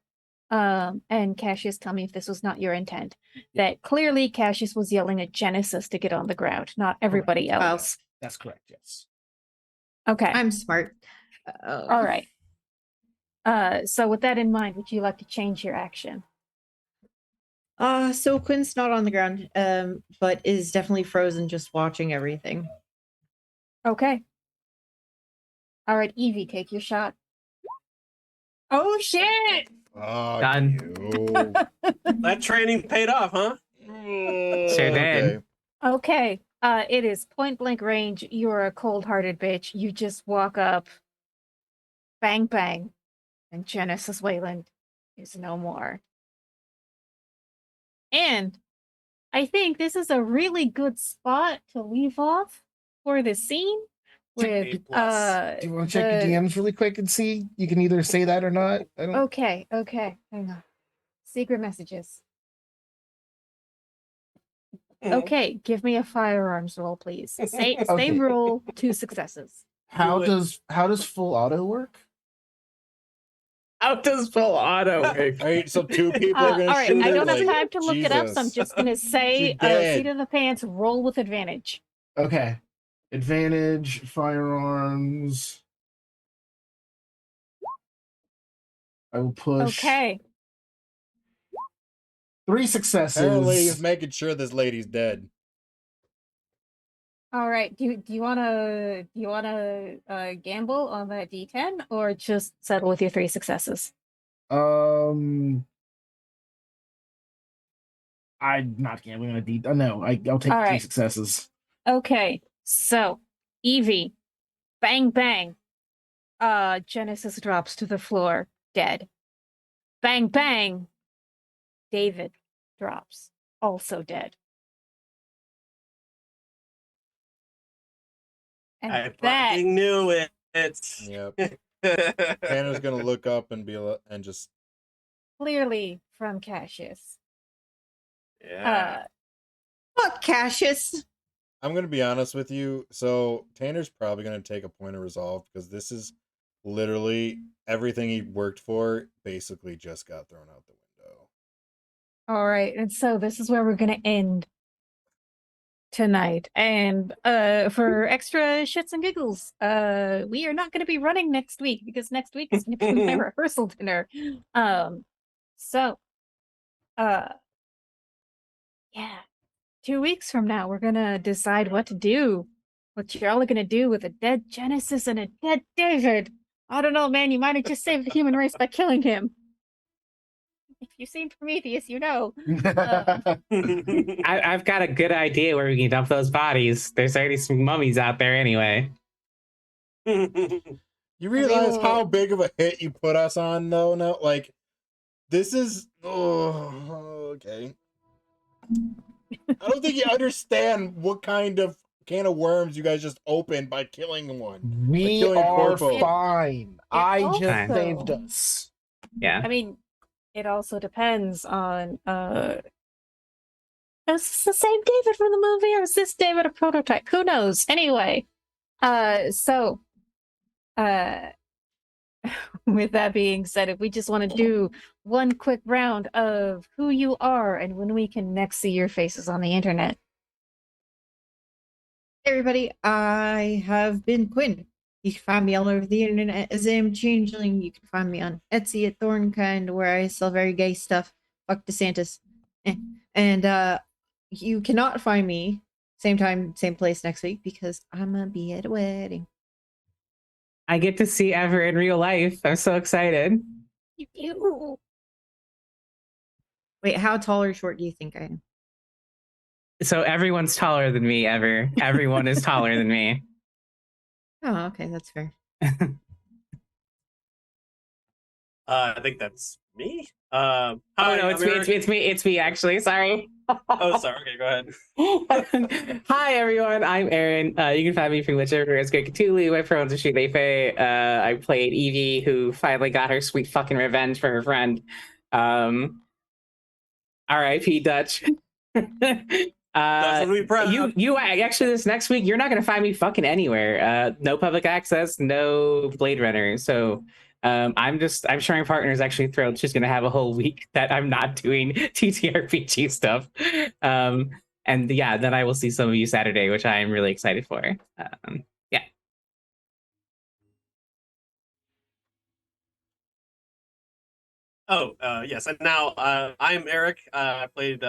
and Cassius, tell me if this was not your intent, that clearly Cassius was yelling at Genesis to get on the ground, not everybody Well, else. That's correct, yes. Okay. I'm smart. All right. So with that in mind, would you like to change your action? So Quinn's not on the ground, but is definitely frozen, just watching everything. Okay. All right, Evie, take your shot. Oh shit! Fuck Done. you. That training paid off, huh? Sure did. Okay. Okay. It is point blank range. You're a cold hearted bitch. You just walk up, bang bang, and Genesis Wayland is no more. And I think this is a really good spot to leave off for the scene with A+. Do you want to check the- your DMs really quick and see? You can either say that or not. I don't. Okay, hang on. Secret messages. Okay, give me a firearms roll, please. Same Okay. roll, 2 successes. How Do it. does full auto work? How does full auto work? All right, so 2 people are All gonna right, shoot I it. don't have like, time to look it up, so I'm Jesus. just gonna say, She dead. seat of the pants, roll with advantage. Okay. Advantage, firearms. I will push Okay. 3 successes. Apparently, he's making sure this lady's dead. All right. Do you wanna gamble on that D10 or just settle with your 3 successes? I'm not gambling on a D. No, I'll take All 3 right. successes. Okay. So, Evie, bang bang. Genesis drops to the floor, dead. Bang bang. David drops, also dead. And I that fucking knew it. Yep. Tanner's gonna look up and and just clearly from Cassius. yeah. Fuck Cassius. I'm gonna be honest with you. So Tanner's probably gonna take a point of resolve because this is literally everything he worked for basically just got thrown out the window. All right, and so this is where we're gonna end tonight. And for extra shits and giggles, we are not gonna be running next week because next week is gonna be my rehearsal dinner. So yeah, 2 weeks from now we're gonna decide what to do. What y'all are gonna do with a dead Genesis and a dead David. I don't know, man. You might have just saved the human race by killing him. If you've seen Prometheus, you know. I've got a good idea where we can dump those bodies. There's already some mummies out there anyway. You realize how big of a hit you put us on, though? No, like this is. Oh, okay. I don't think you understand what kind of can of worms you guys just opened by killing one. We killing are Corpo. fine. I just also- saved us. Yeah. I mean, it also depends on is this the same David from the movie or is this David a prototype? Who knows? Anyway, so with that being said, if we just want to do one quick round of who you are and when we can next see your faces on the internet. Hey everybody, I have been Quinn. You can find me all over the internet as Am Changeling. You can find me on Etsy at Thornkind, where I sell very gay stuff. Fuck DeSantis. And you cannot find me same time, same place next week because I'm gonna be at a wedding. I get to see Ever in real life. I'm so excited. Ew. Wait, how tall or short do you think I am? So everyone's taller than me, Ever. Everyone is taller than me. Oh, okay, that's fair. I think that's me. Oh Hi, no, I'm Eric. it's me actually. Sorry. Oh, sorry. Okay, go ahead. Hi everyone, I'm Aaron. You can find me from whichever is Great Cthulhu. My pronouns are she, they, fae. I played Evie, who finally got her sweet fucking revenge for her friend. R.I.P. Dutch. That's what we proud. You actually this next week you're not gonna find me fucking anywhere. No public access, no Blade Runner. So I'm sharing partners actually thrilled. She's gonna have a whole week that I'm not doing TTRPG stuff. And yeah, then I will see some of you Saturday, which I am really excited for. Yeah. Oh, yes. And now I'm Eric. I played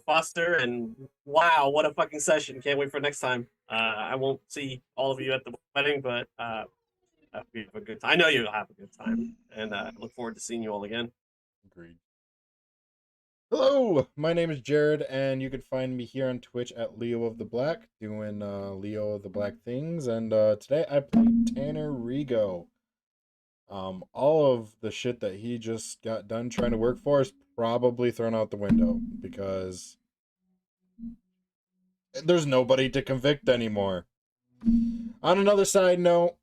Foster, and wow, what a fucking session! Can't wait for next time. I won't see all of you at the wedding, but we have a good time. I know you'll have a good time, and look forward to seeing you all again. Agreed. Hello, my name is Jared, and you can find me here on Twitch at Leo of the Black, doing Leo of the Black things. And today I played Tanner Rigo. All of the shit that he just got done trying to work for is probably thrown out the window because there's nobody to convict anymore. On another side note,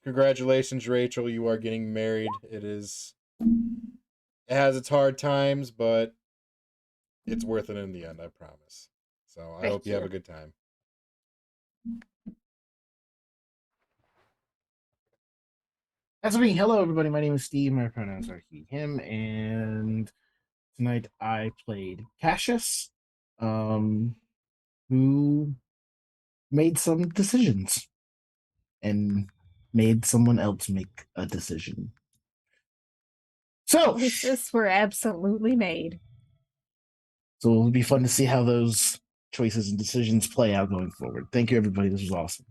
congratulations, Rachel, you are getting married. It has its hard times, but it's worth it in the end, I promise. So I Thank hope you have you. a good time. That's me. Hello, everybody. My name is Steve. My pronouns are he, him, and tonight I played Cassius, who made some decisions and made someone else make a decision. So, Choices were absolutely made. so it'll be fun to see how those choices and decisions play out going forward. Thank you, everybody. This was awesome.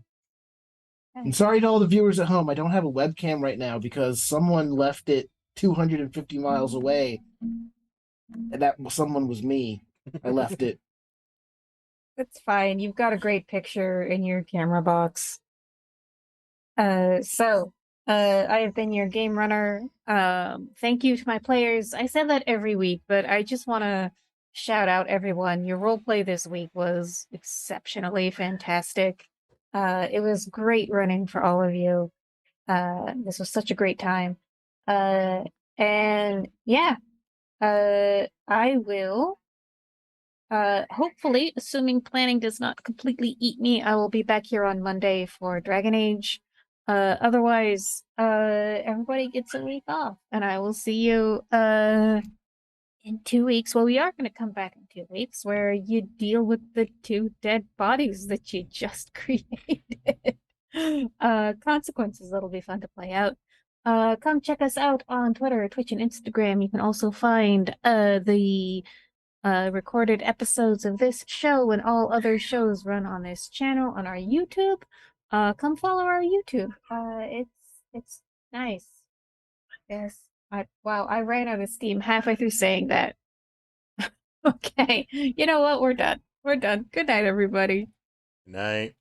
I'm sorry to all the viewers at home. I don't have a webcam right now because someone left it 250 miles away, and that someone was me. I left it. That's fine. You've got a great picture in your camera box. I have been your game runner. Thank you to my players. I say that every week, but I just want to shout out everyone. Your roleplay this week was exceptionally fantastic. It was great running for all of you. This was such a great time. And yeah, I will. Hopefully, assuming planning does not completely eat me, I will be back here on Monday for Dragon Age. Otherwise, everybody gets a week off, and I will see you in 2 weeks. Well, we are going to come back in 2 weeks where you deal with the 2 dead bodies that you just created. Consequences that'll be fun to play out. Come check us out on Twitter, Twitch, and Instagram. You can also find the recorded episodes of this show and all other shows run on this channel on our YouTube. Come follow our YouTube. It's nice. Yes. Wow, I ran out of steam halfway through saying that. Okay. You know what? We're done. We're done. Good night, everybody. Good night.